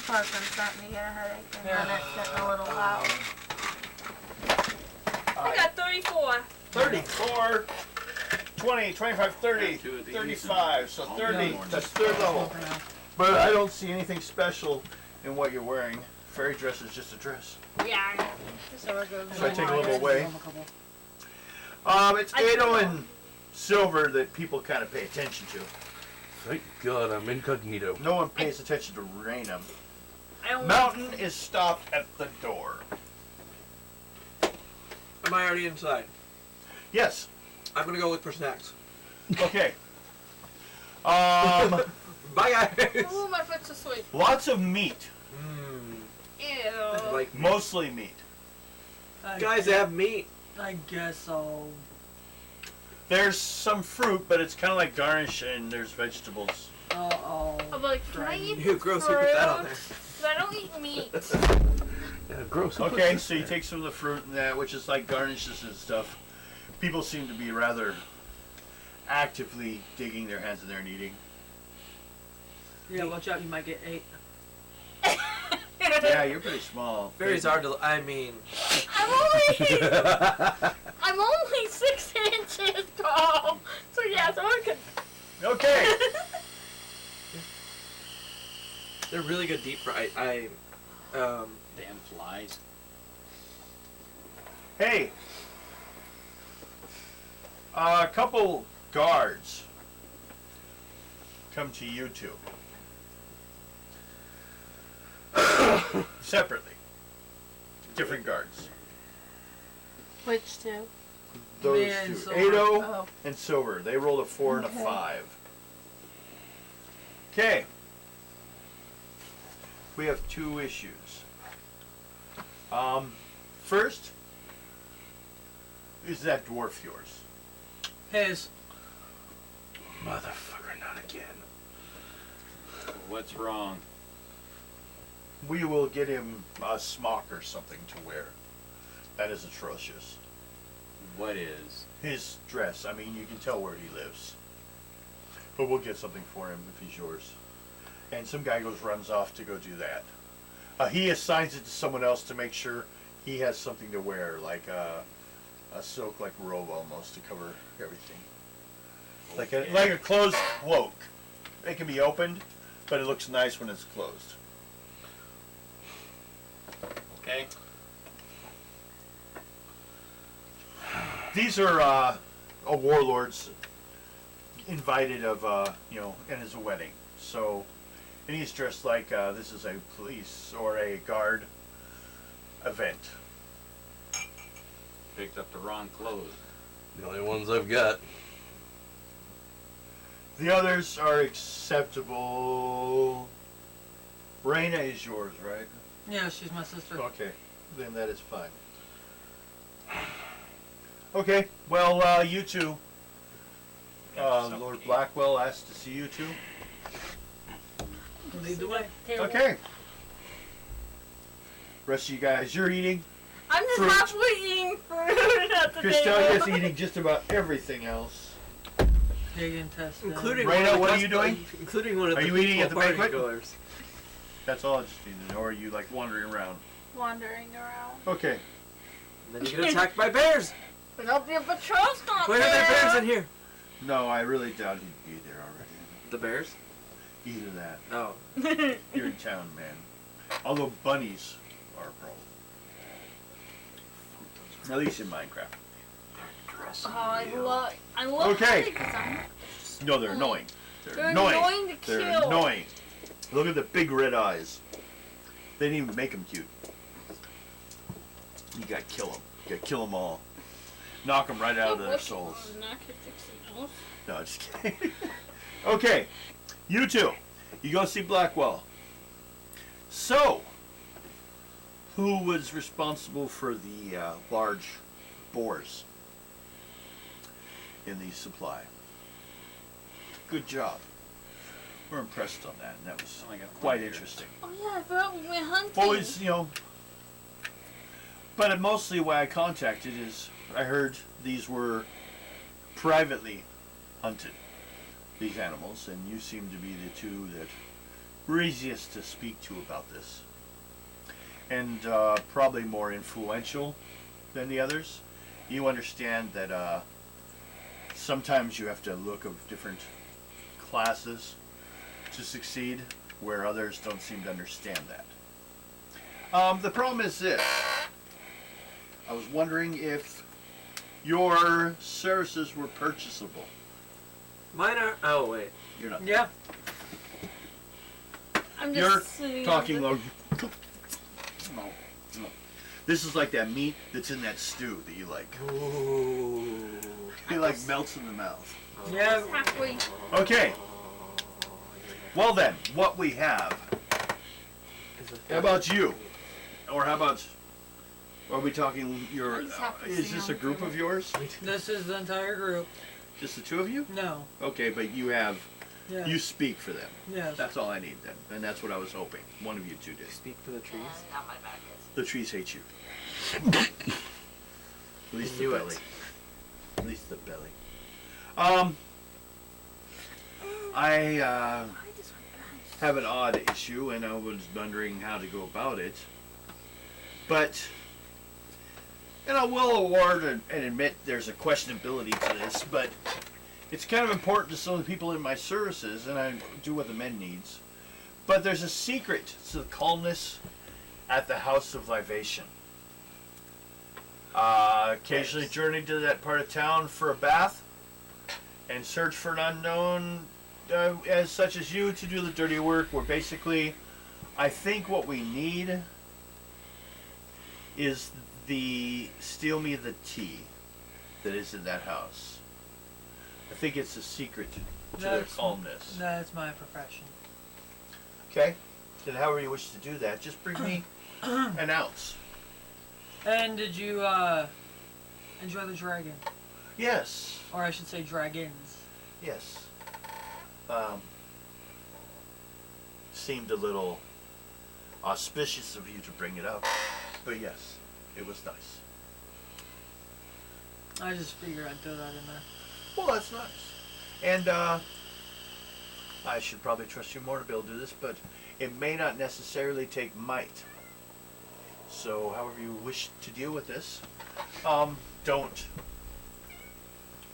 Parkland's starting to get a headache and Yeah. then it's getting a little loud. 4, 20, 25, 30, Two of these 35. So and 30, all that's third level. But I don't see anything special in what you're wearing. Fairy dress is just a dress. Yeah. So it goes. So I take a little away. It's Ado and Silver that people kind of pay attention to. Thank God I'm incognito. No one pays attention to Raina. I don't Mountain is stopped at the door. Am I already inside? Yes. I'm gonna go look for snacks. Okay. Bye guys. Ooh, my foot's asleep. Lots of meat. Ew. Like Mostly meat. guys that have meat. I guess I'll. There's some fruit, but it's kind of like garnish, and there's vegetables. I'm like, can I eat Ew, gross, who put that on there? 'Cause I don't eat meat. Yeah, gross. Who Okay, puts so this you there? take some of the fruit and that, which is like garnishes and stuff. People seem to be rather actively digging their hands in there and eating. Yeah, watch out, you might get ate. Yeah, you're pretty small. Fairies hard to. I mean, I'm only 6 inches tall. So yeah, so I could. Okay. they're really good deep fried. Damn flies. Hey. A couple guards come to you two. Separately. Different guards. Which two? Those Me and two. Silver. Ado Oh. and Silver. They rolled a 4 and a Okay. 5. Okay. We have 2 issues. First, is that dwarf yours? His. Motherfucker, not again. What's wrong? We will get him a smock or something to wear. That is atrocious. What is? His dress, I mean, you can tell where he lives. But we'll get something for him if he's yours. And some guy runs off to go do that. He assigns it to someone else to make sure he has something to wear, like a silk like robe almost to cover everything. Like a closed cloak. It can be opened, but it looks nice when it's closed. Okay. These are a warlord's invited of and it's a wedding. So, and he's dressed like this is a police or a guard event. Picked up the wrong clothes. The only ones I've got. The others are acceptable. Raina is yours, right? Yeah, she's my sister. Okay, then that is fine. Okay, well, you two. Lord Blackwell asked to see you two. Lead the way. Okay. Rest of you guys, you're eating. I'm just Fruit. halfway eating fruit at the Cristelia's table. eating just about everything else. Pig intestine. including Raina, one of the what are you doing? Including one of Are the you eating at the party banquet? goers. That's all I just need to know. Or are you like wandering around? Wandering around. Okay. And then you get attacked by bears. But hope your patrol's not Where are there bears in here? No, I really doubt he'd be there already. The bears? Either that. Oh. You're in town, man. Although bunnies are a problem. At least in Minecraft. Oh, I love Okay. it 'cause I'm- No, they're annoying. They're annoying to They're kill. annoying. Look at the big red eyes. They didn't even make them cute. You gotta kill them. You gotta kill them all. Knock them right out of their souls. No, just kidding. Okay, you two. You go see Blackwell. So, who was responsible for the large boars in the supply? Good job. We're impressed on that, and that was quite interesting. Oh yeah, I forgot we went hunting. Well, it's, but mostly why I contacted is I heard these were privately hunted, these animals, and you seem to be the two that were easiest to speak to about this. And probably more influential than the others. You understand that sometimes you have to look of different classes to succeed, where others don't seem to understand that. The problem is this. I was wondering if your services were purchasable. Mine are. Oh wait. You're not. Yeah. I'm You're just sitting talking on like. No. This is like that meat that's in that stew that you like. Ooh. It like melts in the mouth. Yeah. halfway. Okay. Well then, what we have. How about you? Or how about? Are we talking your? Is this a group of yours? This is the entire group. Just the two of you? No. Okay, but you have. Yeah. You speak for them. Yes. That's all I need then, and that's what I was hoping. One of you two did. Speak for the trees. The trees hate you. At least the Knew it. belly. At least the belly. I have an odd issue, and I was wondering how to go about it. But, and I will award and admit there's a questionability to this, but it's kind of important to some of the people in my services, and I do what the men needs. But there's a secret to the calmness at the House of Libation. Occasionally journey to that part of town for a bath and search for an unknown as such as you to do the dirty work, where basically I think what we need is the steal me the tea that is in that house. I think it's the secret to their calmness. That's my profession. Okay? Then however you wish to do that, just bring me an ounce. And did you enjoy the dragon? Yes. Or I should say dragons. Yes. Seemed a little auspicious of you to bring it up, but yes, it was nice. I just figured I'd throw that in there. Well, that's nice. And I should probably trust you more to be able to do this, but it may not necessarily take might. So, however you wish to deal with this, don't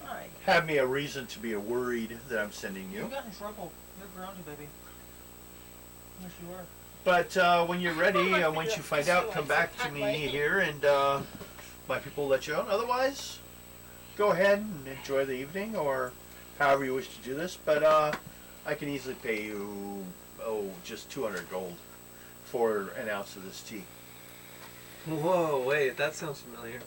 Alright. have me a reason to be worried that I'm sending You you. got in trouble. You're grounded, baby. Yes, you are. But when you're ready, once you find out, come back to me here, and my people will let you out. Otherwise, go ahead and enjoy the evening, or however you wish to do this. But I can easily pay you, just 200 gold for an ounce of this tea. Whoa, wait, that sounds familiar.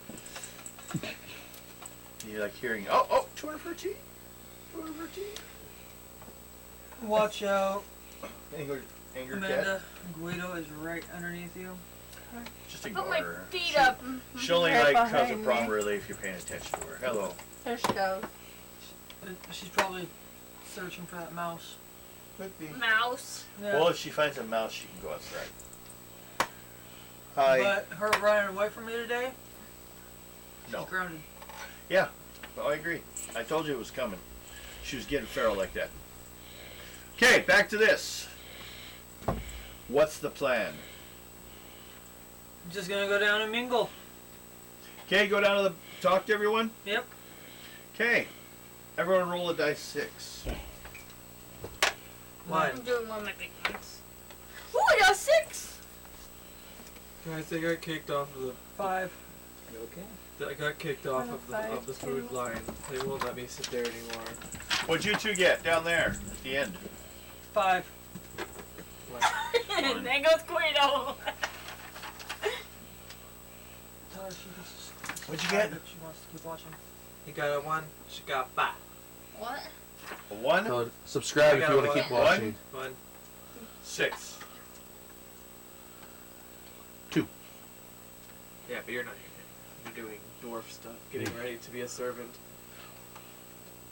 You like hearing, 200 for tea? 200 for tea? Watch out. Anger Amanda, Guido is right underneath you. Just ignore Put my her. feet up. She only Right cause a behind problem me. really if you're paying attention to her. Hello. There she goes. She's probably searching for that mouse. Could be. Mouse. Yeah. Well, if she finds a mouse, she can go outside. Hi. But her running away from me today, she's No. grounded. Yeah, well, I agree. I told you it was coming. She was getting feral like that. Okay, back to this. What's the plan? I'm just gonna go down and mingle. Okay, go down to the talk to everyone. Yep. Okay, everyone roll a dice 6. One. I'm doing one of my big ones. Ooh, I got 6. Guys, I got kicked off of the. 5. You okay? I got kicked off of the food line. They won't let me sit there anymore. What'd you two get down there at the end? 5. There goes Guido. Tell her she just. What'd you get? She wants to keep watching. He got a 1. She got 5. What? A 1? So subscribe if you want to keep one. watching. 1. 6. 2. Yeah, but you're not here. You're doing dwarf stuff, getting ready to be a servant.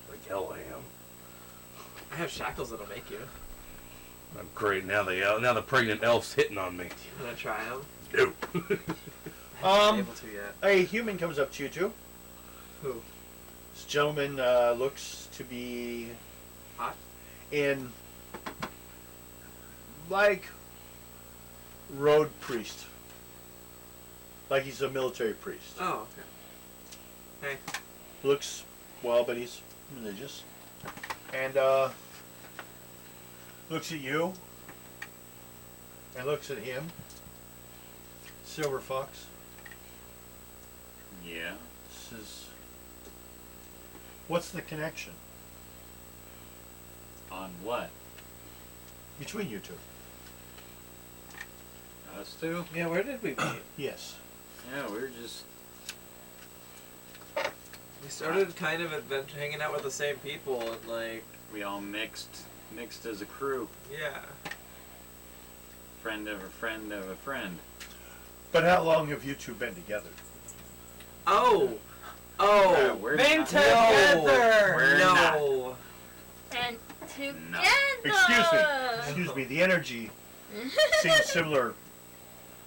Like hell I am. I have shackles that'll make you. I'm great now. Now the pregnant elf's hitting on me. You wanna try them? No. I haven't been able to yet. A human comes up to you two. Who? This gentleman looks to be Hot? in like road priest. Like he's a military priest. Oh, okay. Hey. Looks well, but he's religious, and looks at you, and looks at him. Silver Fox Yeah. says, "What's the connection On what? between you two?" Us two? Yeah, where did we meet? Yes. Yeah, we're just. We started kind of hanging out with the same people and like. We all mixed as a crew. Yeah. Friend of a friend of a friend. But how long have you two been together? Oh. We're Been not- together! We're No. And together. No. Excuse me. The energy seems similar.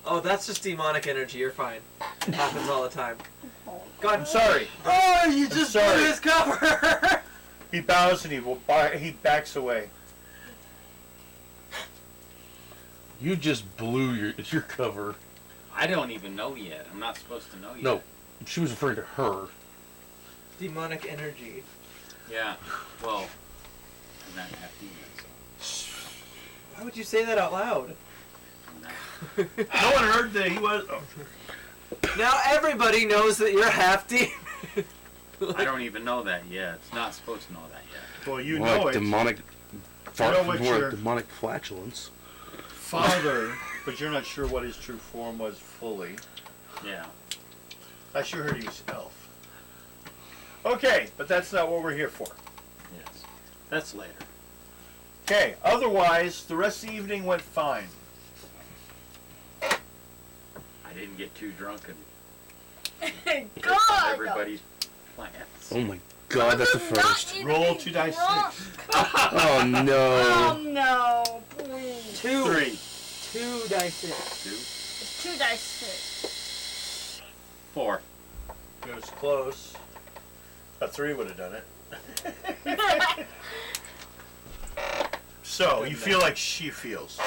Oh, that's just demonic energy. You're fine. It happens all the time. I'm sorry. Oh, you just blew sorry. his cover! He bows and he backs away. You just blew your cover. I don't even know yet. I'm not supposed to know yet. No, she was referring to her. Demonic energy. Yeah. Well, I'm not half demon, so. Why would you say that out loud? No one heard that he was. Oh. Now everybody knows that you're half demon. I don't even know that yet. It's not supposed to know that yet. Well, you More know like it. demonic. You know what more your demonic flatulence. father, but you're not sure what his true form was fully. Yeah. I sure heard he was elf. Okay, but that's not what we're here for. Yes. That's later. Okay, otherwise, the rest of the evening went fine. I didn't get too drunk and God. everybody's plans. Oh my god, that's a first. Roll 2 dice 6. Oh no. Oh no, please. 2. 3. 2 dice. It's 2 dice 6. 4. It was close. A 3 would have done it. So, you feel like she feels.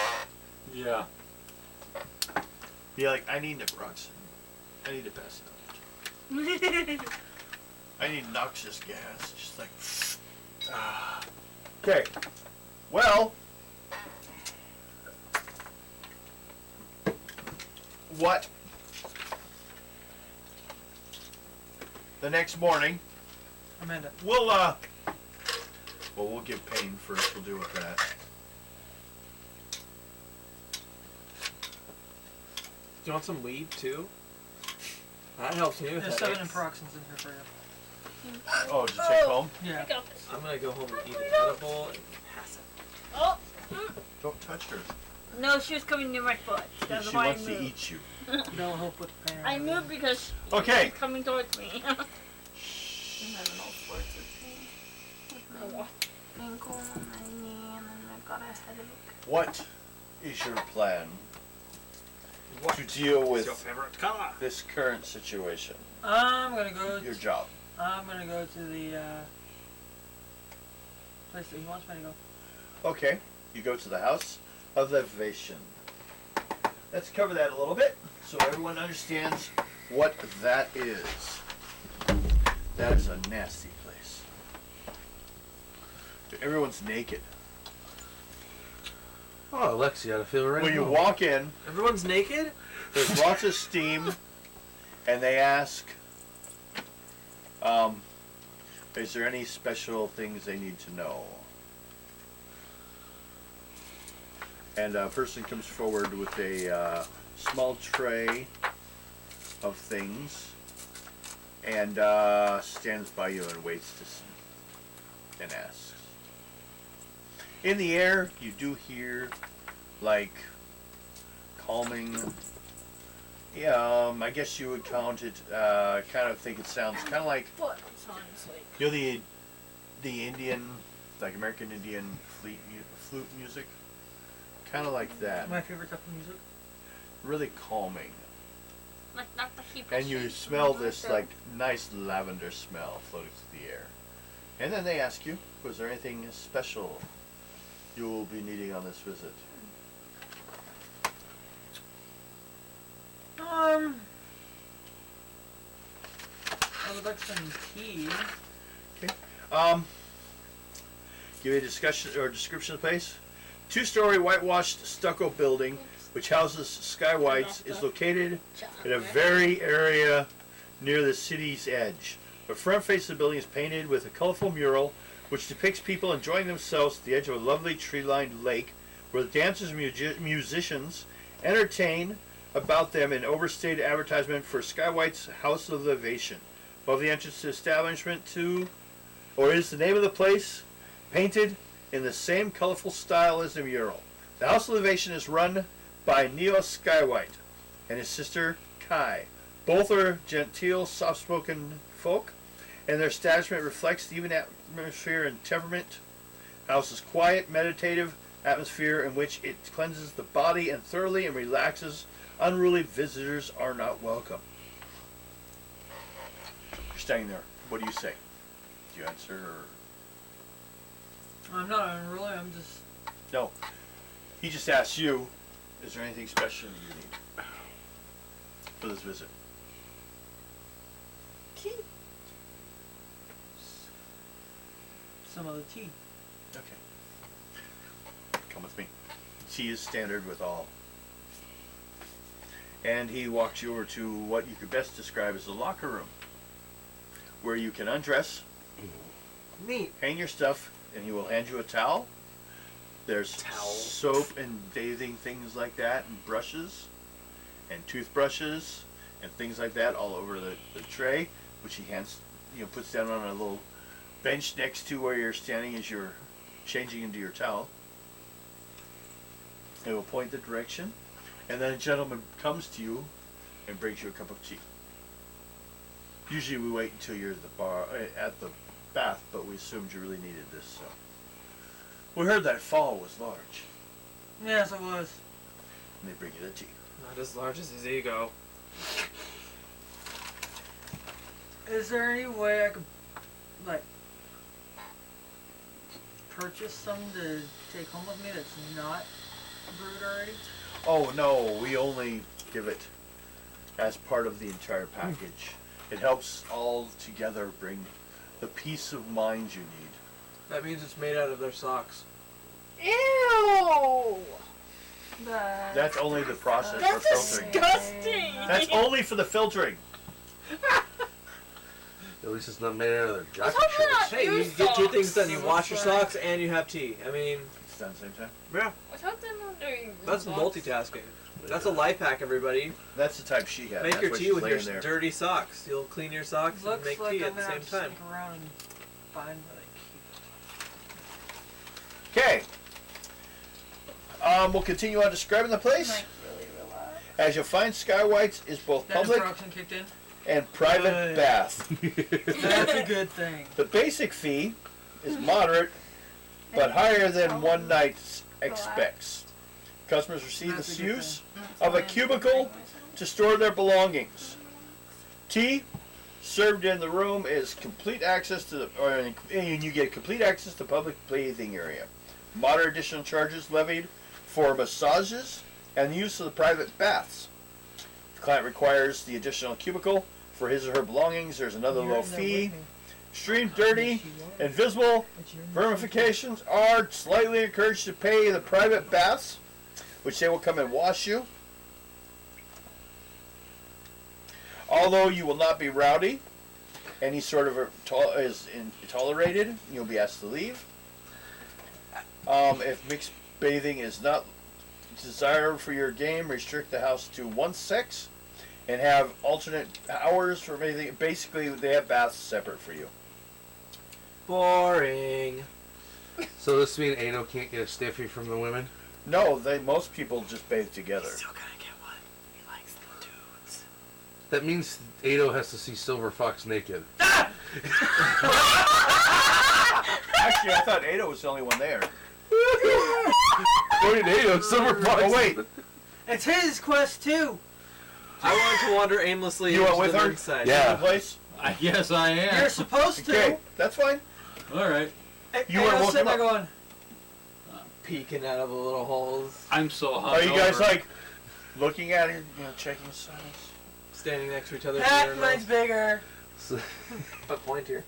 Yeah. You're like, I need naproxen. I need to pass out. I need noxious gas. Just like, ah. Okay. Well, what? The next morning, Amanda. we'll give Payne first. We'll deal with that. Do you want some weed too? That helps me with There's 7 headaches. naproxens in here for you. Oh, did you take home? Yeah. Pick up this. I'm gonna go home and eat an edible and pass it. Oh. Don't touch her. No, she was coming near my foot. That's She why wants I to moved. eat you. No hope with pain. I moved because Okay. she was coming towards me. I'm having all sorts of pain. With my ankle and my knee, and then I've got a headache. What is your plan to deal with What's your favorite color? this current situation? I'm gonna go. Your job. I'm gonna go to the place that he wants me to go. Okay. You go to the House of Elevation. Let's cover that a little bit so everyone understands what that is. That is a nasty place. Everyone's naked. Oh, Alexia, I feel right. When you home. walk in, Everyone's naked? there's lots of steam, and they ask, is there any special things they need to know? And a person comes forward with a small tray of things and stands by you and waits to and asks. In the air, you do hear like calming. Yeah, I guess you would count it. Kind of think it sounds kind of like Foot sounds like. you know the Indian, like American Indian flute music. Kind of like that. My favorite type of music. Really calming. Like not the heap. And you smell this like nice lavender smell floating through the air. And then they ask you, was there anything special you will be needing on this visit? I would like some tea. Okay. Give you a discussion or description of the place. 2-story whitewashed stucco building which houses Skywites is located in a very area near the city's edge. The front face of the building is painted with a colorful mural which depicts people enjoying themselves at the edge of a lovely tree-lined lake where the dancers and musicians entertain about them in overstated advertisement for Skywite's House of Elevation. Above the entrance to the establishment is the name of the place, painted in the same colorful style as the mural. The House of Elevation is run by Neo Skywite and his sister Kai. Both are genteel, soft-spoken folk, and their establishment reflects the even atmosphere and temperament. The house is quiet, meditative atmosphere in which it cleanses the body and thoroughly and relaxes. Unruly visitors are not welcome. You're standing there. What do you say? Do you answer or? I'm not unruly, I'm just... No. He just asked you, is there anything special you need for this visit? Tea. Some of the tea. Okay. Come with me. Tea is standard with all. And he walks you over to what you could best describe as the locker room, where you can undress, Neat. hang your stuff, and he will hand you a towel. There's soap and bathing things like that, and brushes, and toothbrushes, and things like that all over the tray, which he hands, puts down on a little bench next to where you're standing as you're changing into your towel. He will point the direction, and then a gentleman comes to you and brings you a cup of tea. Usually we wait until you're at the bath, but we assumed you really needed this, so. We heard that fall was large. Yes, it was. And they bring you the tea. Not as large as his ego. Is there any way I could, purchase some to take home with me that's not brewed already? Oh no, we only give it as part of the entire package. It helps all together bring the peace of mind you need. That means it's made out of their socks. Ew! That's only the process for That's filtering. disgusting! That's only for the filtering. At least it's not made out of their jacket hope they're shorts. not Hey, you your get two things socks. done. You wash your socks and you have tea. I mean, It's done at the same time. yeah, I thought they're not doing that's socks. multitasking. That's a life hack, everybody. That's the type she had. Make That's your why tea she's with your laying there. dirty socks. You'll clean your socks and Looks make like tea I'm at the gonna same have to time. stick around and find what I Okay. We'll continue on describing the place. Really relax. As you'll find, Skywites is both keep. public That kicked in. and private Good. bath. That's a good thing. The basic fee is moderate, but higher than one night expects. Customers receive That's the a good use of a cubicle to store their belongings. Tea served in the room is complete access to and you get complete access to public bathing area. Moderate additional charges levied for massages and the use of the private baths. If the client requires the additional cubicle for his or her belongings, there's another low fee. Extreme dirty and visible vermifications are slightly encouraged to pay the private baths, which they will come and wash you. Although you will not be rowdy, any sort of tolerated, you'll be asked to leave. If mixed bathing is not desired for your game, restrict the house to one sex and have alternate hours for bathing. Basically, they have baths separate for you. Boring. So this mean Ano can't get a stiffy from the women? No, most people just bathe together. Still gonna get one. He likes the dudes. That means Ano has to see Silver Fox naked. Actually, I thought Ada was the only one there. According to Ano, Silver Fox. Oh wait, It's his quest too. I wanted to wander aimlessly You into went with the her? men's side. Yeah. the place. Yes, I am. You're supposed to. Okay, that's fine. All right. You weren't sitting there woken going, Peeking out of the little holes. I'm so Are hot. you guys like looking at it, checking signs? Standing next to each other. that mine's bigger. So, But pointier.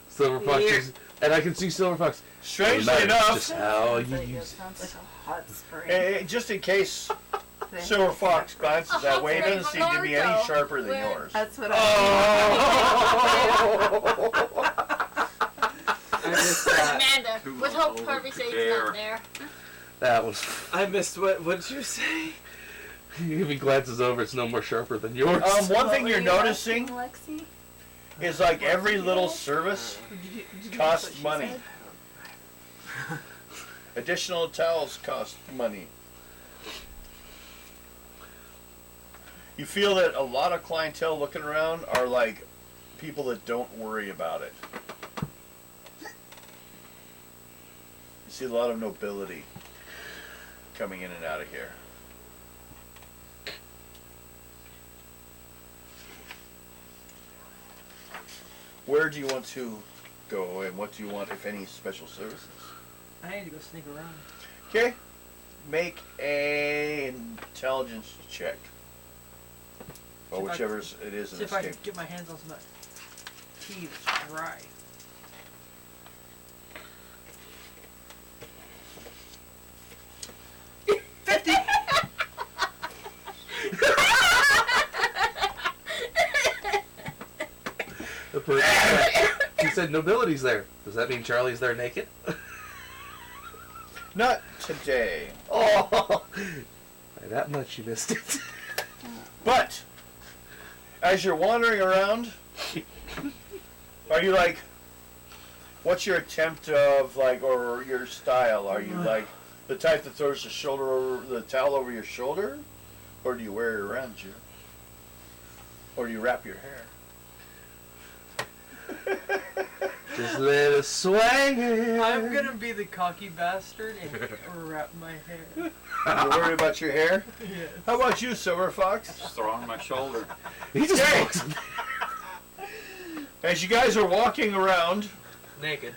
Silver Fox is, and I can see Silver Fox. Strangely That's enough, just how you It use sounds like a hot spring. just in case Silver Fox glances that way, it doesn't seem to be any sharper than yours. That's what I missed that. Amanda, Too let's hope over Harvey says there. not there. That was. I missed what did you say? If he glances over, it's no more sharper than yours. One thing you're noticing Lexi? is like every little service costs money. Additional towels cost money. You feel that a lot of clientele looking around are like people that don't worry about it. You see a lot of nobility coming in and out of here. Where do you want to go, and what do you want, if any, special services? I need to go sneak around. Okay. Make an intelligence check. Or See if I- whichever it is in See this if I game. can get my hands on some of that tea that's dry. The person said, he said nobility's there. Does that mean Charlie's there naked? Not today. Oh, by that much you missed it. But, as you're wandering around, are you like, what's your attempt of like, or your style? Are you like the type that throws the towel over your shoulder? Or do you wear it around you? Or do you wrap your hair? Just let it swing. I'm gonna be the cocky bastard and wrap my hair. You worry about your hair? Yes. How about you, Silver Fox? Just throw on my shoulder. He just Okay. walks. As you guys are walking around, Naked.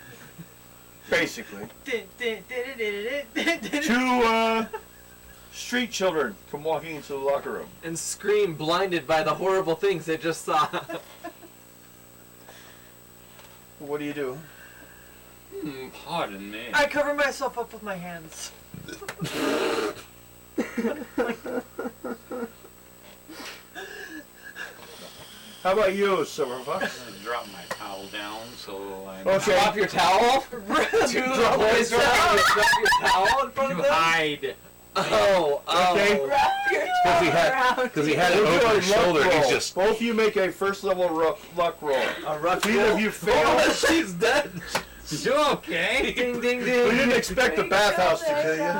basically, Dun, dun, dun, dun, dun, dun, dun. two street children come walking into the locker room. And scream, blinded by the horrible things they just saw. What do you do? Pardon me. I cover myself up with my hands. How about you, Silver Fox? I'm gonna drop my towel down so I'm Okay. Drop your towel? To the boys drop your towel in front to of them? hide. Oh, Okay. Wrap your Because he had it We'll do over a his luck shoulder. roll. He's just. Both of you make a first level luck roll. A rough If either of you fail, Oh, she's dead. You okay? Ding, ding, we ding. didn't expect the bathhouse to kill you.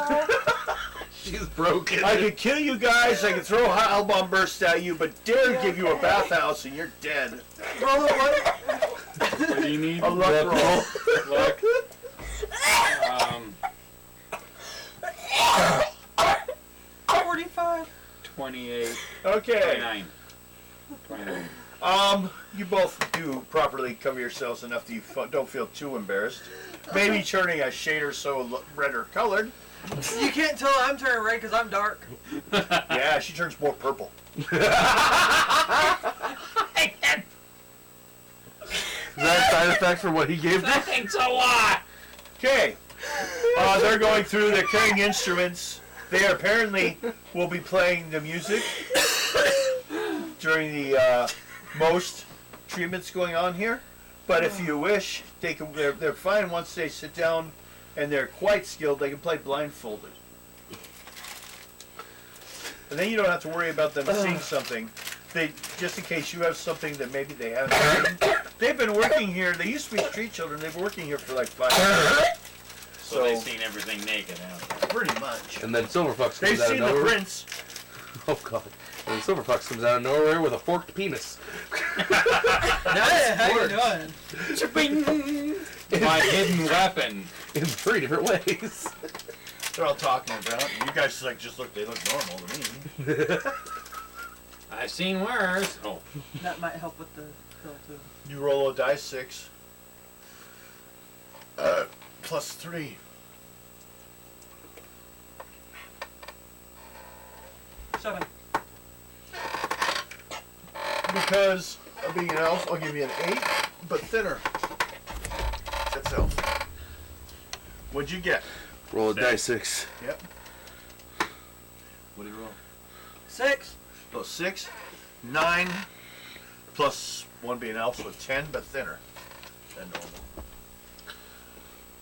She's broken. I could kill you guys, I could throw a hot bomb burst at you, but dare give you a bathhouse and you're dead. Roll a what? What do you need? A luck roll. Luck. 45. 28. Okay. 29. 29. You both do properly cover yourselves enough that you don't feel too embarrassed. Maybe turning a shade or so redder colored. You can't tell I'm turning red because I'm dark. Yeah, she turns more purple. Is that a side effect for what he gave me? Thanks a lot. Okay. They're going through, they're carrying instruments. They apparently will be playing the music during the most treatments going on here. But if you wish, they can. They're fine once they sit down, and they're quite skilled. They can play blindfolded, and then you don't have to worry about them seeing something. They just in case you have something that maybe they haven't seen. They've been working here. They used to be street children. They've been working here for like 5 years. So they've seen everything naked, haven't they? Pretty much. And then Silver Fox They've comes out of seen the nowhere. prince. Oh god. And then Silver Fox comes out of nowhere with a forked penis. Hey, how you doing? My hidden weapon. In 3 different ways. They're all talking about it. You guys like just look. They look normal to me. I've seen worse. Oh. That might help with the pill too. You roll a dice 6. Plus 3. 7. Because of being an elf, I'll give you an 8, but thinner. yourself. What'd you get? Roll a dice 6. Yep. What did you roll? 6. So 6, 9, plus 1 being elf, so 10, but thinner than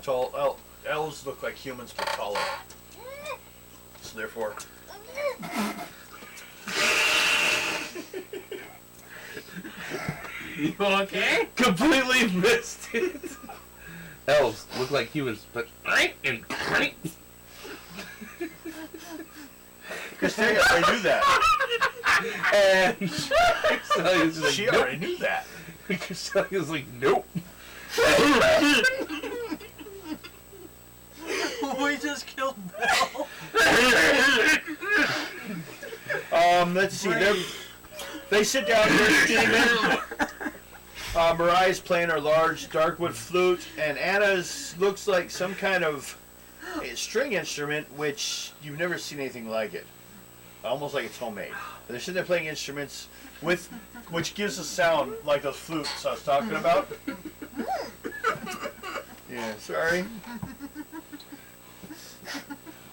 normal. Elves look like humans, but taller. So therefore... You okay? Completely missed it. Elves look like humans, but Christina already knew that. and She already knew that. Castelia's like, nope. We just killed Belle. Let's see. They sit down here steaming. Mariah's playing her large darkwood flute, and Anna's looks like some kind of a string instrument, which you've never seen anything like it. Almost like it's homemade. But they're sitting there playing instruments with, which gives a sound like those flutes I was talking about. Yeah, sorry.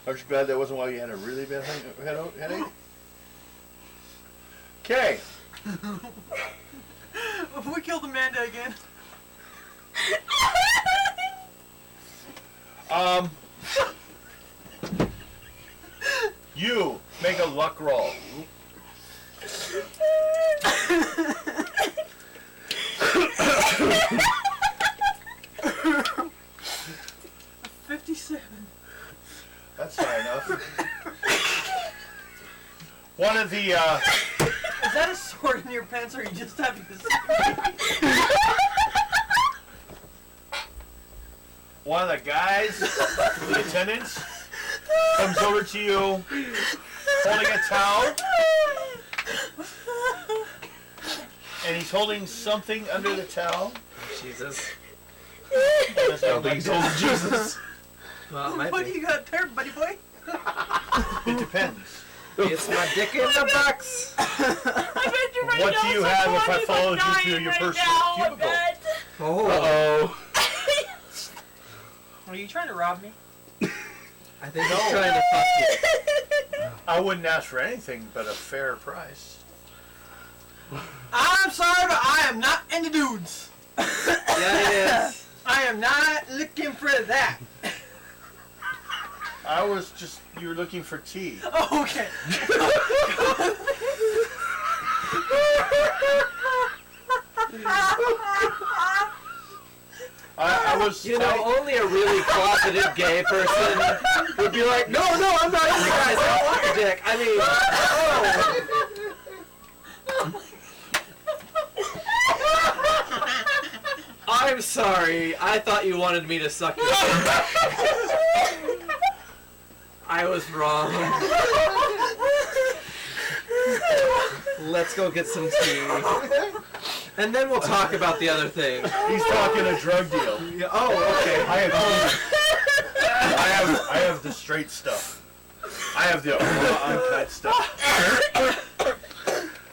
Aren't you glad that wasn't while you had a really bad headache? Okay. We killed Amanda again. You make a luck roll. 57. That's high enough. One of the, Is that a sword in your pants, or you just have to? one of the guys, the attendants, comes over to you, holding a towel, and he's holding something under the towel. Jesus. I don't think he's holding Jesus. Well, it might What be. do you got there, buddy boy? It depends. It's my dick in the box. What do you have if I followed you through your personal cubicle? Oh. Uh-oh. Are you trying to rob me? I think he's trying to fuck you. I wouldn't ask for anything but a fair price. I'm sorry, but I am not into dudes. Yeah, it is. I am not looking for that. I was just, you were looking for tea. Oh, okay. I was. You know, only a really closeted gay person would be like, no, I'm not into guys. I don't want your dick. I mean, I'm sorry. I thought you wanted me to suck your dick. I was wrong. Let's go get some tea. And then we'll talk about the other thing. He's talking a drug deal. Yeah, oh, okay. I have the straight stuff. I have the uncut stuff.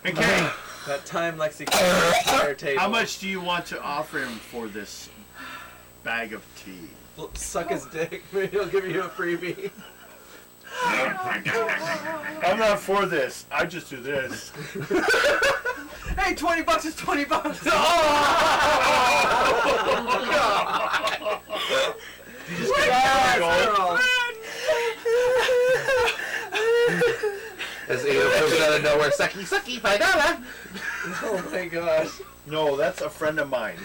Okay. That time Lexi came to our table. How much do you want to offer him for this bag of tea? Well, suck his dick. Maybe he'll give you a freebie. I'm not for this. I just do this. Hey, $20 is $20. You just get gold. As Ada comes out of nowhere, sucky, sucky, $5. Oh my gosh. No, that's a friend of mine.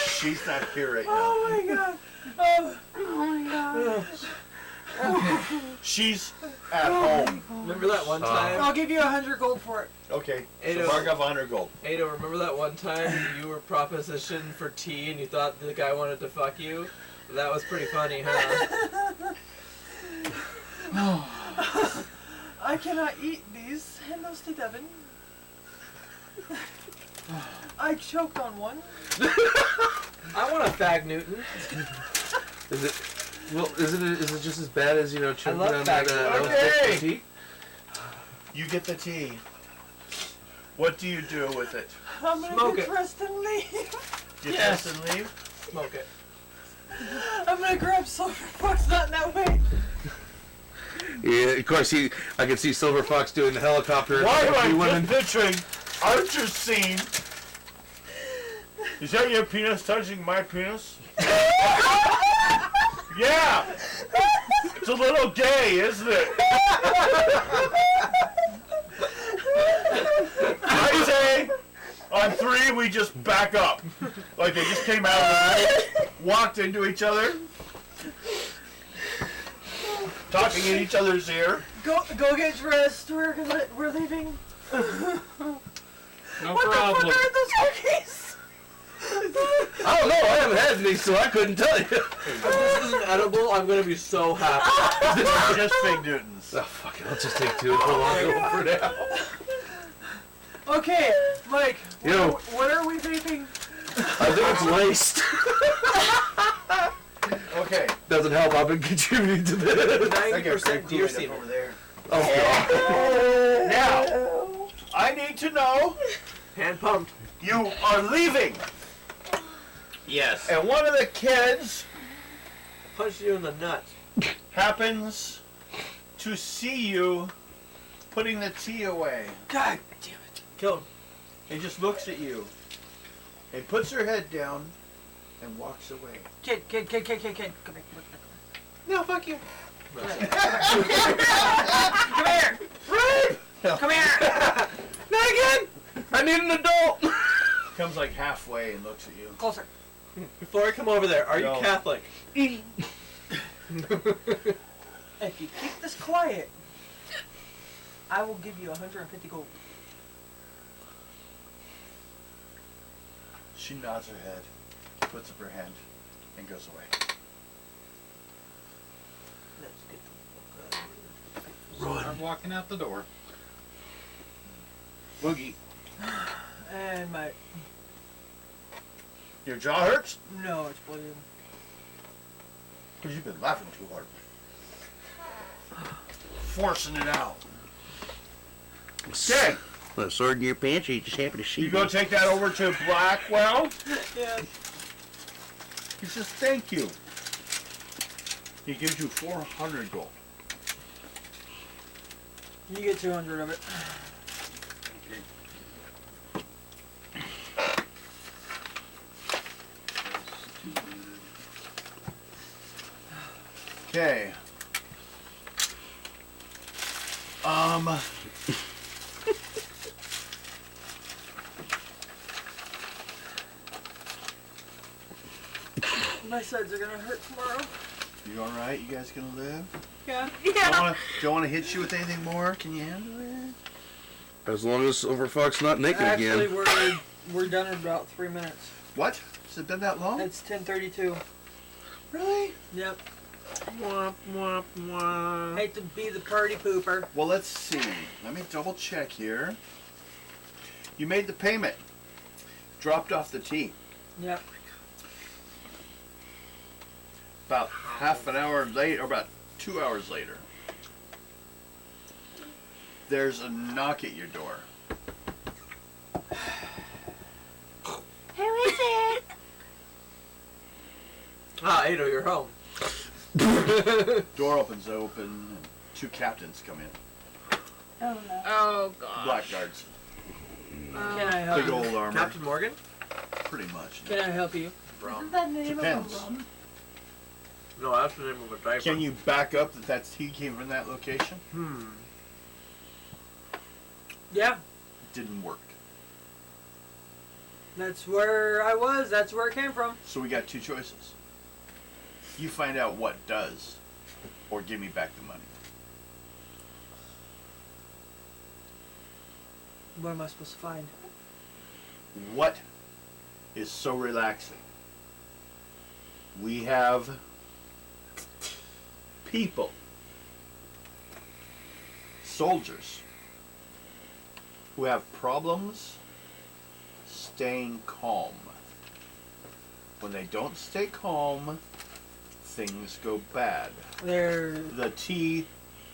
She's not here right now. Oh my god. Oh my god. She's at home. Remember that one time? I'll give you 100 gold for it. Okay, Ada, so mark off 100 gold. Ada, remember that one time you were propositioned for tea and you thought the guy wanted to fuck you? That was pretty funny, huh? I cannot eat these. Hand those to Devin. I choked on one. I want a fag Newton. Is it? Well, is it just as bad as choking love on that Okay. tea? You get the tea. What do you do with it? I'm gonna Smoke get it. dressed and leave. Get Yes. this and leave? Smoke it. I'm gonna grab Silver Fox, not in that way. Yeah, of course, I can see Silver Fox doing the helicopter. Why and am I women. just picturing Archer's scene? Is that your penis touching my penis? Yeah! It's a little gay, isn't it? I say, on 3, we just back up. Like they just came out of the room, walked into each other, talking in each other's ear. Go get dressed. We're leaving. No What problem. the fuck are those cookies? I don't know. I haven't had any, so I couldn't tell you. If this isn't edible, I'm gonna be so happy. Just Fig Newtons. Oh, fuck it. Let's just take 2 and hold on to them for now. Okay, Mike. Yo. What are we vaping? I think it's laced. Okay. Doesn't help. I've been contributing to this. 90% deer semen. over there. Oh, God. Now, I need to know, Hand pumped. you are leaving, Yes. and one of the kids Punched you in the nuts. happens to see you putting the tea away. God damn it. Kill him. And just looks at you and puts her head down and walks away. Kid. Come here. No, fuck you. Come here. Come here. Not again! I need an adult. Comes like halfway and looks at you. Closer. Before I come over there, are No. you Catholic? If you keep this quiet, I will give you 150 gold. She nods her head, puts up her hand, and goes away. Let's get the fuck out of I'm walking out the door. Boogie, here. And my... your jaw hurts? No, it's bleeding. Because you've been laughing too hard. Forcing it out. Okay, Well, sword in your pants, or you just happen to see you me? go take that over to Blackwell. Yeah. He says thank you. He gives you 400 gold. You get 200 of it. Okay. My sides are gonna hurt tomorrow. You alright? You guys gonna live? Yeah. Don't wanna hit you with anything more? Can you handle it? As long as Silver Fox not naked Actually, again. we're done in about 3 minutes. What? Has it been that long? It's 10:32. Really? Yep. Mwah, mwah, mwah. Hate to be the party pooper. Well, let's see. Let me double check here. You made the payment. Dropped off the tea. Yep. About half an hour late, or about 2 hours later, there's a knock at your door. Who is it? Ah, Ado, you're home. Door opens open, and 2 captains come in. Oh no. Oh god. Blackguards. Can I help Big you? old armor. Captain Morgan? Pretty much. Can I help you? Isn't that the name Depends. of a rum? No, that's the name of a diaper. Can you back up that tea came from that location? Yeah. Didn't work. That's where I was. That's where it came from. So we got 2 choices. You find out what does, or give me back the money. What am I supposed to find? What is so relaxing? We have people, soldiers, who have problems staying calm. When they don't stay calm, things go bad. The tea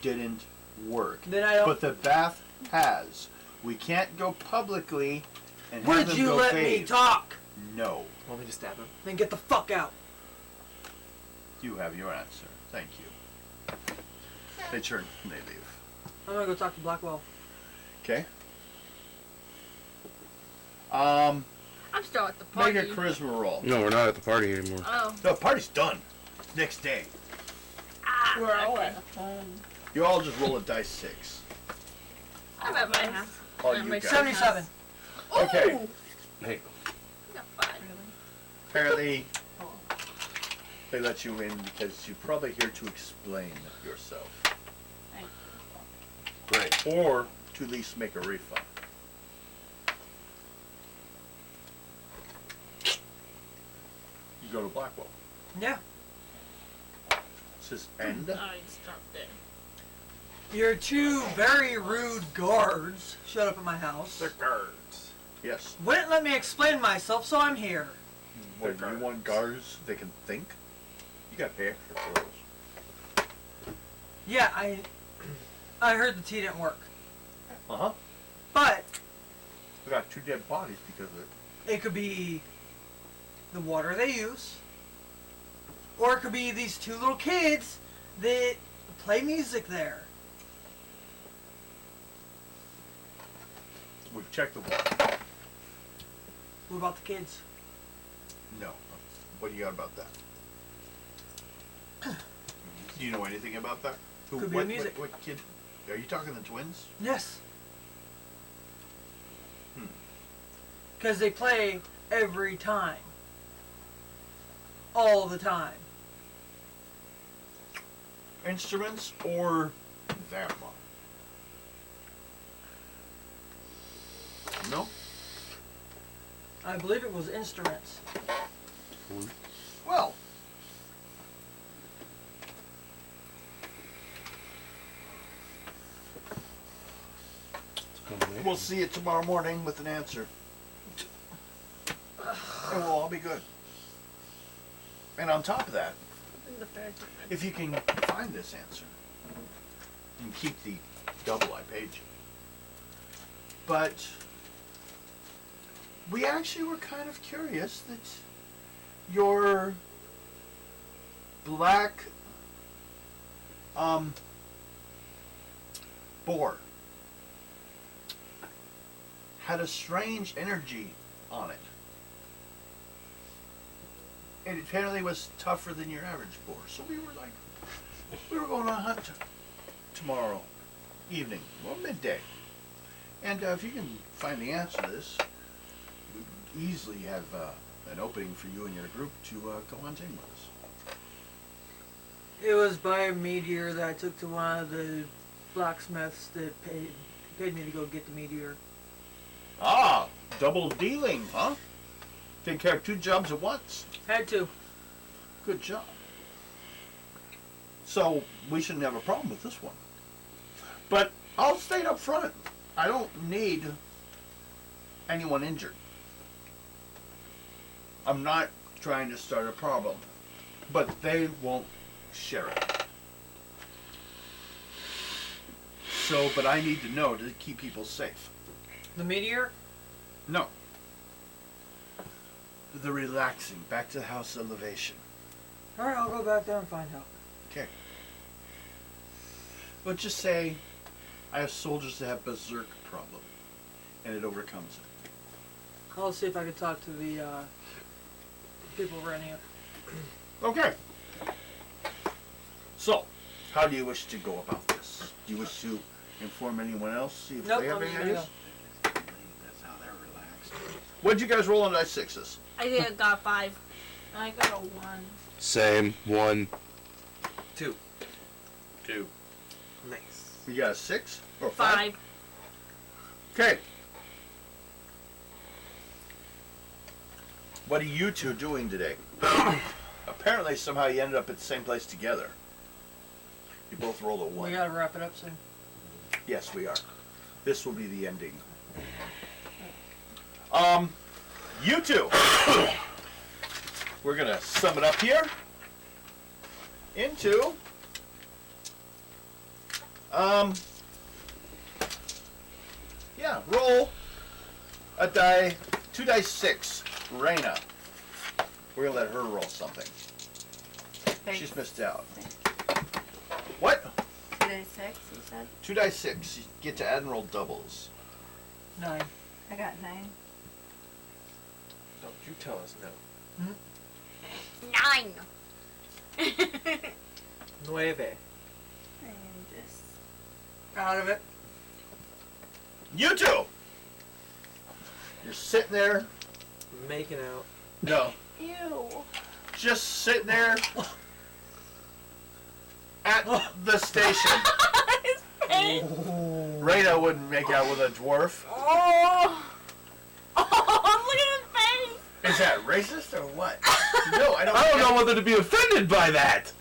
didn't work. Then I don't. But the bath has. We can't go publicly and have Would them you go let bathe. me talk? No. Want me to stab him? Then get the fuck out. You have your answer. Thank you. They turn. They leave. I'm gonna go talk to Blackwell. Okay. I'm still at the party. Make a charisma roll. No, we're not at the party anymore. Oh. No, party's done. Next day. We're all at home. You all just roll a dice 6. I'm at my house. All At you my guys. 77. Okay. Ooh. Hey, Got 5. Apparently, they let you in because you're probably here to explain yourself. right. Or to at least make a refund. You go to Blackwell. Yeah. It says end. I stopped there. Your 2 very rude guards showed up at my house. They're guards. Yes. Wouldn't let me explain myself, so I'm here. What, you want guards that can think? You got to pay extra for those. Yeah, I heard the tea didn't work. Uh-huh. But We got 2 dead bodies because of it. it could be the water they use, or it could be these 2 little kids that play music there. We've checked the water. What about the kids? No. What do you got about that? Do you know anything about that? Who, Could be what, music. What kid? Are you talking the twins? Yes. Hmm. Because they play every time. All the time. Instruments or them? No? I believe it was instruments. Well. We'll see you tomorrow morning with an answer. And we'll all be good. And on top of that, if you can find this answer, and keep the double I paid you. But we actually were kind of curious that your black boar had a strange energy on it. And it apparently was tougher than your average boar. So we were like, we were going on a hunt tomorrow evening, well, midday. And if you can find the answer to this, we easily have an opening for you and your group to go hunting with us. It was by a meteor that I took to one of the blacksmiths that paid me to go get the meteor. Ah, double dealing, huh? Take care of 2 jobs at once. Had to. Good job. So we shouldn't have a problem with this one. But I'll state up front, I don't need anyone injured. I'm not trying to start a problem, but they won't share it. So, but I need to know to keep people safe. The meteor? No. The relaxing, back to the house elevation. Alright, I'll go back there and find out. Okay. But just say, I have soldiers that have berserk problem, and it overcomes it. I'll see if I can talk to the people running it. Okay. So, how do you wish to go about this? Do you wish to inform anyone else, see if Nope, they have I'm any just gonna ideas? That's how they're relaxed. What'd you guys roll on dice 6s? I think I got 5. I got a 1. Same. 1. 2. 2. Nice. You got a 6 or 5? 5. Okay. What are you 2 doing today? Apparently, somehow you ended up at the same place together. You both rolled a 1. We gotta wrap it up soon. Yes, we are. This will be the ending. You 2. We're gonna sum it up here into yeah, roll a die, 2 dice 6. Raina. We're gonna let her roll something. She's missed out. What? 2 6, you said? 2 die 6. You get to Admiral doubles. 9. I got 9. Don't you tell us no. 9. 9. I am just... Out of it. You two! You're sitting there. Making out. No. Ew. Just sitting there at the station. His face. Rita wouldn't make out with a dwarf. Oh. Oh, look at his face. Is that racist or what? No, I don't. I don't know whether to be offended by that.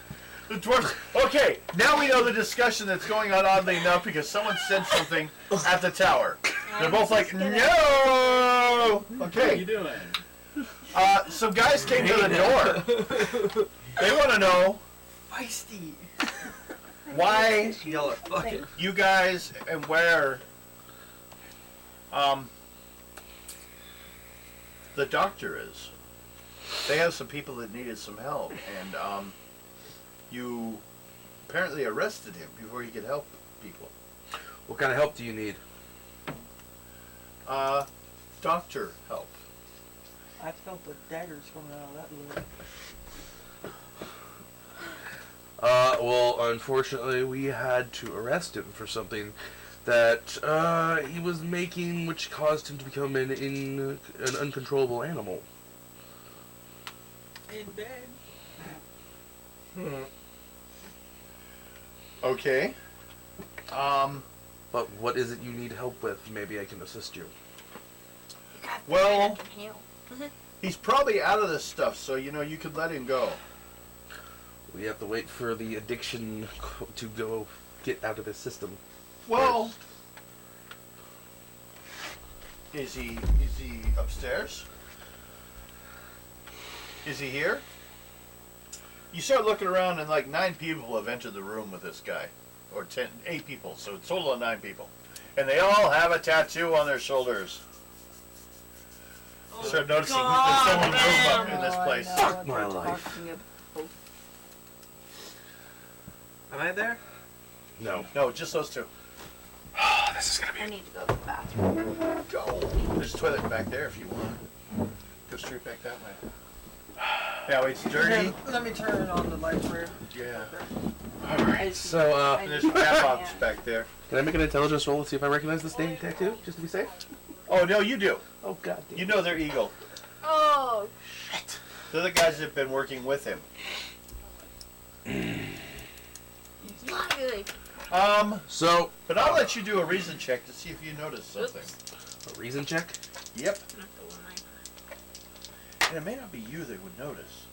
The dwarfs. Okay, now we know the discussion that's going on, oddly enough, because someone said something at the tower. They're both like, no. What are you Okay. doing? Some guys came to the door. They want to know Feisty. why Y'all are fucking. you guys and where the doctor is. They have some people that needed some help, and you apparently arrested him before he could help people. What kind of help do you need? Doctor help. I felt the daggers coming out of that look. Well, unfortunately, we had to arrest him for something that he was making, which caused him to become an uncontrollable animal. In bed. Okay. But what is it you need help with? Maybe I can assist you. Well, I can help. he's probably out of this stuff, so you could let him go. We have to wait for the addiction to go get out of his system. Well, is he upstairs? Is he here? You start looking around, and like 9 people have entered the room with this guy, or 8 people, so a total of 9 people, and they all have a tattoo on their shoulders. Start noticing there's someone moved up in this place. Fuck my life. Am I there? No, just those 2. This is gonna be. I need to go to the bathroom. Go. There's a toilet back there if you want. Go straight back that way. Now it's dirty. Let me turn on the lights for you. Yeah. Alright, so, And there's a cat box back there. can I make an intelligence roll to see if I recognize this name tattoo, just to be safe? Oh, no, you do. Oh, god damn. You know they're Eagle. Oh, Shit. They're the guys that have been working with him. Not good. So, But I'll let you do a reason check to see if you notice something. a reason check? Yep. Not the one And it may not be you that would notice.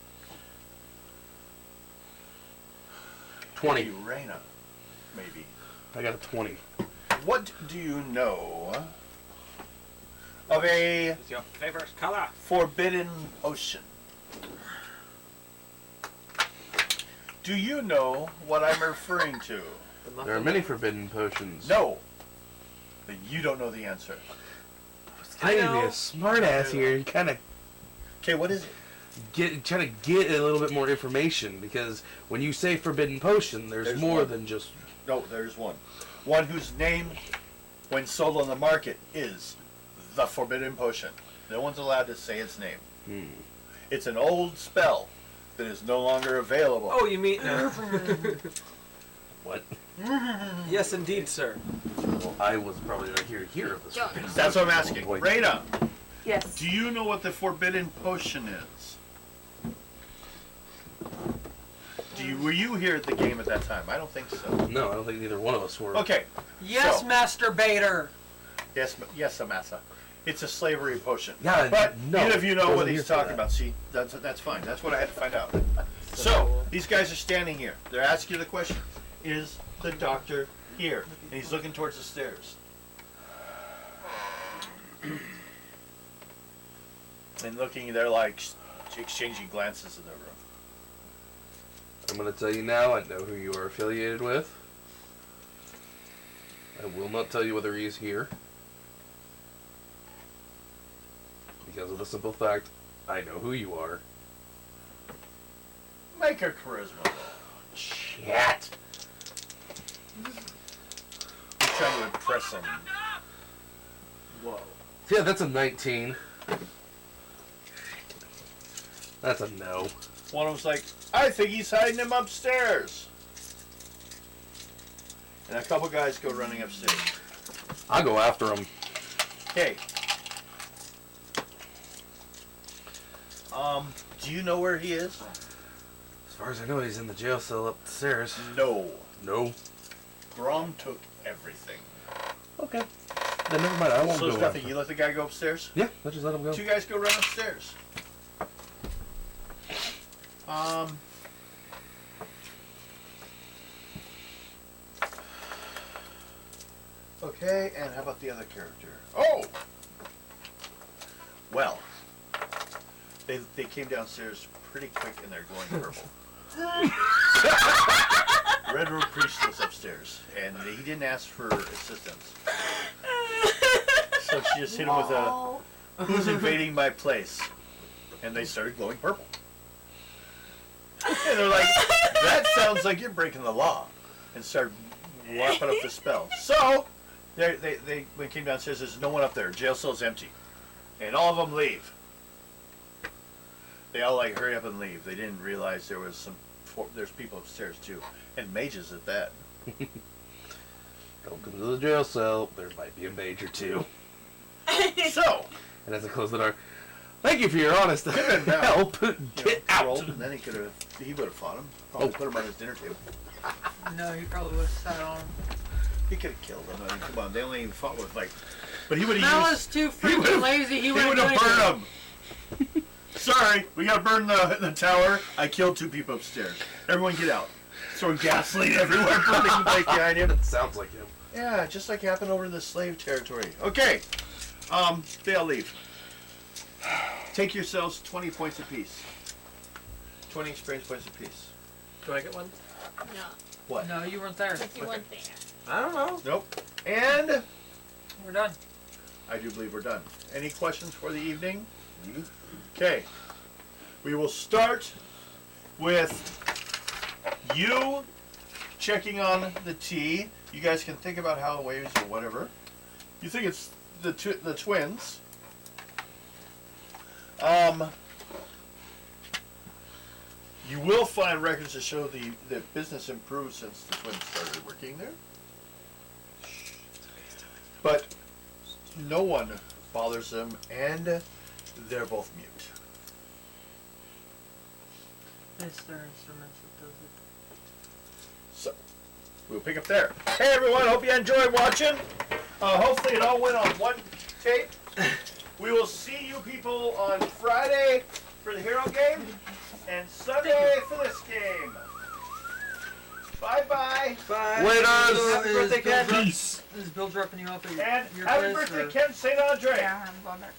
20. Maybe Raina. Maybe. I got a 20. What do you know of a What's your favorite color? forbidden potion? Do you know what I'm referring to? There are many forbidden potions. No. Then you don't know the answer. I need to be a smart ass here and kind of Okay, what is it? try to get a little bit more information, because when you say forbidden potion, there's more one. than just. No, there's one. One whose name, when sold on the market, is the forbidden potion. No one's allowed to say its name. It's an old spell that is no longer available. Oh, you mean What? yes, indeed, sir. Well, I was probably not here to hear of this. Don't. forbidden That's what I'm potion. asking. Boy. Raina, yes. do you know what the forbidden potion is? Were you here at the game at that time? I don't think so. No, I don't think neither one of us were. Okay. Yes, So- masturbator. Yes, Amasa. It's a slavery potion. Yeah, But no, none of you know wasn't what here he's for talking that. about. See, that's fine. That's what I had to find out. So these guys are standing here. They're asking you the question: is the doctor here? And he's looking towards the stairs. And looking, they're like exchanging glances in the room. I'm going to tell you now, I know who you are affiliated with. I will not tell you whether he is here. Because of the simple fact, I know who you are. Make a charisma roll. Shit. I'm trying to impress him. Whoa. Yeah, that's a 19. That's a no. One of them's like, I think he's hiding him upstairs. And a couple guys go running upstairs. I'll go after him. Okay. Do you know where he is? As far as I know, he's in the jail cell upstairs. No. No. Grom took everything. Okay. Then never mind. I won't So go there's nothing. after. You let the guy go upstairs? Yeah, let's just let him go. Two guys go run upstairs. Okay, and how about the other character? Oh! Well, they came downstairs pretty quick and they're going purple. Red Road Priest was upstairs, and he didn't ask for assistance. So she just hit him with a, who's invading my place? And they started glowing purple. And they're like, that sounds like you're breaking the law. And started wrapping up the spell. So, when they came downstairs, there's no one up there. Jail cell's empty. And all of them leave. They all like hurry up and leave. They didn't realize there was there's people upstairs too. And mages at that. Don't come to the jail cell. There might be a mage or two. So, and as I close the door, thank you for your honest help. Get out. And then he would have fought him. Probably put him on his dinner table. No, he probably would have sat on him. He could have killed him. I mean, come on, they only fought with like, but he would have Mel used. is too freaking lazy. He would have burned him. Sorry, we gotta burn the tower. I killed 2 people upstairs. Everyone get out. Throwing gasoline everywhere, burning the place behind him. It sounds like him. Yeah, just like happened over in the slave territory. Okay, they all leave. Take yourselves 20 points apiece. 20 experience points apiece. Do I get one? No. What? No, you weren't there. Because you weren't there. I don't know. Nope. And We're done. I do believe we're done. Any questions for the evening? Okay. We will start with you checking on the tea. You guys can think about how it weighs or whatever. You think it's the twins. You will find records to show the business improved since the twins started working there. But no one bothers them, and they're both mute. It's their instruments that does it. So, we'll pick up there. Hey everyone, hope you enjoyed watching. Hopefully it all went on one tape. We will see you people on Friday for the hero game, and Sunday for this game. Bye-bye. Bye. Waiters. Happy birthday, Ken. Peace. Is Bill dropping you off at And your happy place? birthday, Or? Ken St. Andre. Yeah, I'm going back.